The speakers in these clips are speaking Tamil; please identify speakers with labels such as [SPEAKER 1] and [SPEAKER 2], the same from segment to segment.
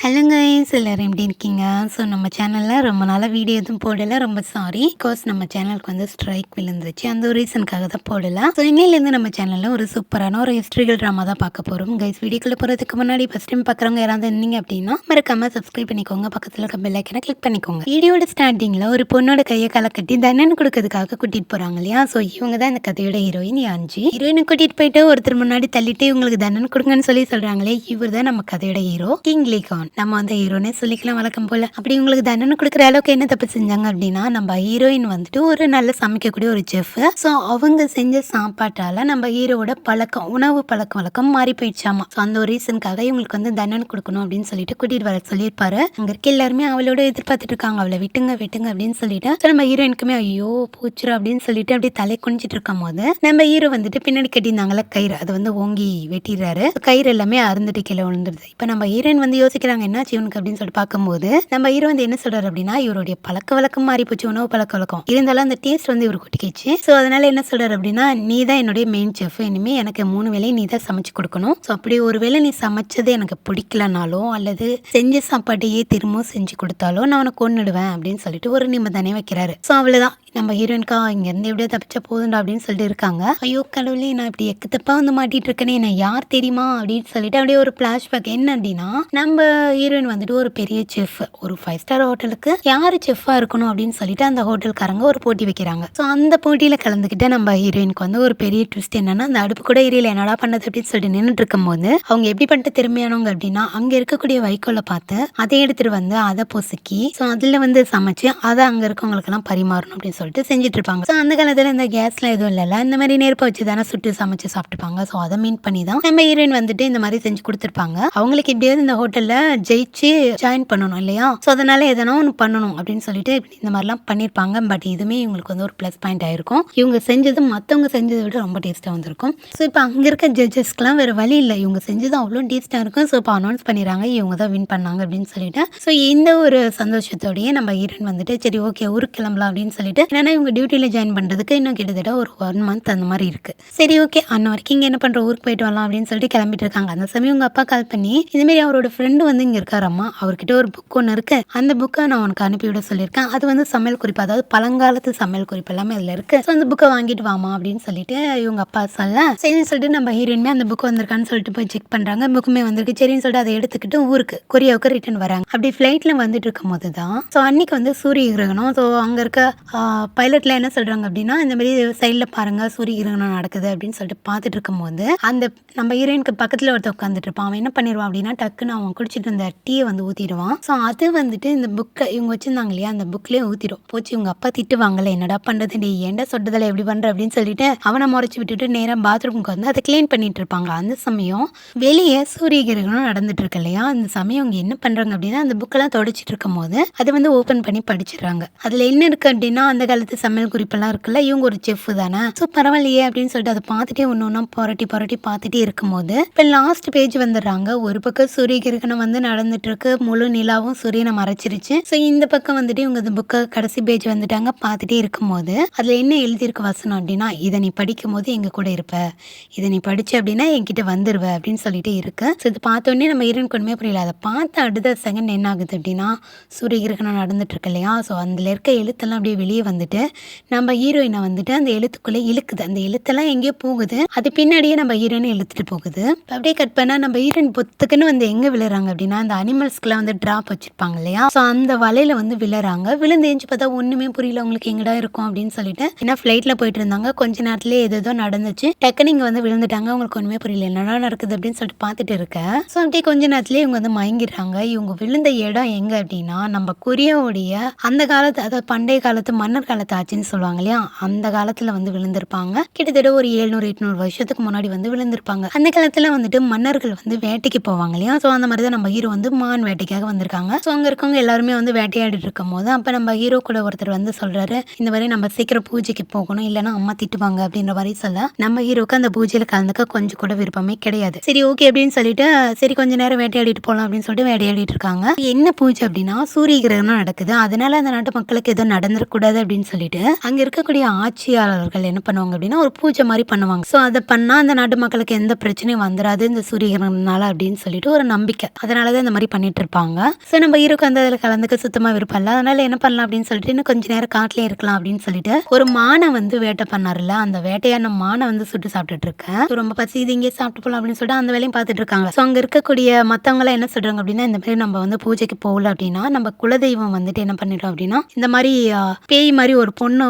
[SPEAKER 1] ஹலோ கைஸ், எல்லாரும் எப்படி இருக்கீங்க? ஸோ நம்ம சேனலில் ரொம்ப நாளாக வீடியோ எதுவும் போடலை. ரொம்ப சாரி. பிகாஸ் நம்ம சேனலுக்கு வந்து ஸ்ட்ரைக் விழுந்துருச்சு. அந்த ஒரு ரீசனுக்காக தான் போடலை. ஸோ இன்னிலேருந்து நம்ம சேனலில் ஒரு சூப்பரான ஒரு ஹிஸ்ட்ரிக்கல் ட்ராமா தான் பார்க்க போகிறோம். கைஸ், வீடியோக்குள்ளே போகிறதுக்கு முன்னாடி ஃபஸ்ட் டைம் பார்க்குறவங்க யாராவது இருந்தீங்க அப்படின்னா மறக்காமல் சப்ஸ்கிரைப் பண்ணிக்கோங்க. பக்கத்தில் இருக்க பெல் ஐக்கனை கிளிக் பண்ணிக்கோங்க. வீடியோட ஸ்டார்டிங்கில் ஒரு பொண்ணோட கையை காலை கட்டி தண்டனை கொடுக்கறதுக்காக கூட்டிகிட்டு போகிறாங்க இல்லையா? ஸோ இவங்க தான் இந்த கதையோட ஹீரோயின் யாஞ்சி. ஹீரோயினை கூட்டிகிட்டு போயிட்டு ஒருத்தர் முன்னாடி தள்ளிட்டு இவங்களுக்கு தண்டனை கொடுங்கன்னு சொல்கிறாங்களே, இவர் தான் நம்ம கதையோட ஹீரோ கிங் லீகான். நம்ம வந்து ஹீரோனே சொல்லிக்கலாம் வழக்கம் போல. அப்படி உங்களுக்கு தண்டனை கொடுக்குற அளவுக்கு என்ன தப்பு செஞ்சாங்க அப்படின்னா, நம்ம ஹீரோயின் வந்துட்டு ஒரு நல்ல சமைக்கக்கூடிய ஒரு செஃப். ஸோ அவங்க செஞ்ச சாப்பாட்டால நம்ம ஹீரோவோட உணவு பழக்க வழக்கம் மாறி போயிடுச்சாமா. ஸோ அந்த ஒரு ரீசனுக்காக இவங்களுக்கு வந்து தண்டனை கொடுக்கணும் அப்படின்னு சொல்லிட்டு கூட்டிட்டு வர சொல்லியிருப்பாரு. அங்க இருக்க எல்லாருமே அவளோட எதிர்பார்த்துட்டு இருக்காங்க, அவளை விட்டுங்க விட்டுங்க அப்படின்னு சொல்லிட்டு. ஸோ நம்ம ஹீரோயினுக்குமே ஐயோ பூச்சுரு அப்படின்னு சொல்லிட்டு அப்படியே தலை குனிச்சிட்டு இருக்கும் போது நம்ம ஹீரோ வந்துட்டு பின்னாடி கட்டியிருந்தாங்களா கயிறு, அது வந்து ஓங்கி வெட்டிடுறாரு. கயிறு எல்லாமே அறுந்துட்டு கீழே விழுந்துருது. இப்போ நம்ம ஹீரோயின் வந்து யோசிக்கிறாங்க என்னாச்சு இவனுக்கு அப்படின்னு சொல்லிட்டு பார்க்கும்போது நம்ம ஹீரோ வந்து என்ன சொல்றாரு அப்படின்னா, இவருடைய பழக்க வழக்கம் மாறி போச்சு, உணவு பழக்க வழக்கம் இருந்தாலும் அந்த டேஸ்ட் வந்து இவருக்கு ஒட்டிக்கிச்சு. ஸோ அதனால என்ன சொல்றாரு அப்படின்னா, நீ தான் என்னுடைய மெயின் செஃப், இனிமே எனக்கு 3 வேளையும் நீ தான் சமைச்சு கொடுக்கணும். ஸோ அப்படி ஒரு வேளை நீ சமைச்சது எனக்கு பிடிக்கலனாலோ அல்லது செஞ்ச சாப்பாட்டையே திரும்பவும் செஞ்சு கொடுத்தாலோ நான் உனக்கு கொன்னுடுவேன் அப்படின்னு சொல்லிட்டு ஒரு நிபந்தனை வைக்கிறாரு. ஸோ அவ்வளவுதான், நம்ம ஹீரோயின்கா இங்க இருந்து எப்படியோ தப்பிச்சா போதுண்டா அப்படின்னு சொல்லிட்டு இருக்காங்க. ஐயோ கடவுளே, நான் இப்படி எக்கத்தப்பா வந்து மாட்டிட்டு இருக்கேனே, நான் யார் தெரியுமா அப்படின்னு சொல்லிட்டு அப்படியே ஒரு பிளாஷ்பேக். என்ன அப்படின்னா, நம்ம ஹீரோயின் வந்துட்டு ஒரு பெரிய செஃப், ஒரு 5 ஸ்டார் ஹோட்டலுக்கு யாரு செஃப்பா இருக்கணும் அப்படின்னு சொல்லிட்டு அந்த ஹோட்டல்காரங்க ஒரு போட்டி வைக்கிறாங்க. ஸோ அந்த போட்டியில கலந்துக்கிட்ட நம்ம ஹீரோயினுக்கு வந்து ஒரு பெரிய ட்விஸ்ட் என்னன்னா, அந்த அடுப்பு கூட எரியல, என்னடா பண்ணது அப்படின்னு சொல்லிட்டு நின்றுட்டு இருக்கும் போது அவங்க எப்படி பண்ணிட்டு திறமையானவங்க அப்படின்னா, அங்க இருக்கக்கூடிய வைக்கோலை பார்த்து அதை எடுத்துட்டு வந்து அதை பொசுக்கி ஸோ அதுல வந்து சமைச்சு அதை அங்க இருக்கவங்களுக்கு எல்லாம் பரிமாறணும் அப்படின்னு சொல்லிட்டு செஞ்சுட்டு இருப்பாங்க. ஸோ அந்த காலத்துல இந்த கேஸ்ல எதுவும் இல்லைல்ல, இந்த மாதிரி நெருப்பை வச்சு தானே சுட்டு சமைச்சு சாப்பிட்டுப்பாங்க. ஸோ அதை மீன் பண்ணி தான் நம்ம ஹீரோயின் வந்துட்டு இந்த மாதிரி செஞ்சு கொடுத்துருப்பாங்க. அவங்களுக்கு எப்படியாவது இந்த ஹோட்டல்ல ஜெயிச்சு ஜாயின் பண்ணணும் இல்லையா? ஸோ அதனால எதனா ஒன்று பண்ணணும் அப்படின்னு சொல்லிட்டு இந்த மாதிரிலாம் பண்ணியிருப்பாங்க. பட் இதுவுமே இவங்களுக்கு வந்து ஒரு ப்ளஸ் பாயிண்ட் ஆயிருக்கும். இவங்க செஞ்சது மற்றவங்க செஞ்சதை விட ரொம்ப டேஸ்ட்டாக வந்திருக்கும். ஸோ இப்போ அங்கே இருக்க ஜட்ஜஸ்க்குலாம் வேறு வழி இல்லை, இவங்க செஞ்சது அவ்வளோ டேஸ்ட்டாக இருக்கும். ஸோ இப்போ அனௌன்ஸ் பண்ணிடுறாங்க இவங்க தான் வின் பண்ணாங்க அப்படின்னு சொல்லிட்டு. ஸோ இந்த ஒரு சந்தோஷத்தோடய நம்ம ஹீரோயின் வந்துட்டு சரி ஓகே ஊருக்கு கிளம்பலாம் அப்படின்னு சொல்லிட்டு, ஏன்னா இவங்க டியூட்டியில் ஜாயின் பண்ணுறதுக்கு இன்னும் கிட்டத்தட்ட ஒரு 1 மந்த் அந்த மாதிரி இருக்குது. சரி ஓகே அன்ன வரைக்கும் இங்கே என்ன பண்ணுற, ஊருக்கு போயிட்டு வரலாம் அப்படின்னு சொல்லிட்டு கிளம்பிட்டு இருக்காங்க. அந்த சமயம் உங்கள் அப்பா கால் பண்ணி இதுமாரி அவரோட ஃப்ரெண்டு வந்து இங்கே இருக்காரம்மா, அவர்கிட்ட ஒரு புக் ஒன்று இருக்கு, அந்த புக்கை நான் உனக்கு அனுப்பிவிட சொல்லியிருக்கேன், அது வந்து சமையல் குறிப்பு, அதாவது பழங்காலத்து சமையல் குறிப்பு எல்லாமே அதில் இருக்கு. ஸோ அந்த புக்கை வாங்கிட்டு வாமா அப்படின்னு சொல்லிட்டு இவங்க அப்பா சொல்ல சரின்னு சொல்லிட்டு நம்ம ஹீரோயின்மே அந்த புக் வந்திருக்கான்னு சொல்லிட்டு போய் செக் பண்ணுறாங்க. புக்குமே வந்திருக்கு. சரின்னு சொல்லிட்டு அதை எடுத்துக்கிட்டு ஊருக்கு கொரியாவுக்கு ரிட்டர்ன் வராங்க. அப்படி ஃப்ளைட்ல வந்துட்டு இருக்கும் போது தான் ஸோ அன்னைக்கு வந்து சூரிய கிரகணம். ஸோ அங்கே இருக்க பைலட்ல என்ன சொல்றாங்க அப்படின்னா, இந்த மாதிரி சைடில் பாருங்க சூரிய கிரகணம் நடக்குது அப்படின்னு சொல்லிட்டு பார்த்துட்டு இருக்கும் போது அந்த நம்ம ஹீரோயினுக்கு பக்கத்தில் ஒருத்தர் உட்காந்துட்டு இருப்பான். அவன் என்ன பண்ணிடுவான் அப்படின்னா, டக்குன்னு அவன் குடிச்சிட்டு இருந்த டீயை வந்து ஊற்றிடுவான். ஸோ அது வந்துட்டு இந்த புக்கை இவங்க வச்சிருந்தாங்க இல்லையா, அந்த புக்லேயே ஊற்றிடும். போச்சு இவங்க அப்பா திட்டுவாங்கல்ல, என்னடா பண்ணுறது நீ ஏன்டா சொட்டதில் எப்படி பண்ணுற அப்படின்னு சொல்லிட்டு அவனை முறைச்சி விட்டுட்டு நேராக பாத்ரூமுக்கு வந்து அதை க்ளீன் பண்ணிட்டு இருப்பாங்க. அந்த சமயம் வெளியே சூரிய கிரகணம் நடந்துட்டு இருக்கு இல்லையா, அந்த சமயம் அவங்க என்ன பண்ணுறாங்க அப்படின்னா, அந்த புக்கெல்லாம் தொடச்சிட்டு இருக்கும் போது அதை வந்து ஓப்பன் பண்ணி படிச்சிடுறாங்க. அதில் என்ன இருக்குது அப்படின்னா, அந்த காலத்து சமையல் குறிப்பெல்லாம் இருக்குல்ல, இவங்க ஒரு செஃப் தானே, ஸோ பரவாயில்லையே அப்படின்னு சொல்லிட்டு அதை பார்த்துட்டே ஒன்று ஒன்றா புரட்டி புரட்டி பார்த்துட்டே இருக்கும்போது இப்போ லாஸ்ட் பேஜ் வந்துடுறாங்க. ஒரு பக்கம் சூரிய கிரகணம் வந்து நடந்துட்டு இருக்கு, முழு நிலாவும் சூரியனை மறைச்சிருச்சு. ஸோ இந்த பக்கம் வந்துட்டு இவங்க இந்த புக்கை கடைசி பேஜ் வந்துட்டாங்க. பார்த்துட்டே இருக்கும்போது அதில் என்ன எழுதியிருக்க வசனம் அப்படின்னா, இதை நீ படிக்கும் போது எங்க கூட இருப்ப, இதை நீ படிச்சு அப்படின்னா என்கிட்ட வந்துருவ அப்படின்னு சொல்லிட்டு இருக்கு. ஸோ இது பார்த்தோன்னே நம்ம ஹீரோயினுக்கு ஒன்றுமே புரியல. அதை பார்த்து அடுத்த செகண்ட் என்ன ஆகுது அப்படின்னா, சூரிய கிரகணம் நடந்துட்டு இருக்கு இல்லையா, ஸோ அதில் இருக்க எழுத்தெல்லாம் அப்படியே வெளியே வந்துட்டு நம்ம ஹீரோயினை வந்துட்டு அந்த எழுத்துக்குள்ளே இழுக்குது. அந்த எழுத்தெல்லாம் எங்கேயோ போகுது, அது பின்னாடியே நம்ம ஹீரோயினை இழுத்துட்டு போகுது. அப்படியே கட் பண்ணால் நம்ம ஹீரோயின் பொத்துக்குன்னு வந்து எங்கே விழுறாங்க அப்படின்னா, அந்த அனிமல்ஸ்க்குலாம் வந்து ட்ராப் வச்சிருப்பாங்க இல்லையா, ஸோ அந்த வலையில வந்து விழுறாங்க. விழுந்து எஞ்சி பார்த்தா ஒன்றுமே புரியல அவங்களுக்கு, எங்கடா இருக்கும் அப்படின்னு சொல்லிட்டு. ஏன்னா ஃப்ளைட்டில் போயிட்டு இருந்தாங்க, கொஞ்ச நேரத்துலேயே ஏதோ நடந்துச்சு, டக்குன்னு இங்கே வந்து விழுந்துட்டாங்க. அவங்களுக்கு ஒன்றுமே புரியல என்னடா நடக்குது அப்படின்னு சொல்லிட்டு பார்த்துட்டு இருக்க. ஸோ அப்படியே கொஞ்ச நேரத்துலேயே இவங்க வந்து மயங்கிடுறாங்க. இவங்க விழுந்த இடம் எங்கே அப்படின்னா, நம்ம கொரியாவுடைய அந்த காலத்து, அதாவது பண்டைய காலத்து மன்னர் காலத்து ஆட்சின்னு சொல்லுவாங்க இல்லையா, அந்த காலத்தில் வந்து விழுந்திருப்பாங்க. கிட்டத்தட்ட ஒரு 700-800 வருஷத்துக்கு முன்னாடி வந்து விழுந்திருப்பாங்க. அந்த காலத்தில் வந்துட்டு மன்னர்கள் வந்து வேட்டைக்கு போவாங்க இல்லையா, ஸோ அந்த மாதிரி தான் நம்ம ஹீரோ வந்து மான் வேட்டைக்காக வந்திருக்காங்க. ஸோ அங்கே இருக்கவங்க எல்லாருமே வந்து வேட்டையாடிட்டு இருக்கும் போது அப்போ நம்ம ஹீரோ கூட ஒருத்தர் வந்து சொல்றாரு, இந்த மாதிரி நம்ம சீக்கிரம் பூஜைக்கு போகணும், இல்லைன்னா அம்மா திட்டுவாங்க அப்படின்ற மாதிரி சொல்ல நம்ம ஹீரோக்கு அந்த பூஜையில் கலந்துக்க கொஞ்சம் கூட விருப்பமே கிடையாது. சரி ஓகே அப்படின்னு சொல்லிட்டு சரி கொஞ்ச நேரம் வேட்டையாடிட்டு போகலாம் அப்படின்னு சொல்லிட்டு வேட்டையாடிட்டு இருக்காங்க. என்ன பூஜை அப்படின்னா, சூரிய கிரகணம் நடக்குது, அதனால அந்த நாட்டு மக்களுக்கு எதுவும் நடந்துடக்கூடாது அப்படின்னு சொல்லிட்டு அங்கே இருக்கக்கூடிய ஆட்சியாளர்கள் என்ன பண்ணுவாங்க அப்படின்னா, ஒரு பூஜை மாதிரி பண்ணுவாங்க. ஸோ அதை பண்ணால் அந்த நாட்டு மக்களுக்கு எந்த பிரச்சனையும் வந்துடாது இந்த சூரிய கிரகணம்னால அப்படின்னு சொல்லிட்டு ஒரு நம்பிக்கை. அதனால தான் இந்த மாதிரி பண்ணிட்டு இருப்பாங்க. ஸோ நம்ம ஹீரோக்கு வந்து அதில் கலந்துக்க சுத்தமாக விருப்பம் இல்லை. அதனால என்ன பண்ணலாம் அப்படின்னு சொல்லிட்டு இன்னும் கொஞ்ச நேரம் காட்டிலே இருக்கலாம் அப்படின்னு சொல்லிட்டு ஒரு மானை வந்து வேட்டை பண்ணாருல்ல, அந்த வேட்டையான மானை வந்து சுட்டு சாப்பிட்டுட்டு இருக்கேன். ரொம்ப பசி, இது இங்கே சாப்பிட்டு போகலாம் அப்படின்னு சொல்லிட்டு அந்த வேலையும் பார்த்துட்டு இருக்காங்க. ஸோ அங்கே இருக்கக்கூடிய மற்றவங்களாம் என்ன சொல்றாங்க அப்படின்னா, இந்த மாதிரி நம்ம வந்து பூஜைக்கு போகல அப்படின்னா நம்ம குலதெய்வம் வந்துட்டு என்ன பண்ணிடும் அப்படின்னா, இந்த மாதிரி பேய் மாதிரி ஒரு பொண்ணு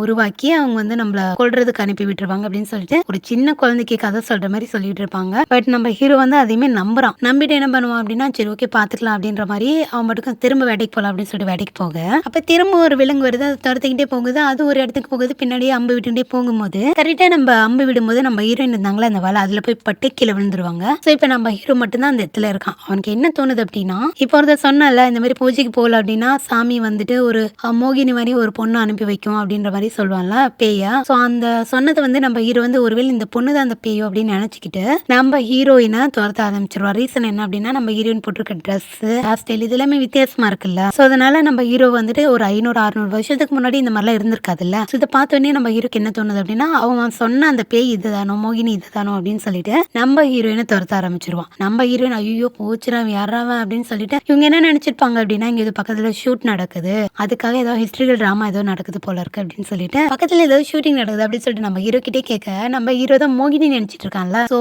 [SPEAKER 1] உருவாக்கி அவங்க வந்து நம்மள கொல்றதுக்கு அனுப்பி விட்டுருவாங்க அப்படின்னு சொல்லிட்டு ஒரு சின்ன குழந்தைக்கு கதை சொல்ற மாதிரி சொல்லிட்டு இருப்பாங்க. பட் நம்ம ஹீரோ வந்து அதையுமே நம்புறான். நம்பிட்டு என்ன பண்ணுவான் அப்படின்னா, சரி ஓகே பாத்துக்கலாம் அப்படின்ற மாதிரி அவன் மட்டும் திரும்ப வேட்டைக்கு போகலாம் அப்படின்னு சொல்லிட்டு வேட்டைக்கு போக, அப்ப திரும்ப ஒரு விலங்கு வருது, அதை துரத்துக்கிட்டே போகுது. அது ஒரு இடத்துக்கு போகுது, பின்னாடியே அம்பு விட்டுட்டே போகும்போது கரெக்டா நம்ம அம்பு விடும்போது நம்ம ஹீரோயின் இருந்தாங்களா அந்த வேலை அதுல போய் பட்டு கீழே விழுந்துருவாங்க. ஸோ இப்போ நம்ம ஹீரோ மட்டும்தான் அந்த இடத்துல இருக்கான். அவனுக்கு என்ன தோணுது அப்படின்னா, இப்போ ஒருத்தர் சொன்னல இந்த மாதிரி பூஜைக்கு போகல அப்படின்னா சாமி வந்துட்டு ஒரு மோகினி மாதிரி ஒரு பொண்ணு அனுப்பி வைக்கும் அப்படின்னு மாதிரி சொல்லுவான்ல பேயா. சோ அந்த சொன்னது வந்து நம்ம ஹீரோ வந்து ஒருவேளை இந்த பொண்ணு தான் அந்த பேயோ அப்படின்னு நினைச்சுக்கிட்டு நம்ம ஹீரோயினை துரத்த ஆரம்பிச்சிருவா. ரீசன் என்ன அப்படின்னா, நம்ம ஹீரோயின் போட்டிருக்க ட்ரெஸ், ஹேர் ஸ்டைல் இது எல்லாமே வித்தியாசமா இருக்குல்ல. சோ அதனால நம்ம ஹீரோ வந்துட்டு ஒரு 500-600 வருஷத்துக்கு முன்னாடி இந்த மாதிரிலாம் இருந்திருக்காதுல்ல. ஸோ இதை பார்த்தோன்னே நம்ம ஹீரோக்கு என்ன தோணுது அப்படின்னா, அவன் சொன்ன அந்த பேய் இதுதானோ மோகினி இதுதானோ அப்படின்னு சொல்லிட்டு நம்ம ஹீரோயினை துரத்த ஆரம்பிச்சிருவான். நம்ம ஹீரோயின் ஐயோ போச்சுறான் யாராவன் அப்படின்னு சொல்லிட்டு இவங்க என்ன நினைச்சிருப்பாங்க அப்படின்னா, இங்க இது பக்கத்துல ஷூட் நடக்குது, அதுக்காக ஏதோ ஹிஸ்டரிக்கல் டிராமா ஏதோ நடக்குது போல இருக்கு அப்படின்னு சொல்லிட்டு பக்கத்துல ஏதோ ஷூட்டிங் நடக்குது அப்படின்னு சொல்லிட்டு நம்ம ஹீரோ கிட்டே கேட்க, நம்ம ஹீரோ தான் மோகினி நினைச்சிட்டு இருக்கான்ல. சோ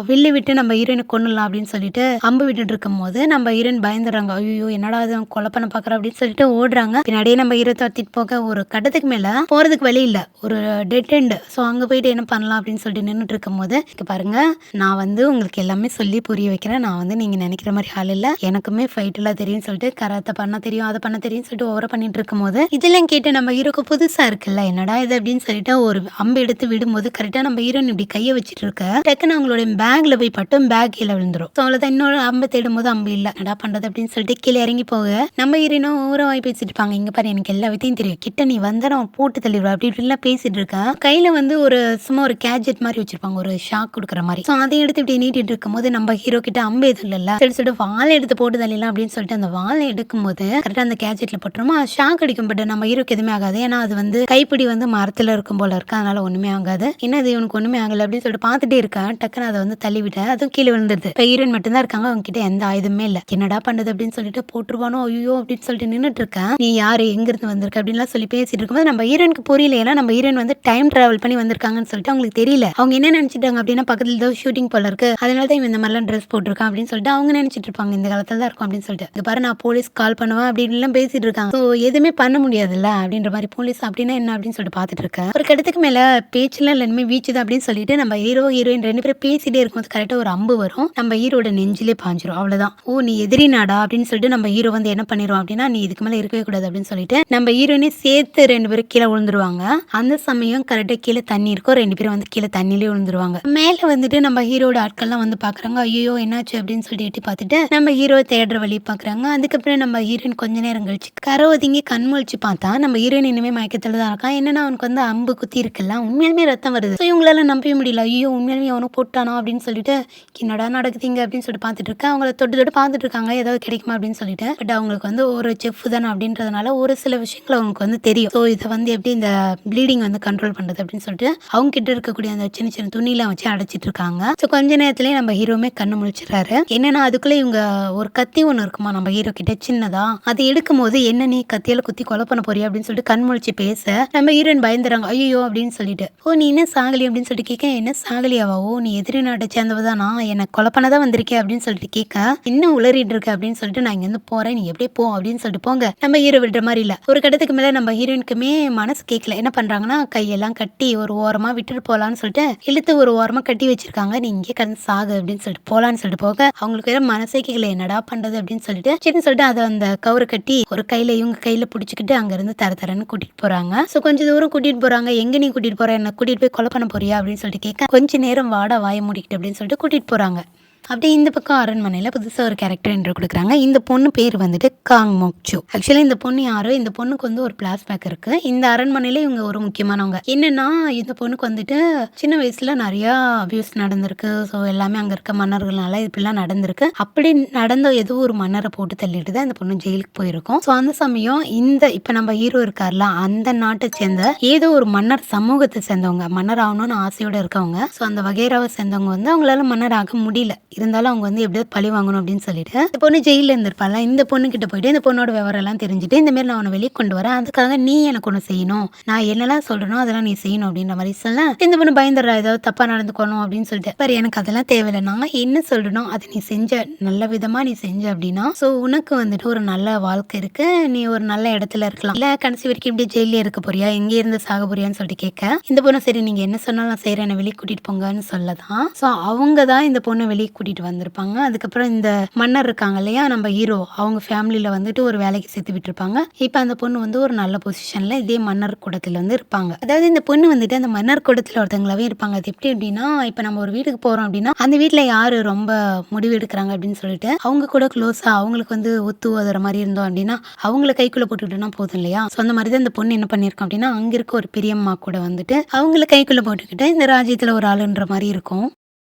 [SPEAKER 1] வில்லு விட்டு நம்ம ஹீரோயினை கொண்டுலாம் அப்படின்னு சொல்லிட்டு அம்பு விட்டுட்டு இருக்கும் போது நம்ம ஹீரோயின் பயந்துறாங்க. ஐயோ என்னடா அது கொலை பண்ண பாக்குற அப்படின்னு சொல்லிட்டு ஓடுறாங்க. பின்னாடியே நம்ம ஹீரோ துரத்திட்டு போக ஒரு கட்டத்துக்கு மேல போறதுக்கு வழி இல்ல, ஒரு டெட் எண்ட். சோ அங்க போயிட்டு என்ன பண்ணலாம் அப்படின்னு சொல்லிட்டு நின்றுட்டு இருக்கும் போது, பாருங்க நான் வந்து உங்களுக்கு எல்லாமே சொல்லி புரிய வைக்கிறேன். நான் வந்து நீங்க நினைக்கிற மாதிரி ஆள் இல்ல, எனக்குமே ஃபைட் எல்லாம் தெரியும் சொல்லிட்டு கராத்தை பண்ண தெரியும், அதை பண்ண தெரியும் சொல்லிட்டு ஓவரா பண்ணிட்டு இருக்கும் போது இதெல்லாம் கேட்டு நம்ம ஹீரோக்கு புதுசா இருக்குல்ல, என்னடா இது அப்படின்னு சொல்லிட்டு ஒரு அம்பு எடுத்து விடும்போது கரெக்டா நம்ம ஹீரோயின் இப்படி கையை வச்சுட்டு இருக்க டக்குன்னு அவங்களுடைய பேக்ல போய் பட்டும் பேக் கீழே விழுந்துரும். ஸோ அவ்வளோதான். இன்னொரு அம்பு தேடும் போது அம்பு இல்லை, என்னடா பண்றது அப்படின்னு சொல்லிட்டு கீழே இறங்கி போக நம்ம ஹீரோயினும் ஊரவாய் பேசிட்டு இருப்பாங்க. இங்க பாரு எனக்கு எல்லா வித்தையும் தெரியும், கிட்ட நீ வந்தா நான் போட்டு தள்ளிடுவா அப்படி இப்படிலாம் பேசிட்டு இருக்கேன். கையில வந்து ஒரு சும்மா ஒரு கேஜெட் மாதிரி வச்சிருப்பாங்க, ஒரு ஷாக் கொடுக்குற மாதிரி. ஸோ அதை எடுத்து இப்படி நீட்டிட்டு இருக்கும் போது நம்ம ஹீரோ கிட்ட அம்பு எதுவும் இல்ல, சரி சொல்லிட்டு வாழை எடுத்து போட்டு தள்ளிடலாம் அப்படின்னு சொல்லிட்டு அந்த வாழை எடுக்கும் போது கரெக்டா அந்த கேஜெட்ல போட்டுருமா ஷாக் அடிக்கும். பட் நம்ம ஹீரோக்கு எதுவுமே ஆகாது, ஏன்னா அது வந்து கைப்பிடி வந்து மரத்துல இருக்கும் போல இருக்கு, அதனால ஒண்ணுமே ஆகாது. என்னது இவனுக்கு ஒண்ணுமே ஆகல அப்படின்னு சொல்லிட்டு பாத்துட்டே இருக்கேன். டக்குன்னு அதை வந்து தள்ளி விட்டேன், அதுவும் கீழே விழுந்துருது. இப்போ ஹீரோயின் மட்டும்தான் இருக்காங்க, அவங்க கிட்ட எந்த ஆயுதமே இல்ல. என்னடா பண்றது அப்படின்னு சொல்லிட்டு போட்டுருவானோ ஐயோ அப்படின்னு சொல்லிட்டு நின்றுட்டு இருக்கேன். நீ யாரு எங்க இருந்து வந்திருக்க அப்படின்லாம் சொல்லி பேசிட்டு இருக்கும்போது நம்ம ஹீரோனுக்கு புரியல, ஏன்னா நம்ம ஹீரோயின் வந்து டைம் டிராவல் பண்ணி வந்திருக்காங்கன்னு சொல்லிட்டு அவங்களுக்கு தெரியல. அவங்க என்ன நினைச்சிட்டாங்க அப்படின்னா, பக்கத்துல ஏதோ ஷூட்டிங் போல இருக்கு, அதனால தான் இந்த மாதிரிலாம் ட்ரெஸ் போட்டிருக்கான் அப்படின்னு சொல்லிட்டு அவங்க நினைச்சிட்டு இருப்பாங்க இந்த காலத்துல தான் இருக்கும் அப்படின்னு சொல்லிட்டு. இங்க பாரு நான் போலீஸ் கால் பண்ணுவேன் அப்படின்னு எல்லாம் பேசிட்டு இருக்காங்க. ஸோ எதுவுமே பண்ண முடியாதுல்ல அப்படின்ற மாதிரி போலீஸ் அப்படின்னா என்ன அப்படின்னு சொல்லிட்டு பாத்துட்டு இருக்கேன். ஒரு கடத்துக்கு மேல பேச்சுல எல்லாமே வீச்சுது அப்படின்னு சொல்லிட்டு நம்ம ஹீரோ ஹீரோயின் 2 பேரும் பேசிட்டே இருக்கும்போது கரெக்டா ஒரு அம்பு வரும், நம்ம ஹீரோட நெஞ்சிலே பாஞ்சிரும். அவ்வளவுதான். ஓ நீ எதிரி நாடா அப்படின்னு சொல்லிட்டு நம்ம ஹீரோ வந்து என்ன பண்ணிரும் அப்படின்னா, நீ இதுக்கு மேல இருக்கவே கூடாது அப்படின்னு சொல்லிட்டு நம்ம ஹீரோயினே சேர்த்து 2 பேரும் கீழே விழுந்துருவாங்க. அந்த சமயம் கரெக்டா கீழே தண்ணி இருக்கும், 2 பேரும் வந்து கீழே தண்ணிலே விழுந்துருவாங்க. மேல வந்துட்டு நம்ம ஹீரோட ஆட்கள்லாம் வந்து பாக்குறாங்க, ஐயோ என்னாச்சு அப்படின்னு சொல்லிட்டு எட்டி பார்த்துட்டு நம்ம ஹீரோ தேடுற வழி பாக்குறாங்க. அதுக்கப்புறம் நம்ம ஹீரோயின் கொஞ்ச நேரம் கழிச்சு கரை ஒதுங்கி கண் முழிச்சு பார்த்தா நம்ம ஹீரோயின் இனிமே மயக்கத்துல தான் இருக்கான். என்னன்னா அவனுக்கு வந்து அம்பு குத்தி இருக்குல்ல, உண்மையாலுமே ரத்தம் வருது. ஸோ இவங்களால நம்பவே முடியல, ஐயோ உண்மையாலுமே அவனுக்கு போட்டானா அப்படின்னு சொல்லிட்டு என்னடா நடக்குதுங்க அப்படின்னு சொல்லிட்டு பார்த்துட்டு இருக்கேன். அவங்கள தொட்டு தொட்டு பார்த்துட்டு இருக்காங்க ஏதாவது கிடைக்குமா அப்படின்னு சொல்லிட்டு. பட் அவங்களுக்கு வந்து ஒரு செஃப் தானே அப்படின்றதுனால ஒரு சில விஷயங்கள் அவங்களுக்கு வந்து தெரியும். ஸோ இதை வந்து எப்படி இந்த ப்ளீடிங் வந்து கண்ட்ரோல் பண்றது அப்படின்னு சொல்லிட்டு அவங்க கிட்ட இருக்கக்கூடிய அந்த சின்ன சின்ன துணிலாம் வச்சு அடைச்சிட்டு இருக்காங்க. ஸோ கொஞ்ச நேரத்திலேயே நம்ம ஹீரோமே கண்ணு முழிச்சிடறாரு. என்னன்னா அதுக்குள்ள இவங்க ஒரு கத்தி ஒன்று இருக்குமா நம்ம ஹீரோ கிட்ட சின்னதா, அதை எடுக்கும் போது என்ன நீ கத்தியால குத்தி கொலை பண்ண போறியா அப்படின்னு சொல்லிட்டு கண் முழிச்சு பேச நம்ம ஹீரோயின் பயந்துறாங்க ஐயோ அப்படின்னு சொல்லிட்டு. ஓ நீ என்ன சாகலி அப்படின்னு சொல்லிட்டு கேட்க, என்ன சாகலியாவா, ஓ நீ எதிரி நாட்டை சேர்ந்தவதானா, என்ன கொலை பண்ணதான் வந்திருக்கேன் அப்படின்னு சொல்லிட்டு கேட்க, இன்னும் உளறிட்டு இருக்க அப்படின்னு சொல்லிட்டு நான் இங்க இருந்து போறேன் நீ எப்படியே போ அப்படின்னு சொல்லிட்டு போங்க. நம்ம ஹீரோ விடுற மாதிரி இல்ல. ஒரு கட்டத்துக்கு மேல நம்ம ஹீரோயினுக்குமே மனசு கேட்கல, என்ன பண்றாங்கன்னா கையெல்லாம் கட்டி ஒரு ஓரமா விட்டுட்டு போலான்னு சொல்லிட்டு இழுத்து ஒரு ஓரமா கட்டி வச்சிருக்காங்க. நீ இங்கே கடந்து சாகு அப்படின்னு சொல்லிட்டு போலான்னு சொல்லிட்டு போக அவங்களுக்கு வேற மனசே கேட்கல, என்னடா பண்றது அப்படின்னு சொல்லிட்டு சரின்னு சொல்லிட்டு அதை அந்த கவரை கட்டி ஒரு கையில இவங்க கையில பிடிச்சிக்கிட்டு அங்க இருந்து தரன்னு கூட்டிட்டு போறாங்க. சோ கொஞ்சம் தூரம் கூட்டிட்டு போறாங்க. எங்க நீ கூட்டிட்டு போற, என்ன கூட்டிட்டு போய் கொலை பண்ண போறியா அப்படின்னு சொல்லிட்டு கேட்க, கொஞ்ச நேரம் வாடா வாய மூடிக்கிட்டு அப்படின்னு சொல்லிட்டு கூட்டிட்டு போறாங்க. அப்படியே இந்த பக்கம் அரண்மனையில புதுசாக ஒரு கேரக்டர் என்று கொடுக்குறாங்க. இந்த பொண்ணு பேர் வந்துட்டு காங் மோக்சு. ஆக்சுவலி இந்த பொண்ணு யாரு, இந்த பொண்ணுக்கு வந்து ஒரு பிளாஷ்பேக் இருக்கு. இந்த அரண்மனையில இவங்க ஒரு முக்கியமானவங்க. என்னன்னா இந்த பொண்ணுக்கு வந்துட்டு சின்ன வயசுல நிறைய அபியூஸ் நடந்திருக்கு. ஸோ எல்லாமே அங்க இருக்க மன்னர்களால இப்படிலாம் நடந்திருக்கு. அப்படி நடந்த ஏதோ ஒரு மன்னரை போட்டு தள்ளிட்டு தான் இந்த பொண்ணு ஜெயிலுக்கு போயிருக்கும். ஸோ அந்த சமயம் இந்த இப்ப நம்ம ஹீரோ இருக்கார்ல, அந்த நாட்டை சேர்ந்த ஏதோ ஒரு மன்னர் சமூகத்தை சேர்ந்தவங்க, மன்னர் ஆகணும்னு ஆசையோட இருக்கவங்க. ஸோ அந்த வகைராவை சேர்ந்தவங்க வந்து அவங்களால மன்னர் ஆக முடியல. இருந்தாலும் அவங்க வந்து எப்படியாவது பழி வாங்கணும் அப்படின்னு சொல்லிட்டு இந்த பொண்ணு ஜெயிலில் இருந்திருப்பாள். இந்த பொண்ணுக்கிட்ட போயிட்டு இந்த பொண்ணோட விவரம்லாம் தெரிஞ்சுட்டு இந்தமாரி நான் உன்னை வெளியே கொண்டு வரேன், அதுக்காக நீ எனக்கு ஒன்று செய்யணும், நான் என்னெல்லாம் சொல்கிறேனோ அதெல்லாம் நீ செய்யணும் அப்படின்ற மாதிரி சொல்ல இந்த பொண்ணு பயந்துடுறா ஏதாவது தப்பாக நடந்துக்கணும் அப்படின்னு சொல்லிட்டு. பாரு எனக்கு அதெல்லாம் தேவையில்லை, நான் என்ன சொல்கிறனோ அதை நீ செஞ்ச நல்ல விதமாக நீ செஞ்ச அப்படின்னா ஸோ உனக்கு வந்துட்டு ஒரு நல்ல வாழ்க்கை இருக்கு, நீ ஒரு நல்ல இடத்துல இருக்கலாம், இல்லை கடைசி வரைக்கும் இப்படி ஜெயிலே இருக்க போறியா, எங்கே இருந்து சாக போறியான்னு சொல்லிட்டு கேட்க இந்த பொண்ணு சரி நீங்கள் என்ன சொன்னாலும் நான் செய்கிறேன், என்னை வெளியே கூட்டிகிட்டு போங்கன்னு சொல்லதான். ஸோ அவங்க தான் இந்த பொண்ணை வெளியே கூட்டிகிட்டு வந்திருப்பாங்க. அதுக்கப்புறம் இந்த மன்னர் இருக்காங்க இல்லையா நம்ம ஹீரோ, அவங்க ஃபேமிலியில் வந்துட்டு ஒரு வேலைக்கு சேர்த்து விட்டுருப்பாங்க. இப்போ அந்த பொண்ணு வந்து ஒரு நல்ல பொசிஷனில் இதே மன்னர் கூடத்தில் வந்து இருப்பாங்க. அதாவது இந்த பொண்ணு வந்துட்டு அந்த மன்னர் கூடத்தில் ஒருத்தங்களாவே இருப்பாங்க. அது எப்படி அப்படின்னா இப்போ நம்ம ஒரு வீட்டுக்கு போகிறோம் அப்படின்னா அந்த வீட்டில் யார் ரொம்ப முடிவு எடுக்கிறாங்க அப்படின்னு சொல்லிட்டு அவங்க கூட க்ளோஸாக அவங்களுக்கு வந்து ஒத்து ஓதுற மாதிரி இருந்தோம் அப்படின்னா அவங்கள கைக்குள்ளே போட்டுக்கிட்டோம்னா போதும் இல்லையா. ஸோ அந்த மாதிரி தான் இந்த பொண்ணு என்ன பண்ணியிருக்கோம் அப்படின்னா அங்கே இருக்க ஒரு பெரியம்மா கூட வந்துட்டு அவங்கள கைக்குள்ளே போட்டுக்கிட்டு இந்த ராஜ்யத்தில் ஒரு ஆளுன்ற மாதிரி இருக்கும்.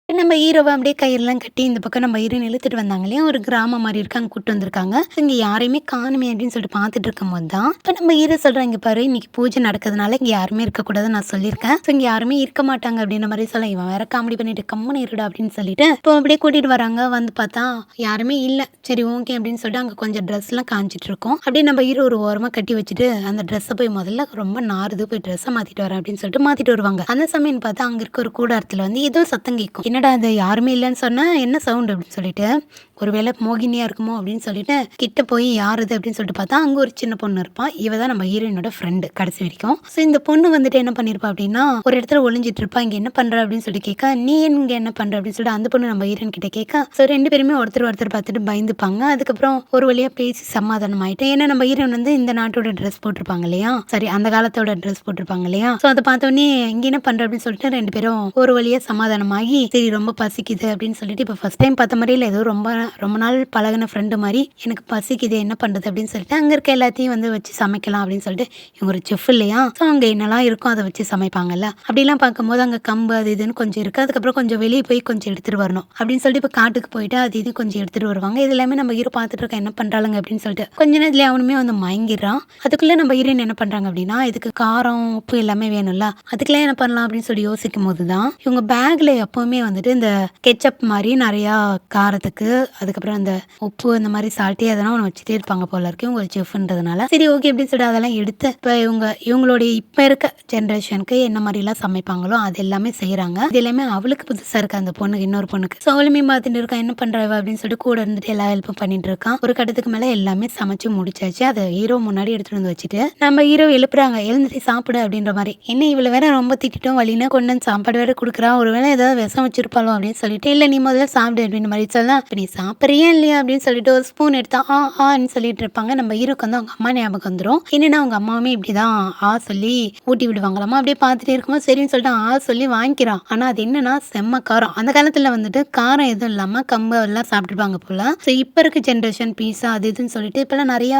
[SPEAKER 1] நம்ம ஹீரோவை அப்படியே கயிறுலாம் கட்டி இந்த பக்கம் நம்ம ஹீரோயின் இழுத்துட்டு வந்தாங்க இல்லையா, ஒரு கிராமம் மாதிரி இருக்கு, அங்கே கூட்டு வந்திருக்காங்க. இங்கே யாரையுமே காணுமே அப்படின்னு சொல்லிட்டு பார்த்துட்டு இருக்கும் போது தான் இப்போ நம்ம ஹீரோ சொல்கிறேன் இங்கே பாரு இன்னைக்கு பூஜை நடக்கிறதுனால இங்கே யாருமே இருக்கக்கூடாதுன்னு நான் சொல்லியிருக்கேன், ஸோ இங்கே யாருமே இருக்க மாட்டாங்க அப்படின்ற மாதிரி சொல்ல இவன் வேற காமெடி பண்ணிட்டு கம்மனு இருடா அப்படின்னு சொல்லிட்டு இப்போ அப்படியே கூட்டிட்டு வராங்க. வந்து பார்த்தா யாருமே இல்லை, சரி ஓகே அப்படின்னு சொல்லிட்டு அங்கே கொஞ்சம் ட்ரெஸ்லாம் காமிச்சிட்டு இருக்கோம். அப்படியே நம்ம ஹீரோ ஒரு ஓரமாக கட்டி வச்சுட்டு அந்த ட்ரெஸ்ஸை போய் முதல்ல ரொம்ப நாறுது போய் ட்ரெஸ்ஸை மாற்றிட்டு வரேன் அப்படின்னு சொல்லிட்டு மாற்றிட்டு வருவாங்க. அந்த சமயம் பார்த்தா அங்கே இருக்க ஒரு கூடாரத்தில் வந்து ஏதோ சத்தம் கேட்கும். என்னடா அது யாருமே இல்லைன்னு சொன்னா என்ன சவுண்ட் அப்படின்னு சொல்லிட்டு ஒருவேளை மோகினியா இருக்குமோ அப்படின்னு சொல்லிட்டு கிட்ட போய் யாருது அப்படின்னு சொல்லிட்டு பார்த்தா அங்கே ஒரு சின்ன பொண்ணு இருப்பான். இவ தான் நம்ம ஹீரோயினோட ஃப்ரெண்டு கடைசி வரைக்கும். ஸோ இந்த பொண்ணு வந்துட்டு என்ன பண்ணிருப்பா அப்படின்னா ஒரு இடத்துல ஒளிஞ்சிட்டு இருப்பா. இங்கே என்ன பண்ற அப்படின்னு சொல்லிட்டு கேட்க நீ இங்கே என்ன பண்ற அப்படின்னு சொல்லிட்டு அந்த பொண்ணு நம்ம ஹீரோயின் கிட்ட கேட்க ஸோ ரெண்டு பேருமே ஒருத்தர் ஒருத்தர் பார்த்துட்டு பயந்துப்பாங்க. அதுக்கப்புறம் ஒரு வழியா பேசி சமாதானம் ஆயிட்டு ஏன்னா நம்ம ஹீரோயின் வந்து இந்த நாட்டோட ட்ரெஸ் போட்டிருப்பாங்க இல்லையா, சரி அந்த காலத்தோட ட்ரெஸ் போட்டிருப்பாங்க இல்லையா. ஸோ அதை பார்த்தோன்னே இங்கே என்ன பண்ற அப்படின்னு சொல்லிட்டு ரெண்டு பேரும் ஒரு வழியா சமாதானமாகி சரி ரொம்ப பசிக்குது அப்படின்னு சொல்லிட்டு இப்போ ஃபர்ஸ்ட் டைம் பார்த்த மாதிரி இல்லை, ஏதோ ரொம்ப நாள் பழகின ஃப்ரெண்டு மாதிரி எனக்கு பசிக்குது என்ன பண்ணுறது அப்படின்னு சொல்லிட்டு அங்கே இருக்க எல்லாத்தையும் வந்து வச்சு சமைக்கலாம் அப்படின்னு சொல்லிட்டு இவங்க ஒரு செஃப் இல்லையா, ஸோ அங்கே என்னெல்லாம் இருக்கும் அதை வச்சு சமைப்பாங்கல்ல. அப்படிலாம் பார்க்கும்போது அங்கே கம்பு அது இதுன்னு கொஞ்சம் இருக்குது. அதுக்கப்புறம் கொஞ்சம் வெளியே போய் கொஞ்சம் எடுத்துகிட்டு வரணும் அப்படின்னு சொல்லிட்டு இப்போ காட்டுக்கு போயிட்டு அது இது கொஞ்சம் எடுத்துகிட்டு வருவாங்க. இது எல்லாமே நம்ம ஹீரோ பார்த்துட்டு இருக்கோம் என்ன பண்ணுறாங்க அப்படின்னு சொல்லிட்டு கொஞ்ச நேரத்துல அவனுமே வந்து மயங்கிடுறான். அதுக்குள்ளே நம்ம ஹீரோயின் என்ன பண்ணுறாங்க அப்படின்னா இதுக்கு காரம் உப்பு எல்லாமே வேணும்ல, அதுக்கெல்லாம் என்ன பண்ணலாம் அப்படின்னு சொல்லி யோசிக்கும் போது தான் இவங்க பேக்கில் எப்போவுமே வந்துட்டு இந்த கெச்சப் மாதிரி நிறையா காரத்துக்கு அதுக்கப்புறம் அந்த உப்பு இந்த மாதிரி சால்ட்டி அதெல்லாம் ஒன்று வச்சுட்டே இருப்பாங்க போல இருக்கு இவங்க செஃப்ன்றதுனால. சரி ஓகே அப்படின்னு சொல்லிட்டு அதெல்லாம் எடுத்து இப்போ இவங்களுடைய இப்போ இருக்க ஜென்ரேஷனுக்கு என்ன மாதிரிலாம் சமைப்பாங்களோ அது எல்லாமே செய்கிறாங்க. இது எல்லாமே அவளுக்கு புதுசாக இருக்கு அந்த பொண்ணுக்கு, இன்னொரு பொண்ணுக்கு. ஸோ அவளுமே பார்த்துட்டு இருக்கா என்ன பண்ணுறவ அப்படின்னு சொல்லிட்டு கூட இருந்துட்டு எல்லா ஹெல்ப்பும் பண்ணிட்டு இருக்கான். ஒரு கட்டத்துக்கு மேலே எல்லாமே சமைச்சு முடிச்சாச்சு. அதை ஹீரோ முன்னாடி எடுத்துட்டு வந்து வச்சுட்டு நம்ம ஹீரோ எழுப்புறாங்க, எழுந்துட்டு சாப்பிடு அப்படின்ற மாதிரி. என்ன இவ்வளோ வேற ரொம்ப திட்டோம் வழினா கொண்டு வந்து சாப்பாடு வேற கொடுக்குறான், ஒருவேளை ஏதாவது விஷம் வச்சிருப்பாளோ அப்படின்னு சொல்லிட்டு இல்லை நீ முதல்ல சாப்பிடு அப்படின்ற மாதிரி சொல்லலாம். இப்போ நீ சாப்பிட்றியா இல்லையா அப்படின்னு சொல்லிட்டு ஒரு ஸ்பூன் எடுத்தா ஆன்னு சொல்லிட்டு இருப்பாங்க. நம்ம ஹீரோக்கு வந்து அவங்க அம்மா ஞாபகம் வந்துடும். என்னன்னா அவங்க அம்மாவுமே இப்படிதான் சொல்லி ஊட்டி விடுவாங்களாமா. அப்படியே பார்த்துட்டே இருக்கும்போது சரின்னு சொல்லிட்டு சொல்லி வாங்கிக்கிறான். ஆனால் அது என்னன்னா செம்ம காரம். அந்த காலத்தில் வந்துட்டு காரம் எதுவும் இல்லாமல் கம்பு எல்லாம் சாப்பிட்டுருப்பாங்க போல. ஸோ இப்போ இருக்க ஜென்ரேஷன் பீஸா அது இதுன்னு சொல்லிட்டு இப்போல்லாம் நிறையா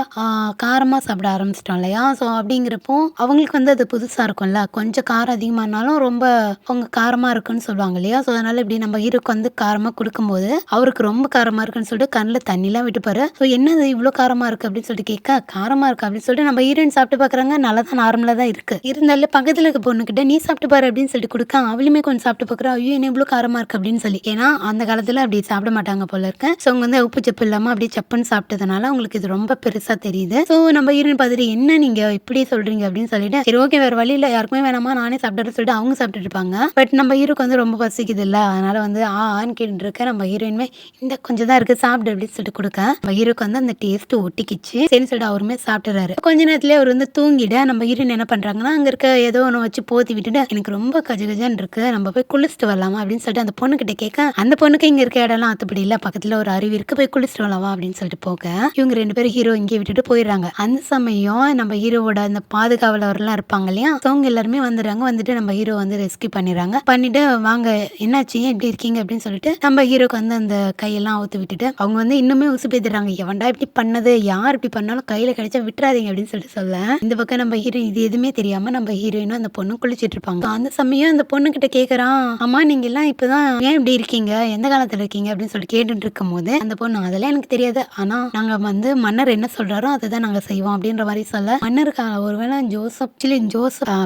[SPEAKER 1] காரமாக சாப்பிட ஆரம்பிச்சிட்டோம் இல்லையா. ஸோ அப்படிங்கிறப்போ அவங்களுக்கு வந்து அது புதுசாக இருக்கும்ல, கொஞ்சம் காரம் அதிகமானாலும் ரொம்ப அவங்க காரமாக இருக்குன்னு சொல்லுவாங்க இல்லையா. ஸோ அதனால இப்படி நம்ம ஹீரோக்கு வந்து காரமாக கொடுக்கும்போது அவருக்கு ரொம்ப காரமாக இருக்குன்னு சொல்லிட்டு கண்ணில் தண்ணிலாம் விட்டுப்பாரு. ஸோ என்னது இவ்வளோ காரமாக இருக்குது அப்படின்னு சொல்லிட்டு கேட்க காரமாக இருக்குது அப்படின்னு சொல்லிட்டு நம்ம ஹீரோயின் சாப்பிட்டு பார்க்குறாங்க, நல்லா தான் நார்மலாக தான் இருக்குது. இருந்தாலும் பக்கத்தில் இருக்க பொண்ணுக்கிட்ட நீ சாப்பிட்டு பாரு அப்படின்னு சொல்லிட்டு கொடுக்க அவளுமே கொஞ்சம் சாப்பிட்டு பார்க்குறா, ஐயோ என்ன இவ்வளோ காரமாக இருக்குது அப்படின்னு சொல்லி. ஏன்னா அந்த காலத்தில் அப்படி சாப்பிட மாட்டாங்க போல இருக்கு. ஸோ அவங்க வந்து உப்பு சப்பு இல்லாமல் அப்படியே சப்புன்னு சாப்பிட்டதுனால அவங்களுக்கு இது ரொம்ப பெருசாக தெரியுது. ஸோ நம்ம ஹீரோயின் பார்த்துட்டு என்ன நீங்கள் இப்படி சொல்கிறீங்க அப்படின்னு சொல்லிட்டு சரி ஓகே வேறு வழி இல்லை யாருக்குமே வேணாமா நானே சாப்பிட்டு சொல்லிட்டு அவங்க சாப்பிட்டுட்டு இருப்பாங்க. பட் நம்ம ஹீரோக்கு வந்து ரொம்ப பசிக்குது இல்லை, அதனால வந்து ஆன்னு கேட்டு இருக்க நம்ம ஹீரோயின்மே இந்த கொஞ்சம் தான் இருக்குது சாப்பிடு அப்படின்னு சொல்லிட்டு கொடுக்க நம்ம ஹீரோக்கு வந்து அந்த டேஸ்ட் ஒட்டிக்கிச்சு. சரின்னு சொல்லிட்டு அவருமே சாப்பிட்டுறாரு. கொஞ்ச நேரத்துலேயே அவர் வந்து தூங்கிட நம்ம ஹீரோயின் என்ன பண்ணுறாங்கன்னா அங்கே இருக்க ஏதோ ஒன்று வச்சு போத்தி விட்டுட்டு எனக்கு ரொம்ப கஜகஜன்னு இருக்கு நம்ம போய் குளிச்சுட்டு வரலாமா அப்படின்னு சொல்லிட்டு அந்த பொண்ணுக்கிட்ட கேட்க அந்த பொண்ணுக்கு இங்கே இருக்க இடம்லாம் அத்துப்படி இல்லை, பக்கத்தில் ஒரு அருவி இருக்கு போய் குளிச்சுட்டு வரலாமா அப்படின்னு சொல்லிட்டு போக இவங்க ரெண்டு பேரும் ஹீரோ இங்கே விட்டுட்டு போயிடுறாங்க. அந்த சமயம் நம்ம ஹீரோவோட அந்த பாதுகாவலர்லாம் இருப்பாங்க இல்லையா, அவங்க எல்லாருமே வந்துடுறாங்க. வந்துட்டு நம்ம ஹீரோ வந்து ரெஸ்கியூ பண்ணிடுறாங்க. பண்ணிட்டு வாங்க என்னாச்சு எப்படி இருக்கீங்க அப்படின்னு சொல்லிட்டு நம்ம ஹீரோக்கு வந்து அந்த கையெல்லாம் அவுத்து விட்டுட்டு அவங்க வந்து இன்னுமே உசு பேத்துறாங்க, எவன்டா இப்படி பண்ணது, யார் இப்படி பண்ணாலும் கையில கிடைச்சா விட்டுறாதீங்க அப்படின்னு சொல்லிட்டு சொல்ல இந்த பக்கம் நம்ம ஹீரோயின் இது எதுவுமே தெரியாம நம்ம ஹீரோயினும் அந்த பொண்ணு குளிச்சிட்டு இருப்பாங்க. அந்த சமயம் அந்த பொண்ணு கிட்ட கேட்கறான், அம்மா நீங்க எல்லாம் இப்பதான் ஏன் இப்படி இருக்கீங்க, எந்த காலத்துல இருக்கீங்க அப்படின்னு சொல்லிட்டு கேட்டுட்டு இருக்கும் போது அந்த பொண்ணு அதெல்லாம் எனக்கு தெரியாது, ஆனா நாங்க வந்து மன்னர் என்ன சொல்றாரோ அதை தான் நாங்க செய்வோம் அப்படின்ற மாதிரி சொல்ல மன்னருக்கு ஒருவேளை ஜோசப்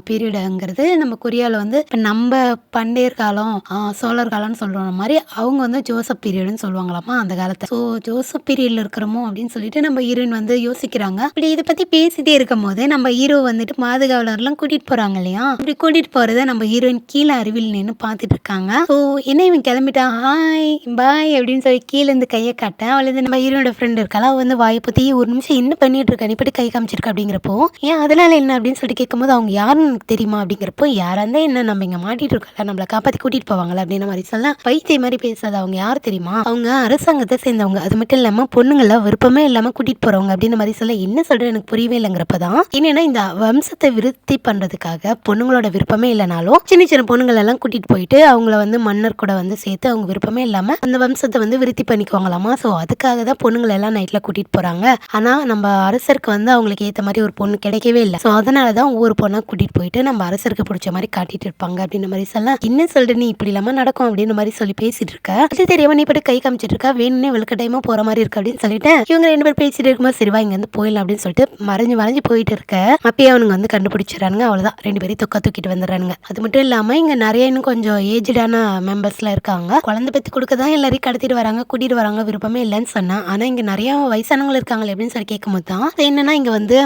[SPEAKER 1] பீரியடுங்கிறது நம்ம கொரியால வந்து நம்ம பண்டைய காலம் சோழ சோழர் காலம்னு சொல்ற மாதிரி அவங்க வந்து ஜோசப் பீரியட்னு சொல்லுவாங்களாமா அந்த காலத்தை. ஸோ ஜோசப் பீரியட்ல இருக்கிறோமோ அப்படின்னு சொல்லிட்டு நம்ம ஹீரோயின் வந்து யோசிக்கிறாங்க. இப்படி இதை பத்தி பேசிட்டே இருக்கும் போது நம்ம ஹீரோ வந்துட்டு பாதுகாவலர்லாம் கூட்டிட்டு போறாங்க இல்லையா, இப்படி கூட்டிட்டு போறத நம்ம ஹீரோயின் கீழே அருவியில் நின்று பார்த்துட்டு இருக்காங்க. ஸோ என்ன இவன் கிளம்பிட்டான், ஹாய் பாய் அப்படின்னு சொல்லி கீழே இருந்து கையை காட்ட அவள் நம்ம ஹீரோட ஃப்ரெண்ட் இருக்காளா, அவ வந்து வாயை பத்தி ஒரு நிமிஷம் என்ன பண்ணிட்டு இருக்கா, இப்படி கை காமிச்சிருக்கா அப்படிங்கிறப்போ ஏன் அதனால என்ன அப்படின்னு சொல்லிட்டு கேட்கும்போது அவங்க யாருன்னு எனக்கு தெரியுமா அப்படிங்கிறப்போ யாரா இருந்தா என்ன, நம்ம இங்க மாட்டிட்டு இருக்கல, நம்மளை காப்பாத்தி கூட்டிட்டு போவாங்களா அப்படின்ற மாதிரி சொல்லலாம். பைத்திய மாதிரி பேசாத, அவங்க யார் தெரியுமா, அவங்க அரசாங்கத்தை சேர்ந்தவங்க, அது மட்டும் இல்லாம பொண்ணுங்கள விருப்பமே இல்லாம கூட்டிட்டு போறவங்க அப்படின்ற மாதிரி சொல்ல என்ன சொல்ற எனக்கு புரியவே இல்லைங்கிறப்பதான் என்னன்னா இந்த வம்சத்தை விருத்தி பண்றதுக்காக பொண்ணுங்களோட விருப்பமே இல்லைனாலும் சின்ன சின்ன பொண்ணுங்கள் எல்லாம் கூட்டிட்டு போயிட்டு அவங்கள வந்து மன்னர் கூட வந்து சேர்த்து அவங்க விருப்பமே இல்லாம அந்த வம்சத்தை வந்து விருத்தி பண்ணிக்குவாங்களாமா. ஸோ அதுக்காக தான் பொண்ணுங்களை எல்லாம் நைட்ல கூட்டிட்டு போறாங்க. ஆனா நம்ம அரசருக்கு வந்து அவங்களுக்கு ஏற்ற மாதிரி ஒரு பொண்ணு கிடைக்கவே இல்லை. ஸோ அதனாலதான் ஒவ்வொரு பொண்ணா கூட்டிட்டு போயிட்டு நம்ம அரசருக்கு பிடிச்ச மாதிரி காட்டிட்டு இருப்பாங்க அப்படின்ற மாதிரி சொல்ல என்ன சொல்ற நீ இப்படி இல்லாம நடக்கும் அப்படின்னு மாதிரி சொல்லி பேசிட்டு இருக்க, அது தெரியாம நீ இப்படி கை காமிச்சிட்டு இருக்கா, வேணும்னே வெளுக்க டைமா போற மாதிரி இருக்கு அப்படின்னு சொல்லிட்டு இவங்க 2 பேர் பேசிட்டு இருக்கும்போது சரிவா இங்க வந்து போயிடலாம் அப்படின்னு சொல்லிட்டு மறைஞ்சு போயிட்டு இருக்க அப்பயே அவனுங்க வந்து கண்டுபிடிச்சிடறானுங்க. அவ்வளவுதான், 2 பேரும் தூக்கிட்டு வந்துடுறானுங்க. அது மட்டும் இல்லாம இங்க நிறைய இன்னும் கொஞ்சம் ஏஜ்டான மெம்பர்ஸ்லாம் இருக்காங்க. குழந்தை பெற்று கொடுக்க தான் எல்லாரையும் கடத்திட்டு வராங்க, கூட்டிட்டு வராங்க, விருப்பமே இல்லைன்னு சொன்னா. ஆனா இங்க நிறைய வயசானவங்க இருக்காங்க அப்படின்னு சொல்லி கேட்கும்போது தான் என்னன்னா இங்க வந்து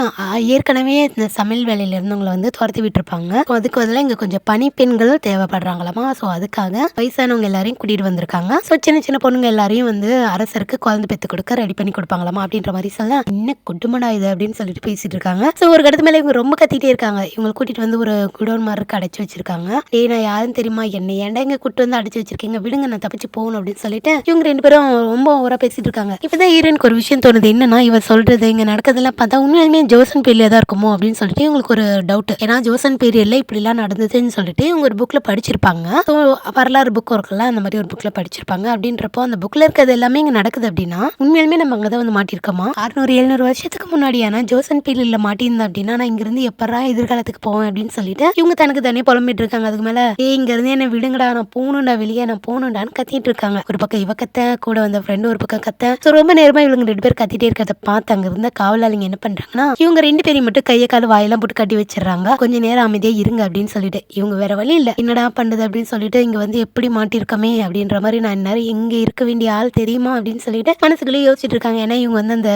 [SPEAKER 1] ஏற்கனவே இந்த சமையல் வேலையில இருந்தவங்களை வந்து துரத்தி விட்டுருப்பாங்க. அதுக்கு பதிலாக இங்க கொஞ்சம் பணிப்பெண்கள் தேவைப்படுறாங்களாமா. ஸோ அதுக்காக வயசானவங்க எல்லாரையும் கூட்டிட்டு வந்திருக்காங்க. ஸோ சின்ன சின்ன பொண்ணுங்க எல்லாரையும் வந்து அரசருக்கு குழந்தை பெற்று கொடுக்க ரெடி பண்ணி கொடுப்பாங்களாமா அப்படின்ற மாதிரி சொல்ல என்ன குட்டுமடா இது அப்படின்னு சொல்லிட்டு பேசிட்டு இருக்காங்க. ஸோ ஒரு கடத்து மேலே இவங்க ரொம்ப கத்திட்டே இருக்காங்க. இவங்களை கூட்டிட்டு வந்து ஒரு குடோன் மாதிரி அடைச்சு வச்சிருக்காங்க. ஏய் நான் யாரும் தெரியுமா, என்ன ஏன்டா இங்க கூட்டு வந்து அடைச்சு வச்சிருக்கீங்க, விடுங்க நான் தப்பிச்சு போகணும் அப்படின்னு சொல்லிட்டு இவங்க 2 பேரும் ரொம்ப ஓவரா பேசிட்டு இருக்காங்க. இப்பதான் ஹீரோயினுக்கு ஒரு விஷயம் தோணுது, என்னன்னா இவ சொல்றது இங்க நடக்கிறதெல்லாம் பார்த்தா உண்மையுமே ஜோசன் பீரியட்ல தான் இருக்குமோ அப்படின்னு சொல்லிட்டு இவங்களுக்கு ஒரு டவுட். ஏன்னா ஜோசன் பீரியட்ல இப்படி எல்லாம் நடந்ததுன்னு சொல்லிட்டு இவங்க ஒரு புக்ல படிச்சிருப்பாங்க. ஸோ வரலாறு புக் இருக்குல்ல, அந்த மாதிரி ஒரு புக்ல படிச்சிருப்பாங்க. அப்படின்றப்போ அந்த புக்ல இருக்கிறது எல்லாமே இங்க நடக்குது அப்படின்னா உண்மையிலுமே நம்ம அங்கதான் வந்து மாட்டிருக்கோமா, 600-700 வருஷத்துக்கு முன்னாடியான ஜோசன் பீரியட்ல மாட்டியிருந்தா அப்படின்னா நான் இங்க இருந்து எப்பறா எதிர்காலத்துக்கு போவேன் அப்படின்னு சொல்லிட்டு இவங்க தனக்கு தானே புலம்பிட்டு இருக்காங்க. அதுக்கு மேல இங்க இருந்து என்ன விடுங்கடா, நான் போகணும்டா, வெளியே நான் போகணும்டான்னு கத்திட்டு இருக்காங்க. ஒரு பக்கம் இவ கத்த, கூட வந்த ஃப்ரெண்டு ஒரு பக்கம் கத்த. ஸோ ரொம்ப நேரமா இவங்க 2 பேர் கத்திட்டே இருக்கிறத பார்த்து அங்க இருந்த காவலாளிங்க என்ன பண்றாங்கன்னா இவங்க 2 பேரையும் மட்டும் கையை கால வாயெல்லாம் போட்டு கட்டி வச்சிடறாங்க. கொஞ்ச நேரம் அமைதியா இருங்க அப்படின்னு சொல்லிட்டு இவங்க வேற வழி இல்ல என்னடா பண்ணுது அப்படின்னு சொல்லிட்டு இங்க வந்து எப்படி மாட்டிருக்கமே அப்படின்ற மாதிரி நான் இந்நேரம் எங்க இருக்க வேண்டிய ஆள் தெரியுமா அப்படின்னு சொல்லிட்டு மனசுக்குள்ளே யோசிச்சுட்டு இருக்காங்க. ஏன்னா இவங்க வந்து அந்த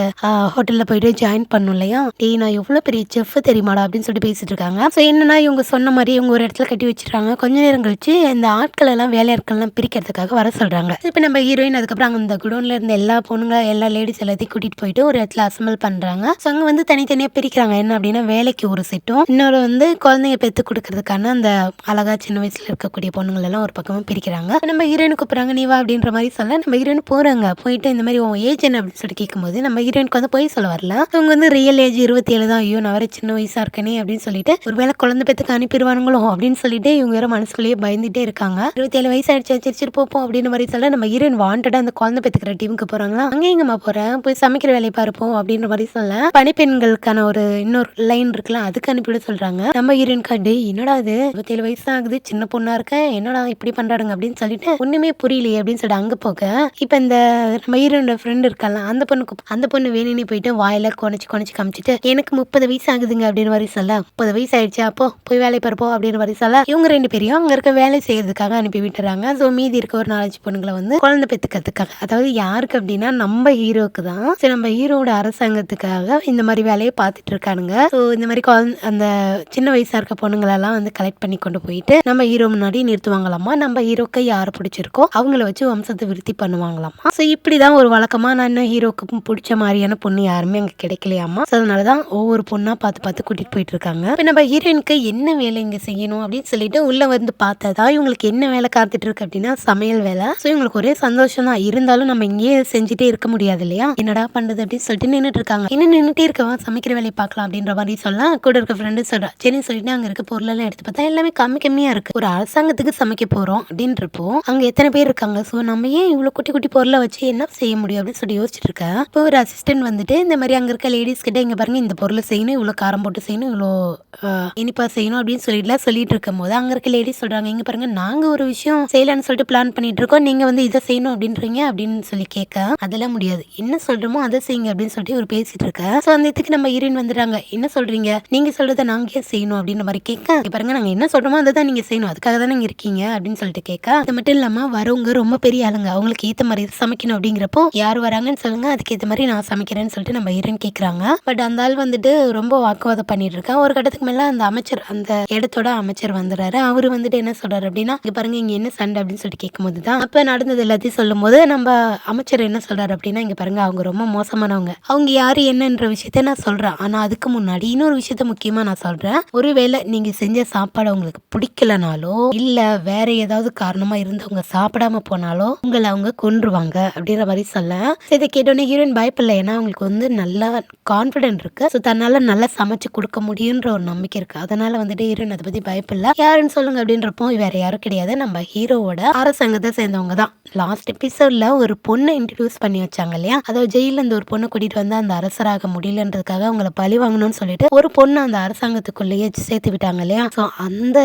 [SPEAKER 1] ஹோட்டல்ல போயிட்டு ஜாயின் பண்ணும் இல்லையா, நான் எவ்வளவு பெரிய செஃப் தெரியுமாடா அப்படின்னு சொல்லிட்டு பேசிட்டு இருக்காங்க. ஸோ என்னன்னா இவங்க சொன்ன மாதிரி இவங்க ஒரு இடத்துல கட்டி வச்சிருக்காங்க. கொஞ்ச நேரம் கழிச்சு இந்த ஆட்கள் எல்லாம் வேலையாட்கள் எல்லாம் பிரிக்கிறதுக்காக வர சொல்றாங்க. இப்போ நம்ம ஹீரோயின் அதுக்கப்புறம் அந்த குடோன்ல இருந்த எல்லா பொண்ணுங்க எல்லா லேடிஸ் எல்லாத்தையும் கூட்டிட்டு போயிட்டு ஒரு இடத்துல அசம்பிள் பண்றாங்க. ஸோ அங்க வந்து தனித்தனியா பிரிக்கிறாங்க. என்ன அப்படின்னா வேலைக்கு ஒரு செட்டும், இன்னொரு வந்து குழந்தைங்க பெற்று கொடுக்கறதுக்கான அந்த அழகா சின்ன வயசுல இருக்கக்கூடிய பொண்ணுங்கள் எல்லாம் ஒரு பக்கமும் பிரிக்கிறாங்க. நம்ம ஹீரோயின் கூப்பிடுறாங்க, நீ வா அப்படின்ற மாதிரி சொல்ல நம்ம ஹீரோயின் போறாங்க. போயிட்டு இந்த மாதிரி உன் ஏஜ் என்ன அப்படின்னு சொல்லிட்டு கேட்கும்போது நம்ம ஹீரோயினுக்கு வந்து போய் சொல்ல வரல, அவங்க வந்து ரியல் ஏஜ் 27 தான். ஐயோ நான் வர சின்ன வயசா இருக்கனே அப்படின்னு சொல்லிட்டு ஒருவேளை குழந்தை பெற்றுக்கு அனுப்பிடுவானுங்களோ அப்படின்னு சொல்லிட்டு இவங்க வேற மனசுக்குள்ளேயே பயந்துட்டே இருக்காங்க. 27 வயசு ஆயிடுச்சு, சிரிச்சிட்டு போப்போம் அப்படின்ற மாதிரி சொல்ல நம்ம ஹீரோயின் வாண்டடா அந்த குழந்தை பெற்றுக்கிற டீமுக்கு போறாங்களா. அங்கே எங்கம்மா போறேன், போய் சமைக்கிற வேலையை பார்ப்போம் அப்படின்ற மாதிரி சொல்ல பணிப்பெண்களுக்கான ஒரு இன்னொரு லைன் இருக்குல்ல, அதுக்கு அனுப்பிவிட சொல்றாங்க. நம்ம ஹீரோயின் கார்டு என்னடா இது 27 வயசு ஆகுது, சின்ன பொண்ணா இருக்கேன், என்னடா இப்படி பண்றாங்க அப்படின்னு சொல்லிட்டு ஒண்ணுமே புரியலையே அப்படின்னு சொல்லிட்டு அங்க போக இப்ப இந்த நம்ம ஹீரோனோட ஃப்ரெண்ட் இருக்கால அந்த பொண்ணு வேணும்னு போயிட்டு வாயில குறைச்சு காமிச்சிட்டு எனக்கு 30 வயசு ஆகுதுங்க அப்படின்னு மாதிரி சொல்ல 30 வயசு ஆயிடுச்சு, அப்போ போய் வேலை பார்ப்போம் அப்படின்னு மாதிரி சொல்ல இவங்க 2 பேரையும் அங்க இருக்க வேலை செய்யறதுக்காக அனுப்பி விட்டுறாங்க. ஸோ மீதி இருக்க ஒரு 4 பொண்ணுங்களை வந்து குழந்தை பெற்றுக்கிறதுக்காக, அதாவது யாருக்கு அப்படின்னா நம்ம ஹீரோக்கு தான். சரி நம்ம ஹீரோட அரசாங்கத்துக்காக இந்த மாதிரி வேலையை பார்த்துட்டு இருக்கானுங்க. ஸோ இந்த மாதிரி அந்த சின்ன வயசா இருக்க பொண்ணுங்களெல்லாம் வந்து கலெக்ட் பண்ணி கொண்டு போயிட்டு நம்ம ஹீரோ முன்னாடி நிறுத்துவாங்களாமா. நம்ம ஹீரோக்கு யாரை பிடிச்சிருக்கோ அவங்கள வச்சு வம்சத்தை விருத்தி பண்ணுவாங்களாமா. ஸோ இப்படிதான் ஒரு வழக்கமா நான் இன்னும் ஹீரோக்கு பிடிச்ச மாதிரியான பொண்ணு யாருமே அங்க கிடைக்கலையாமா. ஸோ அதனாலதான் ஒவ்வொரு பொண்ணா பார்த்து கூட்டிட்டு போயிட்டு இருக்காங்க. இப்போ நம்ம ஹீரோயினுக்கு என்ன வேலை இங்க செய்யணும் அப்படின்னு சொல்லிட்டு உள்ள வந்து பார்த்ததா இவங்களுக்கு என்ன வேலை காத்துட்டு இருக்கு அப்படின்னா சமையல் வேலை. ஸோ இவங்களுக்கு ஒரே சந்தோஷம் தான், இருந்தாலும் நம்ம இங்கேயே செஞ்சுட்டே இருக்க முடியாது இல்லையா, என்னடா பண்றது அப்படின்னு சொல்லிட்டு நின்றுட்டு இருக்காங்க. என்ன நின்றுட்டே இருக்கவா, சமைக்கிற வேலையை பார்க்கலாம் அப்படின்ற மாதிரி சொல்ல கூட இருக்க ஃப்ரெண்டு சொல்றா சரின்னு சொல்லிட்டு அங்க இருக்க பொருள் எல்லாம் எடுத்து பார்த்தா எல்லாமே கம்மியா இருக்கு. ஒரு அரசாங்கத்துக்கு சமைக்க போறோம் அப்படின்றப்போ அங்க எத்தனை பேர் இருக்காங்க, ஸோ நம்ம ஏன் இவ்வளவு குட்டி பொருளை வச்சு என்ன செய்ய முடியும் அப்படின்னு சொல்லி யோசிச்சுட்டு இருக்கேன். இப்போ ஒரு அசிஸ்டன்ட் வந்துட்டு இந்த மாதிரி அங்க இருக்க லேடிஸ் கிட்ட இங்க பாருங்க இந்த பொருளை செய்யணும், இவ்வளவு காரம் போட்டு செய்யணும், இவ்வளோ இனிப்பா செய்யணும் அப்படின்னு சொல்லிட்டு இருக்கும் போது அங்க இருக்க லேடிஸ் சொல்றாங்க இங்க பாருங்க நாங்க ஒரு விஷயம் செய்யலான்னு சொல்லிட்டு பிளான் பண்ணிட்டு இருக்கோம், நீங்க வந்து இதை செய்யணும் அப்படின்றீங்க அப்படின்னு சொல்லி கேட்க அதெல்லாம் முடியாது, என்ன சொல்றோமோ அதை செய்யுங்க அப்படின்னு சொல்லிட்டு ஒரு பேசிட்டு இருக்க. ஸோ அந்த இதுக்கு நம்ம ஹீரோயின் வந்துடுறாங்க, என்ன சொல்றீங்க, நீங்க சொல்றதை நாங்க ஏன் செய்யணும் அப்படின்ற மாதிரி கேட்க பாருங்க நாங்க என்ன சொல்றோமோ அதை தான் நீங்க செய்யணும், அதுக்காக தானே நீங்க இருக்கீங்க அப்படின்னு சொல்லிட்டு சொல்லிட்டு கேட்க, அது மட்டும் இல்லாம வரவங்க ரொம்ப பெரிய ஆளுங்க, அவங்களுக்கு ஏத்த மாதிரி சமைக்கணும் அப்படிங்கிறப்போ யார் வராங்கன்னு சொல்லுங்க, அதுக்கேற்ற மாதிரி நான் சமைக்கிறேன்னு சொல்லிட்டு நம்ம ஹீரோயின் கேட்குறாங்க. பட் அந்த ஆள் வந்துட்டு ரொம்ப வாக்குவாதம் பண்ணிட்டு இருக்கேன். ஒரு கட்டத்துக்கு மேல அந்த அமைச்சர், அந்த இடத்தோட அமைச்சர் வந்துடுறாரு. அவரு வந்துட்டு என்ன சொல்றாரு அப்படின்னா, இங்க பாருங்க இங்க என்ன சண்டை அப்படின்னு சொல்லிட்டு கேட்கும்போது தான் அப்ப நடந்தது எல்லாத்தையும் சொல்லும் போது நம்ம அமைச்சர் என்ன சொல்றாரு அப்படின்னா, இங்க பாருங்க அவங்க ரொம்ப மோசமானவங்க, அவங்க யாரு என்னன்ற விஷயத்த நான் சொல்றேன். ஆனா அதுக்கு முன்னாடி இன்னொரு விஷயத்த முக்கியமா நான் சொல்றேன். ஒருவேளை நீங்க செஞ்ச சாப்பாடு உங்களுக்கு பிடிக்கலனாலோ இல்ல வேற ஏதாவது காரணமா இருந்தவங்க சாப்பிடாம போனாலோ உங்களை அவங்க கொன்றுவாங்க அப்படின்ற மாதிரி சொல்ல, இதை கேட்டோன்னே ஹீரோயின் பயப்படல. ஏன்னா அவங்களுக்கு வந்து நல்லா கான்ஃபிடென்ட் இருக்கு. ஸோ தன்னால நல்லா சமைச்சு கொடுக்க முடியுன்ற ஒரு நம்பிக்கை இருக்கு. அதனால வந்துட்டு ஹீரோயின் அதை பத்தி பயப்படல. யாருன்னு சொல்லுங்க அப்படின்றப்போ வேற யாரும் கிடையாது, நம்ம ஹீரோவோட அரசாங்கத்தை சேர்ந்தவங்க தான். லாஸ்ட் எபிசோட்ல ஒரு பொண்ணை இன்ட்ரடியூஸ் பண்ணி வச்சாங்க இல்லையா, அதாவது ஜெயில இருந்து ஒரு பொண்ணை கூட்டிட்டு வந்து அந்த அரசராக முடியலன்றதுக்காக அவங்கள பழி வாங்கணும்னு சொல்லிட்டு ஒரு பொண்ணு அந்த அரசாங்கத்துக்குள்ளேயே சேர்த்து விட்டாங்க இல்லையா. ஸோ அந்த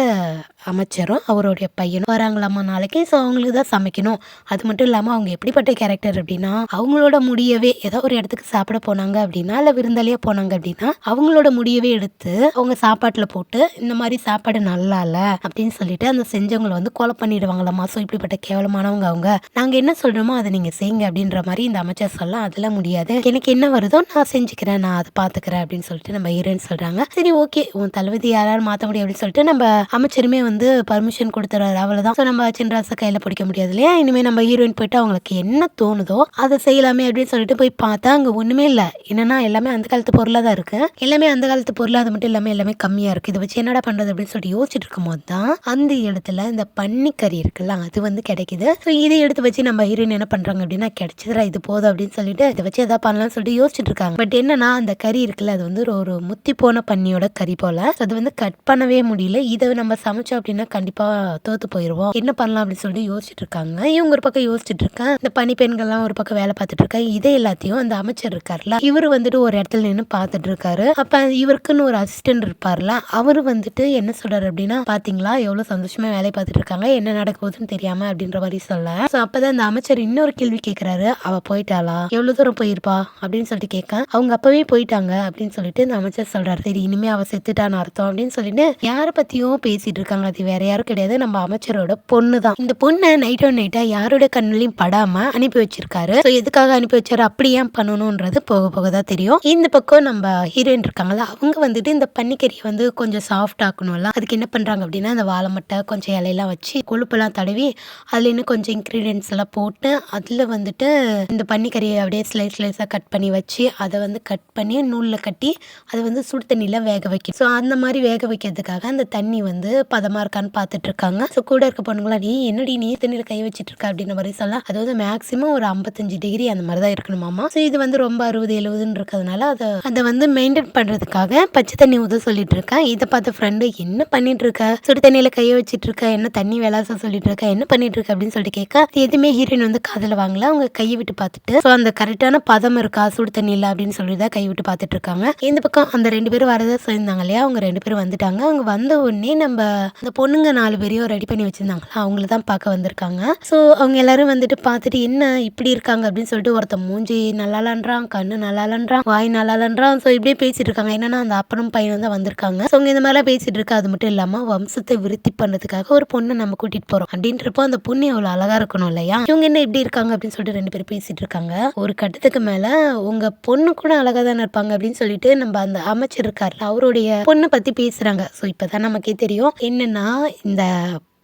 [SPEAKER 1] அமைச்சரும் அவருடைய பையனும் வராங்களாமா நாளைக்கு. ஸோ அவங்களுக்கு தான் சமைக்கணும். அது மட்டும் இல்லாமல் அவங்க எப்படிப்பட்ட கேரக்டர் அப்படின்னா, அவங்களோட முடியவே ஏதோ ஒரு இடத்துக்கு சாப்பிட போனாங்க அப்படின்னா இல்லை விருந்தாளியாக போனாங்க அப்படின்னா அவங்களோட முடியவே எடுத்து அவங்க சாப்பாட்டில் போட்டு இந்த மாதிரி சாப்பாடு நல்லா இல்லை அப்படின்னு சொல்லிட்டு அந்த செஞ்சவங்களை வந்து கொலை பண்ணிடுவாங்களாமா. ஸோ இப்படிப்பட்ட கேவலமானவங்க அவங்க, நாங்கள் என்ன சொல்கிறோமோ அதை நீங்கள் செய்யுங்க அப்படின்ற மாதிரி இந்த அமைச்சர் சொல்ல, அதெல்லாம் முடியாது, எனக்கு என்ன வருதோ நான் செஞ்சுக்கிறேன், நான் அதை பார்த்துக்கிறேன் அப்படின்னு சொல்லிட்டு நம்ம ஹீரோயின் சொல்கிறாங்க. சரி ஓகே, உன் தளபதி யாராவது மாற்ற முடியும் அப்படின்னு சொல்லிட்டு நம்ம அமைச்சருமே வந்து பர்மிஷன் கொடுத்துறாரு. அவ்வளவுதான். ஸோ நம்ம சின்ராசை கையில பிடிக்க முடியாது இல்லையா. இனிமே நம்ம ஹீரோயின் போயிட்டு அவங்களுக்கு என்ன தோணுதோ அதை செய்யலாமே அப்படின்னு சொல்லிட்டு போய் பார்த்தா அங்க ஒண்ணுமே இல்லை. என்னன்னா எல்லாமே அந்த காலத்து பொருளாக தான் இருக்கு. எல்லாமே அந்த காலத்து பொருள், அது மட்டும் இல்லாமல் எல்லாமே கம்மியா இருக்கு. இதை வச்சு என்னடா பண்றது அப்படின்னு சொல்லிட்டு யோசிச்சுட்டு இருக்கும் போது தான் அந்த இடத்துல இந்த பன்னிக்கறி இருக்குல்ல அது வந்து கிடைக்குது. ஸோ இதை எடுத்து வச்சு நம்ம ஹீரோயின் என்ன பண்றாங்க அப்படின்னா, கிடைச்சதுரா இது போதும் அப்படின்னு சொல்லிட்டு இதை வச்சு எதாவது பண்ணலாம்னு சொல்லிட்டு யோசிச்சுட்டு இருக்காங்க. பட் என்னன்னா அந்த கறி இருக்குல்ல அது வந்து ஒரு முத்தி போன பன்னியோட கறி போல. அது வந்து கட் பண்ணவே முடியல. இதை நம்ம சமைச்சோம் அப்படின்னா கண்டிப்பா தோத்து போயிருவோம், என்ன பண்ணலாம் அப்படின்னு சொல்லி யோசிச்சுட்டு இருக்காங்க. இவங்க ஒரு பக்கம் யோசிச்சுட்டு இருக்கேன், இந்த பனி பெண்கள்லாம் ஒரு பக்கம் வேலை பார்த்துட்டு இருக்கேன். இதே எல்லாத்தையும் அந்த அமைச்சர் இருக்காருல இவரு வந்துட்டு ஒரு இடத்துல நின்று பார்த்துட்டு இருக்காரு. அப்ப இவருக்குன்னு ஒரு அசிஸ்டன்ட் இருப்பார்ல, அவரு வந்துட்டு என்ன சொல்றாரு அப்படின்னா, பாத்தீங்களா எவ்வளவு சந்தோஷமா வேலை பார்த்துட்டு இருக்காங்க, என்ன நடக்க போகுதுன்னு தெரியாம அப்படின்ற மாதிரி சொல்ல. சோ அப்பதான் அந்த அமைச்சர் இன்னொரு கேள்வி கேட்கிறாரு, அவ போயிட்டாளா, எவ்வளவு தூரம் போயிருப்பா அப்படின்னு சொல்லிட்டு கேட்க, அவங்க அப்பவே போயிட்டாங்க அப்படின்னு சொல்லிட்டு இந்த அமைச்சர் சொல்றாரு. சரி இனிமே அவ செத்துட்டான்னு அர்த்தம் அப்படின்னு சொல்லிட்டு யார பத்தியும் பேசிட்டு இருக்காங்க. அது வேற யாரும் கிடையாது, நம்ம அமைச்சரோட பொண்ணு தான். இந்த பொண்ணை நைட்டா யாரோட கண்ணிலையும் படாம அனுப்பி வச்சிருக்காரு. எதுக்காக அனுப்பி வச்சாரு, அப்படி ஏன் பண்ணணும்ன்றது போக போக தான் தெரியும். இந்த பக்கம் நம்ம ஹீரோயின் இருக்காங்களா, அவங்க வந்துட்டு இந்த பன்னிக்கறியை வந்து கொஞ்சம் சாஃப்ட் ஆக்கணும்ல, அதுக்கு என்ன பண்றாங்க அப்படின்னா அந்த வாழை மட்டை கொஞ்சம் இலையெல்லாம் வச்சு கொழுப்பெல்லாம் தடவி அதுல இன்னும் கொஞ்சம் இன்கிரீடியன்ஸ் எல்லாம் போட்டு அதுல வந்துட்டு இந்த பன்னிக்கறியை அப்படியே ஸ்லைஸா கட் பண்ணி வச்சு அதை வந்து கட் பண்ணி நூல்ல கட்டி அதை வந்து சுடு தண்ணியில வேக வைக்கும். ஸோ அந்த மாதிரி வேக வைக்கிறதுக்காக அந்த தண்ணி வந்து பதமா இருக்கான்னு பார்த்துட்டு இருக்காங்க. ஸோ கூட இருக்க பொண்ணுங்களா, நீ என்னடி நீர் தண்ணியில் கை வச்சிட்டு இருக்க அப்படின்ற மாதிரி சொல்லலாம். அது வந்து மேக்ஸிமம் ஒரு 55 டிகிரி அந்த மாதிரி தான் இருக்கணுமாமா. ஸோ இது வந்து ரொம்ப 60-70 இருக்கிறதுனால அதை வந்து மெயின்டைன் பண்றதுக்காக பச்சை தண்ணி ஊத சொல்லிட்டு இருக்கேன். இதை பார்த்த ஃப்ரெண்டு, என்ன பண்ணிட்டு இருக்க, சுடு தண்ணியில கையை வச்சிட்டு இருக்க, என்ன தண்ணி விளாச சொல்லிட்டு இருக்க, என்ன பண்ணிட்டு இருக்க அப்படின்னு சொல்லிட்டு கேட்க, எதுவுமே ஹீரோயின் வந்து காதல வாங்கல. அவங்க கையை விட்டு பார்த்துட்டு ஸோ அந்த கரெக்டான பதம் இருக்கா சுடு தண்ணி இல்லை அப்படின்னு சொல்லிதான் கை விட்டு பார்த்துட்டு இருக்காங்க. இந்த பக்கம் அந்த 2 பேரும் வரதா சொல்லியிருந்தாங்க இல்லையா, அவங்க 2 பேரும் வந்துட்டாங்க. அவங்க வந்த உடனே நம்ம அந்த பொண்ணுங்க 4 பேரையும் ரெடி பண்ணி வச்சிருந்தாங்களா, அவங்கள தான் பார்க்க வந்திருக்காங்க. ஸோ அவங்க எல்லாரும் வந்துட்டு பார்த்துட்டு என்ன இப்படி இருக்காங்க அப்படின்னு சொல்லிட்டு ஒருத்த மூஞ்சி நல்லாலன்றான், கண்ணு நல்லாலன்றான், வாய் நல்லாலன்றான். ஸோ இப்படியே பேசிட்டு இருக்காங்க. என்னன்னா அந்த அப்பனும் பையனும் தான் வந்திருக்காங்க. ஸோ அவங்க இந்த மாதிரிலாம் பேசிட்டு இருக்கா. அது மட்டும் இல்லாம வம்சத்தை விருத்தி பண்றதுக்காக ஒரு பொண்ணை நம்ம கூட்டிட்டு போறோம் அப்படின்றப்போ அந்த பொண்ணு எவ்வளவு அழகா இருக்கணும் இல்லையா, இவங்க என்ன இப்படி இருக்காங்க அப்படின்னு சொல்லிட்டு 2 பேரும் பேசிட்டு இருக்காங்க. ஒரு கட்டத்துக்கு மேல உங்க பொண்ணு கூட அழகா தானே இருப்பாங்க அப்படின்னு சொல்லிட்டு நம்ம அந்த அமைச்சர் இருக்காருல அவருடைய பொண்ணை பத்தி பேசுறாங்க. ஸோ இப்பதான் நமக்கே தெரியும் என்னன்னா, இந்த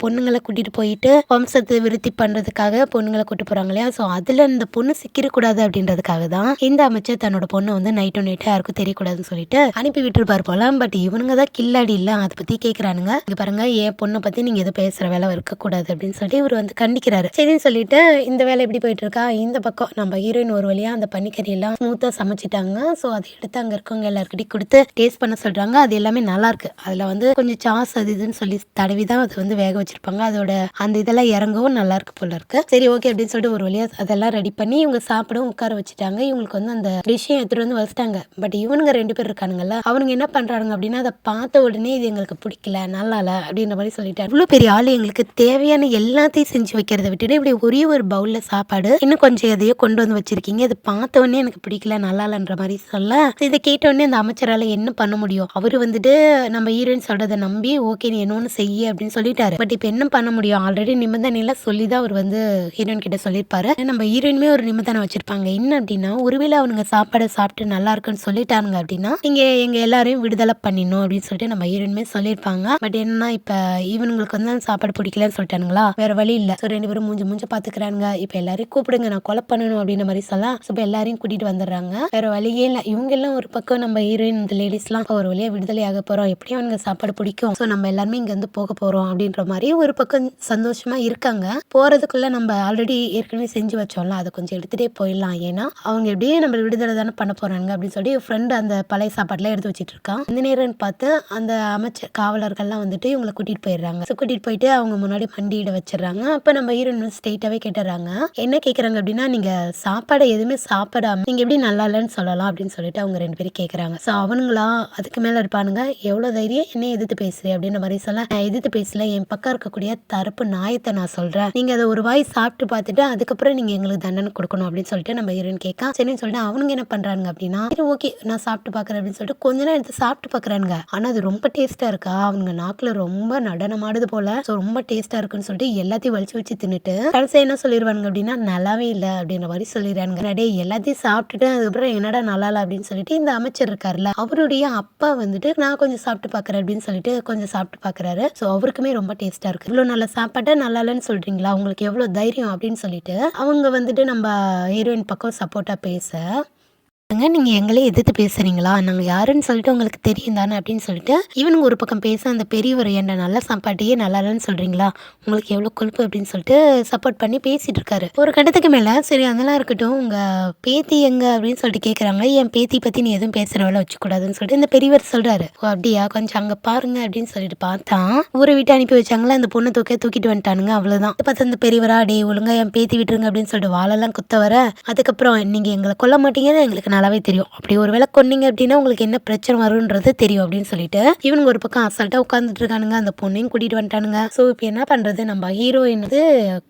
[SPEAKER 1] பொண்ணுங்களை கூட்டிட்டு போயிட்டு வம்சத்தை விருத்தி பண்றதுக்காக பொண்ணுங்களை கூட்டு போறாங்க இல்லையா. ஸோ அதுல இந்த பொண்ணு சிக்கிடக்கூடாது அப்படின்றதுக்காக தான் இந்த அமைச்சர் தன்னோட பொண்ணை வந்து நைட்டோ யாருக்கும் தெரியக்கூடாதுன்னு சொல்லிட்டு அனுப்பி விட்டுருப்பாரு போல. பட் இவனுங்க தான் கில்லாடி இல்ல, அதை பத்தி கேட்கறானுங்க. இங்க பாருங்க, என் பொண்ணை பத்தி நீங்க எதுவும் பேசுற வேலை இருக்கக்கூடாது அப்படின்னு சொல்லிட்டு இவர் வந்து கண்டிக்கிறாரு. சரின்னு சொல்லிட்டு இந்த வேலை எப்படி போயிட்டு இருக்கா, இந்த பக்கம் நம்ம ஹீரோயின் ஒரு வழியா அந்த பன்னிக்கறி எல்லாம் ஸ்மூத்தா சமைச்சிட்டாங்க. ஸோ அதை எடுத்து அங்க இருக்கவங்க எல்லாருக்கிட்டையும் கொடுத்து டேஸ்ட் பண்ண சொல்றாங்க. அது எல்லாமே நல்லா இருக்கு. அதுல வந்து கொஞ்சம் சாஸ் அது இதுன்னு சொல்லி தடவிதான் அது வந்து வேக வச்சிருப்பாங்க. அதோட அந்த இதெல்லாம் இறங்கவும் நல்லா இருக்கு போல இருக்கு. சரி ஓகே அப்படின்னு சொல்லிட்டு ஒரு வழியா அதெல்லாம் ரெடி பண்ணி இவங்க சாப்பிடவும் உட்கார வச்சுட்டாங்க. இவங்களுக்கு வந்து அந்த டிஷ்ஷையும் எடுத்துட்டு வந்து வச்சுட்டாங்க. பட் இவனுங்க 2 பேர் இருக்கானுங்கல்ல, அவனுங்க என்ன பண்றாங்க அப்படின்னா அதை பார்த்த உடனே இது எங்களுக்கு பிடிக்கல, நல்லா இல்ல அப்படின்ற மாதிரி சொல்லிட்டாரு. இவ்வளவு பெரிய ஆளு எங்களுக்கு தேவையான எல்லாத்தையும் செஞ்சு வைக்கிறத விட்டுட்டு இப்படி ஒரே ஒரு பவுல்ல சாப்பாடு இன்னும் கொஞ்சம் எதையோ கொண்டு வந்து வச்சிருக்கீங்க, இது பார்த்த உடனே எனக்கு பிடிக்கல, நல்லா இல்லன்ற மாதிரி சொல்ல, இதை கேட்ட உடனே அந்த அமைச்சரால என்ன பண்ண முடியும், அவரு வந்துட்டு நம்ம ஹீரோயின் சொல்றதை நம்பி ஓகே நீ என்னொன்னு செய்ய அப்படின்னு சொல்லிட்டாரு. பட் இப்போ என்ன பண்ண முடியும்? ஆல்ரெடி நிபந்தனைலாம் சொல்லி தான் அவர் வந்து ஹீரோயின் கிட்ட சொல்லியிருப்பாரு. நம்ம ஹீரோயினுமே ஒரு நிபந்தனை வச்சிருப்பாங்க. என்ன அப்டின்னா, ஒருவேளை அவனுங்க சாப்பாட சாப்பிட்டு நல்லா இருக்குன்னு சொல்லிட்டானுங்க அப்டின்னா, நீங்க எங்க எல்லாரையும் விடுதலை பண்ணிடணும் அப்டின்னு சொல்லிட்டு நம்ம ஹீரோயினுமே சொல்லியிருப்பாங்க. பட் என்னன்னா, இப்ப இவனுங்களுக்கு வந்து அந்த சாப்பாடு பிடிக்கலன்னு சொல்லிட்டானுங்களா, வேற வழி இல்ல. ஸோ 2 பேரும் மூஞ்சி பாத்துக்கிறானுங்க. இப்ப எல்லாரையும் கூப்பிடுங்க, நான் கொலை பண்ணணும் அப்டின்ற மாரி சொல்ல, ஸோ இப்ப எல்லாரையும் கூட்டிட்டு வந்துடுறாங்க. வேற வழியே இல்ல. இவங்க எல்லாம் ஒரு பக்கம் நம்ம ஹீரோயின் இந்த லேடிஸ்லாம் ஒரு வழியா விடுதலை ஆக போறோம். எப்படியும் அவனுங்க சாப்பாடு பிடிக்கும். ஸோ நம்ம எல்லாருமே இங்க இருந்து போக போறோம் அப்டின்ற மாரி ஒரு பக்கம் சந்தோஷமா இருக்காங்க. போறதுக்குள்ள நம்ம ஆல்ரெடி ஏற்கனவே செஞ்சு வச்சோம்ல, அத கொஞ்சம் எடுத்துட்டே போயிடலாம். ஏன்னா அவங்க எப்படியும் நம்ம விடுதலை தானே பண்ண போறாங்க அப்படின்னு சொல்லி ஃப்ரெண்ட் அந்த பழைய சாப்பாடுலாம் எடுத்து வச்சிட்டு இருக்கான். இந்த நேரம்னு பார்த்து அந்த அமைச்சர் காவலர்கள்லாம் வந்துட்டு இவங்களை கூட்டிட்டு போயிடுறாங்க. ஸோ கூட்டிட்டு போயிட்டு அவங்க முன்னாடி மண்டியிட வச்சிடறாங்க. அப்ப நம்ம ஹீரோயின் ஸ்ட்ரெயிட்டாவே கேட்டுறாங்க. என்ன கேட்கறாங்க அப்படின்னா, நீங்க சாப்பாடை எதுவுமே சாப்பிடாம நீங்க எப்படி நல்லா இல்லைன்னு சொல்லலாம் அப்படின்னு சொல்லிட்டு அவங்க 2 பேரும் கேட்கறாங்க. ஸோ அவனுங்களா அதுக்கு மேல இருப்பானுங்க, எவ்வளவு தைரியம் என்ன எதிர்த்து பேசுறேன் அப்படின்ற மாதிரி சொல்ல, நான் எதிர்த்து பேசல, என் பக்கம் இருக்கக்கூடிய தரப்பு நாயத்தை நான் சொல்றேன். நீங்க அதை ஒரு வாய் சாப்பிட்டு பார்த்துட்டு அதுக்கப்புறம் நீங்க எங்களுக்கு தண்டனை கொடுக்கணும் அப்படின்னு சொல்லிட்டு நம்ம ஹீரோயின் கேட்க, சரின்னு சொல்லிட்டு அவனுங்க என்ன பண்றாங்க அப்படின்னா, சரி ஓகே நான் சாப்பிட்டு பாக்குறேன் அப்படின்னு சொல்லிட்டு கொஞ்ச நேரம் எடுத்து சாப்பிட்டு பாக்குறானுங்க. ஆனா அது ரொம்ப டேஸ்டா இருக்கா, அவனுங்க நாக்குல ரொம்ப நடனமாடுது போல. ஸோ ரொம்ப டேஸ்டா இருக்குன்னு சொல்லிட்டு எல்லாத்தையும் வலிச்சு வச்சு தின்னுட்டு கடைசியா என்ன சொல்லிடுவானுங்க அப்படின்னா, நல்லாவே இல்லை அப்படின்ற மாதிரி சொல்லிடுறானுங்க. டேய் எல்லாத்தையும் சாப்பிட்டுட்டு அதுக்கப்புறம் என்னடா நல்லா இல்லை அப்படின்னு சொல்லிட்டு இந்த அமைச்சர் இருக்காருல்ல, அவருடைய அப்பா வந்துட்டு நான் கொஞ்சம் சாப்பிட்டு பாக்குறேன் அப்படின்னு சொல்லிட்டு கொஞ்சம் சாப்பிட்டு பாக்குறாரு. ஸோ அவருக்குமே ரொம்ப டேஸ்டா இருக்கு. இவ்வளவு நல்ல சாப்பாட்டை நல்லா இல்லைன்னு சொல்றீங்களா, உங்களுக்கு எவ்வளவு தைரியம் அப்படின்னு சொல்லிட்டு அவங்க வந்துட்டு நம்ம ஹீரோயின் பக்கம் சப்போர்ட்டா பேச, நீங்க எங்களே எதிர்த்து பேசுறீங்களா, நாங்க யாருன்னு சொல்லிட்டு உங்களுக்கு தெரியும் தானே அப்படின்னு சொல்லிட்டு இவனுங்க ஒரு பக்கம் பேச, அந்த பெரியவர் என்ன நல்ல சாப்பாட்டையே நல்லா இல்லைன்னு சொல்றீங்களா, உங்களுக்கு எவ்வளவு கொழுப்பு அப்படின்னு சொல்லிட்டு சப்போர்ட் பண்ணி பேசிட்டு இருக்காரு. ஒரு கட்டத்துக்கு மேல சரி அதெல்லாம் இருக்கட்டும், உங்க பேத்தி எங்க அப்படின்னு சொல்லிட்டு கேக்குறாங்க. என் பேத்தி பத்தி நீ எதுவும் பேசுற வேலை வச்சுக்கூடாதுன்னு சொல்லிட்டு இந்த பெரியவர் சொல்றாரு. ஓ அப்படியா, கொஞ்சம் அங்க பாருங்க அப்படின்னு சொல்லிட்டு பார்த்தா ஊரை விட்டு அனுப்பி வச்சாங்களா, அந்த பொண்ணு தூக்கிட்டு வந்துட்டானுங்க. அவ்வளவுதான். பார்த்து அந்த பெரியவரா, டே ஒழுங்கா என் பேத்தி விட்டுருங்க அப்படின்னு சொல்லிட்டு வாழெல்லாம் குத்த வர, அதுக்கப்புறம் நீங்க எங்களை கொல்ல மாட்டீங்கன்னு எங்களுக்கு நல்லாவே தெரியும், அப்படி ஒரு வேளை கொன்னீங்க அப்படின்னா உங்களுக்கு என்ன பிரச்சனை வரும்ன்றது தெரியும் அப்படின்னு சொல்லிட்டு இவனுங்க ஒரு பக்கம் அசால்ட்டா உட்காந்துட்டு இருக்கானுங்க. அந்த பொண்ணையும் கூட்டிட்டு வந்துட்டானுங்க. ஸோ இப்போ என்ன பண்றது, நம்ம ஹீரோயின் வந்து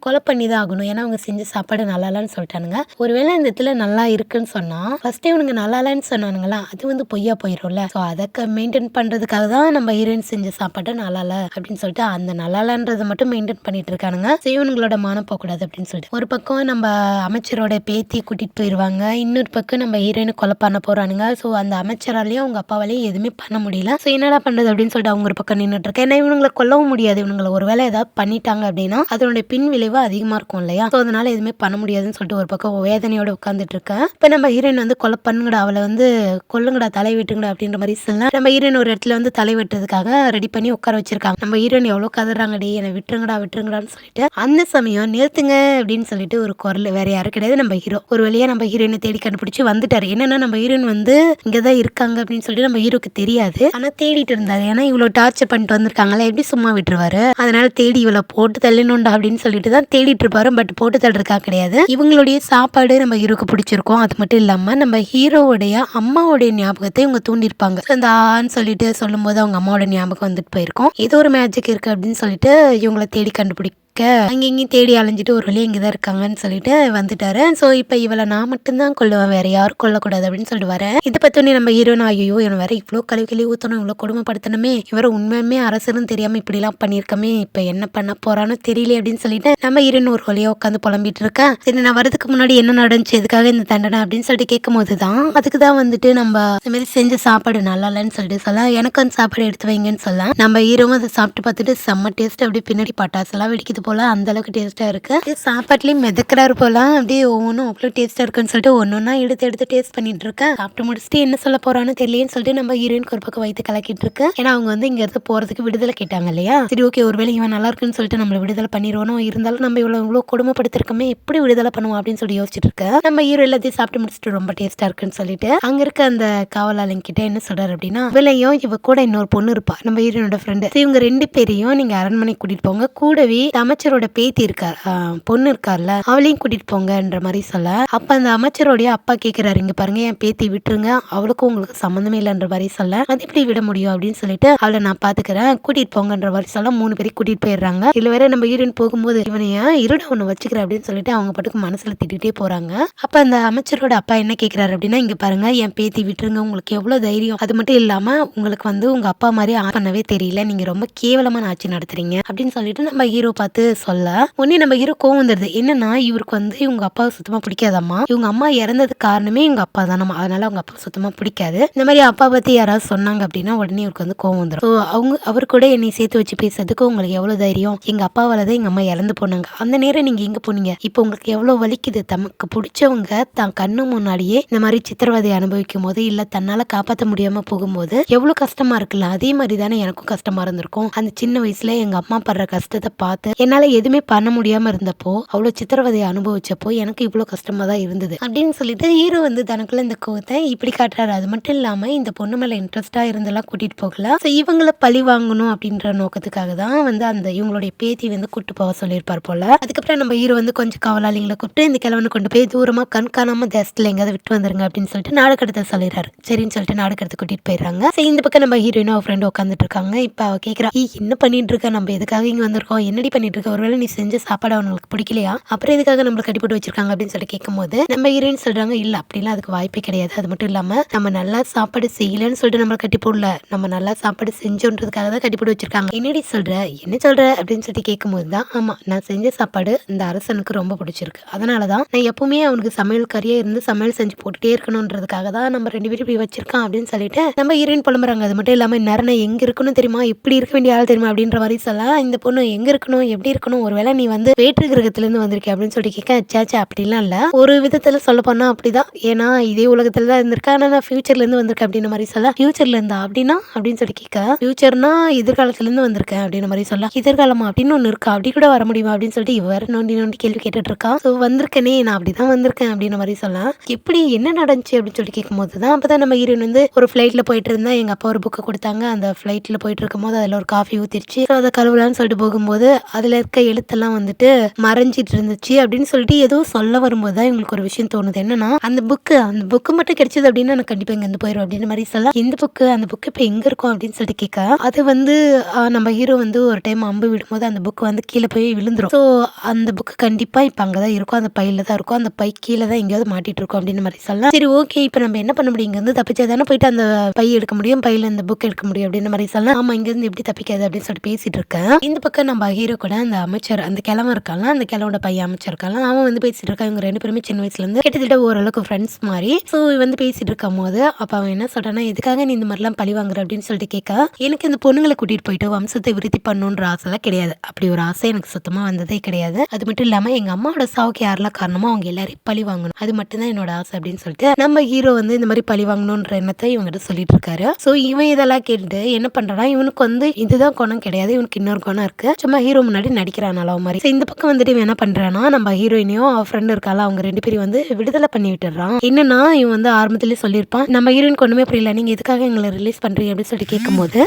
[SPEAKER 1] கொலை பண்ணி தான் ஆகணும். ஏன்னா அவங்க செஞ்ச சாப்பாடு நல்லா இல்லைன்னு சொல்லிட்டானுங்க. ஒருவேளை இந்த இடத்துல நல்லா இருக்குன்னு சொன்னா ஃபர்ஸ்டே இவனுங்க நல்லா இல்லைன்னு சொன்னானுங்களா, அது வந்து பொய்யா போயிடும்ல. ஸோ அதை மெயின்டைன் பண்றதுக்காக தான் நம்ம ஹீரோயின் செஞ்ச சாப்பாட்டை நல்லா இல்லை அப்படின்னு சொல்லிட்டு அந்த நல்லா இல்லைன்றதை மட்டும் மெயின்டைன் பண்ணிட்டு இருக்கானுங்க. ஸோ இவனுங்களோட மானம் போகக்கூடாது அப்படின்னு சொல்லிட்டு ஒரு பக்கம் நம்ம அமைச்சரோட பேத்தி கூட்டிட்டு போயிடுவாங்க. இன்னொரு பக்கம் நம்ம ஹீரோயின் கொலை பண்ண போறானுங்க. ஸோ அந்த அமைச்சராலையும் அவங்க அப்பாவாலையும் எதுவுமே பண்ண முடியல. ஸோ என்னடா பண்றது அப்படின்னு சொல்லிட்டு அவங்க ஒரு பக்கம் நின்றுட்டு இருக்கேன். ஏன்னா இவங்களை கொல்லவும் முடியாது. இவங்களை ஒரு வேளை ஏதாவது பண்ணிட்டாங்க அப்படின்னா அதனுடைய பின் விளைவு அதிகமா இருக்கும் இல்லையா. ஸோ அதனால எதுவுமே பண்ண முடியாதுன்னு சொல்லிட்டு ஒரு பக்கம் வேதனையோட உட்காந்துட்டு இருக்கேன். இப்போ நம்ம ஹீரோயின் வந்து கொலை பண்ணுங்கடா, அவளை வந்து கொல்லுங்கடா, தலை வெட்டுங்கடா அப்படின்ற மாதிரி சொல்ல, நம்ம ஹீரோயின் ஒரு இடத்துல வந்து தலை வெட்டுறதுக்காக ரெடி பண்ணி உட்கார வச்சிருக்காங்க. நம்ம ஹீரோயின் எவ்வளவு கதறாங்க, டே என்னை விட்டுருங்கடான்னு சொல்லிட்டு அந்த சமயம் நிறுத்துங்க அப்படின்னு சொல்லிட்டு ஒரு குரல், வேற யாரும் கிடையாது, நம்ம ஹீரோ. ஒரு வழியா நம்ம ஹீரோயினை தேடி கண்டுபிடிச்சு வந்துட்டாரு. என்னன்னா நம்ம ஹீரோயின் வந்து இங்கதான் இருக்காங்க அப்படின்னு சொல்லிட்டு நம்ம ஹீரோக்கு தெரியாது. ஆனா தேடிட்டு இருந்தாரு. ஏன்னா இவ்வளவு டார்ச்சர் பண்ணிட்டு வந்திருக்காங்களா, எப்படி சும்மா விட்டுருவாரு. அதனால தேடி இவளை போட்டு தள்ளணும்டா அப்படின்னு சொல்லிட்டு தான் தேடிட்டு இருப்பாரு. பட் போட்டு தள்ளுறதுக்காக கிடையாது. இவங்களுடைய சாப்பாடு நம்ம ஹீரோக்கு பிடிச்சிருக்கும். அது மட்டும் இல்லாம நம்ம ஹீரோவுடைய அம்மாவுடைய ஞாபகத்தை இவங்க தூண்டிருப்பாங்க. அந்த ஆன்னு சொல்லிட்டு சொல்லும் போது அவங்க அம்மாவோட ஞாபகம் வந்துட்டு போயிருக்கும். ஏதோ ஒரு மேஜிக் இருக்கு அப்படின்னு சொல்லிட்டு இவங்களை தேடி கண்டுபிடிக்க அங்கேயும் தேடி அலைஞ்சிட்டு ஒரு வழியா இங்கதான் இருக்காங்கன்னு சொல்லிட்டு வந்துட்டாரு. சோ இப்ப இவளை நான் மட்டும்தான் கொல்லுவேன், வேற யாரும் கொல்லக்கூடாது அப்படின்னு சொல்லிட்டு வரேன். இதை பத்தி நம்ம ஹீரோயின் ஐயோ இவன் வேற இவ்வளவு கழுவி ஊத்தணும், இவ்வளவு கொடுமைப்படுத்தணுமே, இவரை உண்மையுமே அரசரும் தெரியாம இப்படி எல்லாம் பண்ணிருக்கமே, இப்ப என்ன பண்ண போறான்னு தெரியல அப்படின்னு சொல்லிட்டு நம்ம ஹீரோயின் ஒரு வழியா உட்காந்து புலம்பிட்டு இருக்கேன். சரி நான் வரதுக்கு முன்னாடி என்ன நடந்துச்சு, எதுக்காக இந்த தண்டனை அப்படின்னு சொல்லிட்டு கேட்கும் போதுதான் அதுக்குதான் வந்துட்டு நம்ம இந்த மாதிரி செஞ்ச சாப்பாடு நல்லா இல்லைன்னு சொல்லிட்டு சொல்ல, எனக்கு அந்த சாப்பாடு எடுத்து வைங்கன்னு சொல்ல, நம்ம ஹீரோவும் அதை சாப்பிட்டு பார்த்துட்டு செம்ம டேஸ்ட், அப்படியே பின்னாடி பட்டாசெல்லாம் வெடிக்குது போல, அந்த அளவுக்கு டேஸ்டா இருக்கு. சாப்பாட்டுலயும் மிதக்கிறாரு போல, அப்படியே ஒவ்வொன்றும் அவ்வளவு டேஸ்டா இருக்குன்னு சொல்லிட்டு ஒன்னொன்னா எடுத்து டேஸ்ட் பண்ணிட்டு இருக்கேன். சாப்பிட்டு முடிச்சுட்டு என்ன சொல்ல போறான்னு தெரியலன்னு சொல்லிட்டு நம்ம ஹீரோயினுக்கு ஒரு பக்கம் வயிற்று கலக்கிட்டு இருக்கு. ஏன்னா அவங்க வந்து இங்க இருந்து போறதுக்கு விடுதலை கேட்டாங்க இல்லையா. சரி ஓகே ஒருவேளை இவன் நல்லா இருக்குன்னு சொல்லிட்டு நம்மள விடுதலை பண்ணிடுவோம், இருந்தாலும் நம்ம இவ்வளவு கொடுமைப்படுத்திருக்கோமே, எப்படி விடுதலை பண்ணுவோம் அப்படின்னு சொல்லி யோசிச்சுட்டு இருக்க. நம்ம ஹீரோ எல்லாத்தையும் சாப்பிட்டு முடிச்சுட்டு ரொம்ப டேஸ்டா இருக்குன்னு சொல்லிட்டு அங்க இருக்க அந்த காவலாளன் கிட்ட என்ன சொல்றாரு அப்படின்னா, இவளையும் இவ கூட இன்னொரு பொண்ணு இருப்பா, நம்ம ஹீரோனோட ஃப்ரெண்டு, இவங்க 2 பேரையும் நீங்க அரண்மனை கூட்டிட்டு போங்க, கூடவே அமைச்சரோட பேத்தி இருக்கார் பொண்ணு இருக்கார்ல அவளையும் கூட்டிட்டு போங்கன்ற மாதிரி சொல்ல, அப்ப அந்த அமைச்சருடைய அப்பா கேக்குறாரு, இங்க பாருங்க என் பேத்தி விட்டுருங்க, அவளுக்கும் உங்களுக்கு சம்மந்தமே இல்லைன்ற மாதிரி சொல்ல, அது எப்படி விட முடியும் அப்படின்னு சொல்லிட்டு அவளை நான் பாத்துக்கிறேன், கூட்டிட்டு போங்கன்ற மாதிரி சொல்ல 3 பேரையும் கூட்டிட்டு போயிடுறாங்க. இதுல வேற நம்ம ஹீரோயின் போகும்போது இவனைய இருட ஒண்ணு வச்சுக்கிறேன் அப்படின்னு சொல்லிட்டு அவங்க பாட்டுக்கு மனசுல திட்டிகிட்டே போறாங்க. அப்ப அந்த அமைச்சரோட அப்பா என்ன கேட்கிறாரு அப்படின்னா, இங்க பாருங்க என் பேத்தி விட்டுருங்க, உங்களுக்கு எவ்வளவு தைரியம், அது மட்டும் இல்லாம உங்களுக்கு வந்து உங்க அப்பா மாதிரி பண்ணவே தெரியல, நீங்க ரொம்ப கேவலமான ஆட்சி நடத்துறீங்க அப்படின்னு சொல்லிட்டு நம்ம ஹீரோ பார்த்து சொல்ல, உடனே நம்ம ஹீரோ கோவம் வந்துருது. என்னன்னா இவருக்கு வந்து இவங்க அப்பாவை சுத்தமா பிடிக்காதம்மா, இவங்க அம்மா இறந்ததுக்கு காரணமே இவங்க அப்பா தானம்மா, அதனால அவங்க அப்பா சுத்தமா பிடிக்காது, இந்த மாதிரி அப்பா பத்தி யாராவது சொன்னாங்க அப்படின்னா உடனே இவருக்கு வந்து கோவம் வந்துடும். அவர் கூட என்னை சேர்த்து வச்சு பேசுறதுக்கு உங்களுக்கு எவ்வளவு தைரியம், எங்க அப்பாவால தான் எங்க அம்மா இறந்து போனாங்க, அந்த நேரம் நீங்க எங்க போனீங்க, இப்போ உங்களுக்கு எவ்வளவு வலிக்குது, தமக்கு பிடிச்சவங்க தான் கண்ணு முன்னாடியே இந்த மாதிரி சித்திரவதை அனுபவிக்கும் போது இல்ல தன்னால காப்பாற்ற முடியாம போகும்போது எவ்வளவு கஷ்டமா இருக்குல்ல, அதே மாதிரி தானே எனக்கும் கஷ்டமா இருந்திருக்கும். அந்த சின்ன வயசுல எங்க அம்மா படுற கஷ்டத்தை பார்த்து என்னால எதுவுமே பண்ண முடியாம இருந்தப்போ, அவ்வளவு சித்திரவதையை அனுபவிச்சப்போ எனக்கு இவ்வளவு கஷ்டமா தான் இருந்தது அப்படின்னு சொல்லிட்டு ஹீரோ வந்து தனக்குள்ள இந்த கோவத்தை இப்படி காட்டுறாரு. அது மட்டும் இல்லாம இந்த பொண்ணு மேல இன்ட்ரெஸ்டா இருந்தெல்லாம் கூட்டிட்டு போகல, இவங்களை பழி வாங்கணும் அப்படின்ற நோக்கத்துக்காக தான் வந்து அந்த இவங்களுடைய பேத்தி வந்து கூட்டு போக சொல்லியிருப்பார் போல. அதுக்கப்புறம் நம்ம ஹீரோ வந்து கொஞ்சம் காவலாளிகளை கூப்பிட்டு இந்த கிழவனை கொண்டு போய் தூரமா கண்காணாம தேசத்துல எங்காவது விட்டு வந்துருங்க அப்படின்னு சொல்லிட்டு நாடு கடத்த சொல்லிடுறாரு. சரின்னு சொல்லிட்டு நாடு கடத்த கூட்டிட்டு போயிடுறாங்க. சரி, இந்த பக்கம் நம்ம ஹீரோயினும் அவ ஃப்ரெண்ட் உட்காந்துட்டு இருக்காங்க. இப்ப அவ கேட்கறா, என்ன பண்ணிட்டு இருக்க, நம்ம எதுக்காக இங்க வந்திருக்கோம், என்னடி பண்ணிட்டு இருக்க, ஒருவேளை நீ செஞ்ச சாப்பாடு அவங்களுக்கு பிடிக்கலையா, அப்புறம் எதுக்காக நம்மள கட்டி போட்டு வச்சிருக்காங்க அப்படின்னு சொல்லி கேட்கும்போது நம்ம ஹீரோயின் சொல்றாங்க, இல்ல அப்படிலாம் அதுக்கு வாய்ப்பே கிடையாது, அது மட்டும் இல்லாம நம்ம நல்லா சாப்பாடு செய்யலன்னு சொல்லிட்டு நம்மள கட்டி போடல, நம்ம நல்லா சாப்பாடு செஞ்சோன்றதுக்காக தான் கட்டி போட்டு வச்சிருக்காங்க. என்னடி சொல்ற, என்ன சொல்ற அப்படின்னு சொல்லி கேட்கும்போது தான், ஆமா நான் செஞ்ச சாப்பாடு இந்த அரசனுக்கு ரொம்ப பிடிச்சிருக்கு, அதனாலதான் நான் எப்பவுமே அவனுக்கு சமையல் கறியா இருந்து சமையல் செஞ்சு போட்டுட்டே இருக்கணும்ன்றதுக்காக தான் நம்ம 2 பேரும் இப்படி வச்சிருக்கான் அப்படின்னு சொல்லிட்டு நம்ம ஹீரோயின் புலம்புறாங்க. அது மட்டும் இல்லாம இந்நேரம் நான் எங்க இருக்கணும் தெரியுமா, எப்படி இருக்க வேண்டிய ஆள் தெரியுமா அப்படின்ற மாதிரி சொல்ல, இந்த பொண்ணு எங்க இருக்கணும் எப்படி இருக்கணும், ஒருவேளை நீ வந்து வேற்று கிரகத்துல இருந்து வந்திருக்க அப்படின்னு சொல்லி கேட்க, சேச்சா அப்படிலாம் இல்ல, ஒரு விதத்துல சொல்ல போனா அப்படிதான், ஏன்னா இதே உலகத்துல தான் இருந்திருக்கேன், ஆனா நான் ஃபியூச்சர்ல இருந்து வந்திருக்கேன் அப்படின்ற மாதிரி சொல்ல, ஃபியூச்சர்ல இருந்தா அப்படின்னா அப்படின்னு சொல்லி கேட்க, ஃபியூச்சர்னா எதிர்காலத்துல இருந்து வந்திருக்கேன் அப்படின்ற மாதிரி சொல்ல, எதிர்காலமா அப்படின்னு ஒண்ணு இருக்கா, அப்படி கூட வர முடியுமா அப்படின்னு சொல்லிட்டு இவர் நோண்டி நோண்டி கேள்வி கேட்டுட்டு இருக்கா. ஸோ வந்திருக்கனே நான் அப்படிதான் வந்திருக்கேன் அப்படின்ற மாதிரி சொல்லலாம். எப்படி என்ன நடந்துச்சு அப்படின்னு சொல்லி கேட்கும்போது தான் அப்பதான் நம்ம ஹீரோயின் வந்து ஒரு ஃபிளைட்ல போயிட்டு இருந்தா எங்க அப்பா ஒரு புக்கை கொடுத்தாங்க, அந்த ஃபிளைட்ல போயிட்டு இருக்கும்போது அதுல ஒரு காஃபி ஊத்திருச்சு, அதை கழுவலான்னு சொல்லிட்டு போகும்போது அதுல இருக்க எழுத்தெல்லாம் வந்துட்டு மறைஞ்சிட்டு இருந்துச்சு அப்படின்னு சொல்லிட்டு ஏதோ சொல்ல வரும்போது தான் இவங்களுக்கு ஒரு விஷயம் தோணுது. என்னன்னா அந்த புக்கு மட்டும் கிடைச்சது அப்படின்னா நான் கண்டிப்பா இங்க இருந்து போயிடும் அப்படின்ற மாதிரி சொல்ல, இந்த புக்கு அந்த புக்கு இப்ப எங்க இருக்கும் அப்படின்னு சொல்லிட்டு கேட்க, அது வந்து நம்ம ஹீரோ வந்து ஒரு டைம் அம்பு விடும்போது அந்த புக் வந்து கீழே போய் விழுந்துரும். ஸோ அந்த புக்கு கண்டிப்பா இப்ப அங்கதான் இருக்கும், அந்த பையில தான் இருக்கும், அந்த பை கீழே தான் எங்கேயாவது மாட்டிட்டு இருக்கும் அப்படின்னு மாதிரி சொல்லலாம். சரி ஓகே, இப்ப நம்ம என்ன பண்ண முடியும், இங்க இருந்து தப்பிச்சா தானே போயிட்டு அந்த பை எடுக்க முடியும், பையில இந்த புக் எடுக்க முடியும் அப்படின்னு மாதிரி சொல்லலாம். ஆமா, இங்க இருந்து எப்படி தப்பிக்காது அப்படின்னு சொல்லிட்டு பேசிட்டு இருக்கேன். இந்த பக்கம் நம்ம ஹீரோ கூட அந்த அமைச்சர் அந்த கிழமை இருக்காங்க, அந்த கிழவோட பையன் அமைச்சர் இருக்காங்க, அவன் வந்து பேசிட்டு இருக்கான். இவங்க 2 பேருமே சின்ன வயசுல இருந்து கிட்டத்தட்ட ஓரளவுக்கு ஃப்ரெண்ட்ஸ் மாதிரி. ஸோ வந்து பேசிட்டு இருக்கும் போது அப்ப அவன் என்ன சொல்றான்னா, எதுக்காக நீ இந்த மாதிரிலாம் பழி வாங்குற அப்படின்னு சொல்லிட்டு கேட்க, எனக்கு இந்த பொண்ணுங்களை கூட்டிட்டு போயிட்டு வம்சத்தை விருத்தி பண்ணணுன்ற ஆசைலாம் கிடையாது, அப்படி ஒரு ஆசை எனக்கு சுத்தமா வந்ததே கிடையாது, அது மட்டும் இல்லாம எங்க அம்மாவோட சாவுக்கு யாரெல்லாம் காரணமோ அவங்க எல்லாரையும் பழி வாங்கணும், அது மட்டும் தான் என்னோட ஆசை அப்படின்னு சொல்லிட்டு நம்ம ஹீரோ வந்து இந்த மாதிரி பழி வாங்கணும்ன்ற எண்ணத்தை இவங்கிட்ட சொல்லிட்டு இருக்காரு. ஸோ இவன் இதெல்லாம் கேட்டு என்ன பண்றானா, இவனுக்கு வந்து இதுதான் குணம் கிடையாது, இவனுக்கு இன்னொரு குணம் இருக்கு, சும்மா ஹீரோ முன்னாடி நடிக்கிறான் அளவு மாதிரி. ஸோ இந்த பக்கம் வந்துட்டு இவன் என்ன பண்றானா, நம்ம ஹீரோயினையும் அவ ஃப்ரெண்ட் இருக்கால அவங்க 2 பேரும் வந்து விடுதலை பண்ணி விட்டுறான். என்னன்னா இவன் வந்து ஆரம்பத்திலேயே சொல்லியிருப்பான், நம்ம ஹீரோயின் ஒண்ணுமே புரியல, நீங்க எதுக்காக எங்களை ரிலீஸ் பண்றீங்க அப்படின்னு சொல்லிட்டு கேட்கும்போது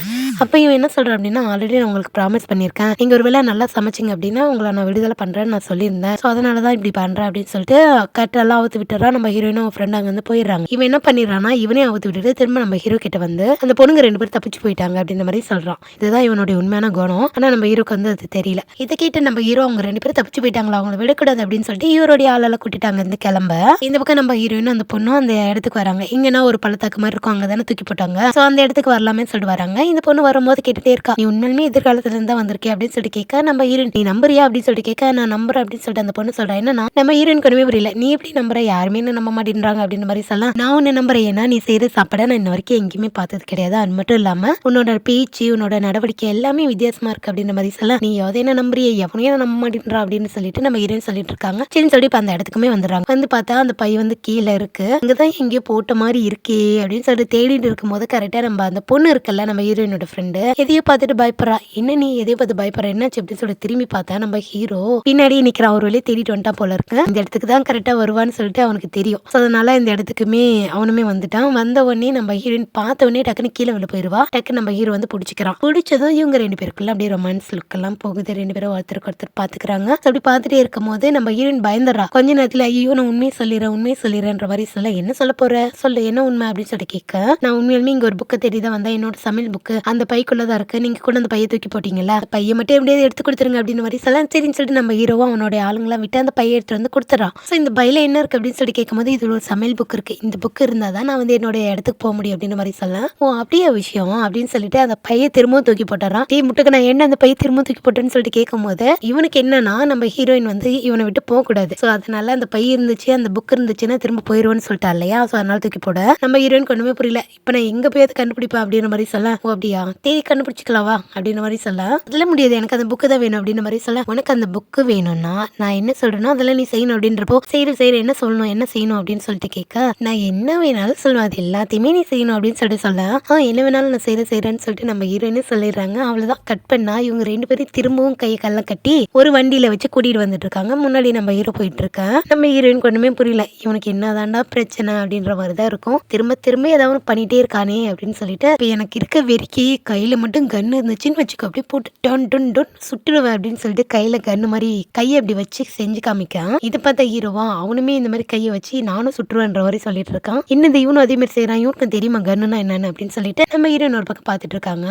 [SPEAKER 1] அப்ப இவன் என்ன சொல்றான் அப்படின்னா, ஆல்ரெடி நான் உங்களுக்கு ப்ராமிஸ் பண்ணியிருக்கேன், நீங்க ஒரு வேளை நல்லா சமைச்சிங்க அப்படின்னா உங்களை நான் விடுதலை பண்றேன்னு நான் சொல்லியிருந்தேன், ஸோ அதனாலதான் இப்படி பண்றேன் அப்படின்னு சொல்லிட்டு கட்டெல்லாம் அவுத்து விட்டுறான். நம்ம ஹீரோயினும் அவன் ஃப்ரெண்ட் அங்க வந்து போயிடுறாங்க. இவன் என்ன பண்ணிடுறான்னா, இவனே அவுத்து விட்டுட்டு திரும்ப நம்ம ஹீரோ கிட்ட வந்து அந்த பொண்ணுங்க 2 பேரும் தப்பிச்சு போயிட்டாங்க அப்படின்ற மாதிரி சொல்றான். இதுதான் இவனுடைய உண்மையான குணம். ஆனா நம்ம ஹீரோக்கு வந்து அது தெரியல. இதை கேட்டு நம்ம ஹீரோ அவங்க 2 பேரும் தப்பிச்சு போயிட்டாங்களா, அவங்களை விடக்கூடாது அப்படின்னு சொல்லிட்டு இவருடைய ஆளெல்லாம் கூட்டிட்டாங்க இந்த கிளம்ப. இந்த பக்கம் நம்ம ஹீரோயினும் அந்த பொண்ணும் அந்த இடத்துக்கு வராங்க. இங்கன்னா ஒரு பள்ளத்தாக்கு மாதிரி இருக்கும், அங்கதானே தூக்கி போட்டாங்க. ஸோ அந்த இடத்துக்கு வரலாமே சொல்லிட்டு வராங்க. இந்த பொண்ணு வரும்போது கேட்டுட்டே இருக்கா, நீ உண்மையுமே எதிர்காலத்துல இருந்தா வந்திருக்கே அப்படின்னு சொல்லிட்டு கேட்க, நம்ம ஹீரோயின் நீ நம்புறியா அப்படின்னு சொல்லிட்டு கேட்க, நான் நம்புறேன் அப்படின்னு சொல்லிட்டு அந்த பொண்ணு சொல்றேன். என்னன்னா நம்ம ஹீரோயின் ஒண்ணுமே புரியல, நீ எப்படி நம்புற, யாருமே என்ன நம்ப மாட்டேன்றாங்க அப்படின்னு மாதிரி சொல்லலாம். நான் உன்னை நம்புறேன், ஏன்னா நீ செய்யற சாப்பாடை நான் இன்ன வரைக்கும் எங்கேயுமே பார்த்தது கிடையாது, அது மட்டும் இல்லாம உன்னோட பேச்சு உன்னோட நடவடிக்கை எல்லாமே வித்தியாசமா இருக்கு அப்படின்ற மாதிரி சொல்லலாம். நீ எதை என்ன நம்புறிய, எவனையும் நம்ப மாட்டேன்றா அப்படின்னு சொல்லிட்டு நம்ம ஹீரோயின் சொல்லிட்டு இருக்காங்க. சரின்னு சொல்லி அந்த இடத்துக்குமே வந்துடுறாங்க. வந்து பார்த்தா அந்த பை வந்து கீழே இருக்கு, இங்கதான் எங்கேயோ போட்ட மாதிரி இருக்கே அப்படின்னு சொல்லிட்டு தேடிட்டு இருக்கும் போது கரெக்டா நம்ம அந்த பொண்ணு இருக்குல்ல நம்ம ஹீரோயினோட ஃப்ரெண்டு எதையோ பார்த்துட்டு பயப்படுறா. என்ன நீ எதையோ பார்த்து பயப்படுற, என்னாச்சு அப்படின்னு சொல்லி திரும்பி பார்த்தா நம்ம ஹீரோ பின்னாடியே நிக்கிறான். ஒரு வழியை தேடிட்டு வந்துட்டா போல இருக்கு, இந்த இடத்துக்கு தான் கரெக்டா வருவான்னு சொல்லிட்டு அவனுக்கு தெரியும். அதனால இந்த இடத்துக்குமே அவனுமே வந்துட்டான். வந்த உடனே நம்ம ஹீரோயின் பார்த்த உடனே டக்குன்னு கீழே விழ போயிருவா. டக்கு நம்ம ஹீரோ வந்து பிடிச்சிக்கிறான். பிடிச்சதும் இவங்க 2 பேருக்குள்ள அப்படியே ரொமான்ஸ் லுக் எல்லாம் போகுது. 2 பேரும் ஒருத்தருக்கு ஒருத்தர் பாத்துக்கிறாங்க. அப்படி பார்த்துட்டே இருக்கும் போது நம்ம ஹீரோயின் பயந்துடுறா. கொஞ்ச நேரத்துல ஐயோ நான் உண்மையை சொல்லிடுறேன்ற மாதிரி சொல்ல, என்ன சொல்ல போற சொல்லு, என்ன உண்மை அப்படின்னு சொல்லிட்டு கேட்க, நான் உண்மையாலுமே இங்க ஒரு புக்கை தேடி தான் வந்தேன். என்னோட சமையல் புக்கு அந்த பைக்குள்ளதான் இருக்கு. நீங்க கூட அந்த பையை தூக்கி போட்டீங்கல்ல, அந்த பையை மட்டும் எப்படியாவது எடுத்து கொடுத்துருங்க அப்படின்னு மாதிரி சொல்ல, சரின்னு சொல்லிட்டு நம்ம ஹீரோவா அவனோட ஆளுங்களாம் விட்டு அந்த பையை எடுத்து வந்து கொடுத்துறான். ஸோ இந்த பையில என்ன இருக்கு அப்படின்னு சொல்லி கேட்கும்போது, இது ஒரு சமையல் புக் இருக்கு, இந்த புக் இருந்தா தான் நான் வந்து என்னோட இடத்துக்கு போக முடியும் அப்படின்னு மாதிரி சொல்ல, ஓ அப்படியே விஷயம் அப்படின்னு சொல்லிட்டு அந்த பையை திரும்பவும் தூக்கி போட்டுறான். டீ முட்டுக்கு நான் என்ன அந்த பையை திரும்பவும் தூக்கி போட்டேன்னு சொல்லிட்டு கேட்கும் போது, இவனுக்கு என்னன்னா நம்ம ஹீரோயின் வந்து இவனை விட்டு போக கூடாது. ஸோ அதனால அந்த பை இருந்துச்சு, அந்த புக் இருந்துச்சுன்னா திரும்ப போயிருவேன்னு சொல்லிட்டா இல்லையா, ஸோ அதனால தூக்கி போட நம்ம ஹீரோயின் ஒண்ணுமே புரியல. இப்ப நான் எங்க போய் அதை கண்டுபிடிப்பேன் அப்படின்ற மாதிரி சொல்ல, ஓ அப்படியா தேடி கண்டுபிடிச்சிக்கலாவா அப்படின்ற மாதிரி சொல்ல, அதெல்லாம் முடியாது, எனக்கு அந்த புக்கு தான் வேணும் அப்படின்ற மாதிரி சொல்ல, உனக்கு அந்த புக்கு வேணும்னா நான் என்ன சொல்றேனோ அதெல்லாம் நீ செய்யணும் அப்படின்றப்போ, செய்யற என்ன சொல்லணும் என்ன செய்யணும் அப்படின்னு சொல்லிட்டு கேட்க, நான் என்ன வேணாலும் சொல்லுவேன், அது எல்லாத்தையுமே நீ செய்யணும் அப்படின்னு சொல்லிட்டு சொல்ல, என்ன வேணாலும் நான் செய்யறேன்னு சொல்லிட்டு நம்ம ஹீரோயினே சொல்லிடுறாங்க. அவ்வளவுதான், கட் பண்ணா இவங்க 2 பேரும் திரும்பவும் கையை கல்ல கட்டி ஒரு வண்டியில வச்சு கூட்டிட்டு வந்துட்டு இருக்காங்க. முன்னாடி நம்ம ஹீரோ போயிட்டு இருக்கேன். நம்ம ஹீரோயின் ஒண்ணுமே புரியல, இவனுக்கு என்னதான்டா பிரச்சனை அப்படின்ற மாதிரிதான் இருக்கும். திரும்ப திரும்ப ஏதாவது பண்ணிட்டே இருக்கானே அப்படின்னு சொல்லிட்டு, இப்ப எனக்கு இருக்க வெறிக்கி கையில மட்டும் கன்னு இருந்துச்சுன்னு வச்சுக்கோ, அப்படியே போட்டு டன் டன் டன் சுட்டுடுவேன் அப்படின்னு சொல்லிட்டு கையில கன்னு மாதிரி கையை அப்படி வச்சு செஞ்சு காமிக்கான். இதை பார்த்த ஹீரோவா அவனுமே இந்த மாதிரி கையை வச்சு நானும் சுட்டுருவேன்ற மாதிரி சொல்லிட்டு இருக்கான். இன்னும் இவனும் அதே மாதிரி செய்யறான், இவனுக்கு தெரியுமா கன்னுனா என்னன்னு அப்படின்னு சொல்லிட்டு நம்ம ஹீரோயின் ஒரு பக்கம் பார்த்துட்டு இருக்காங்க.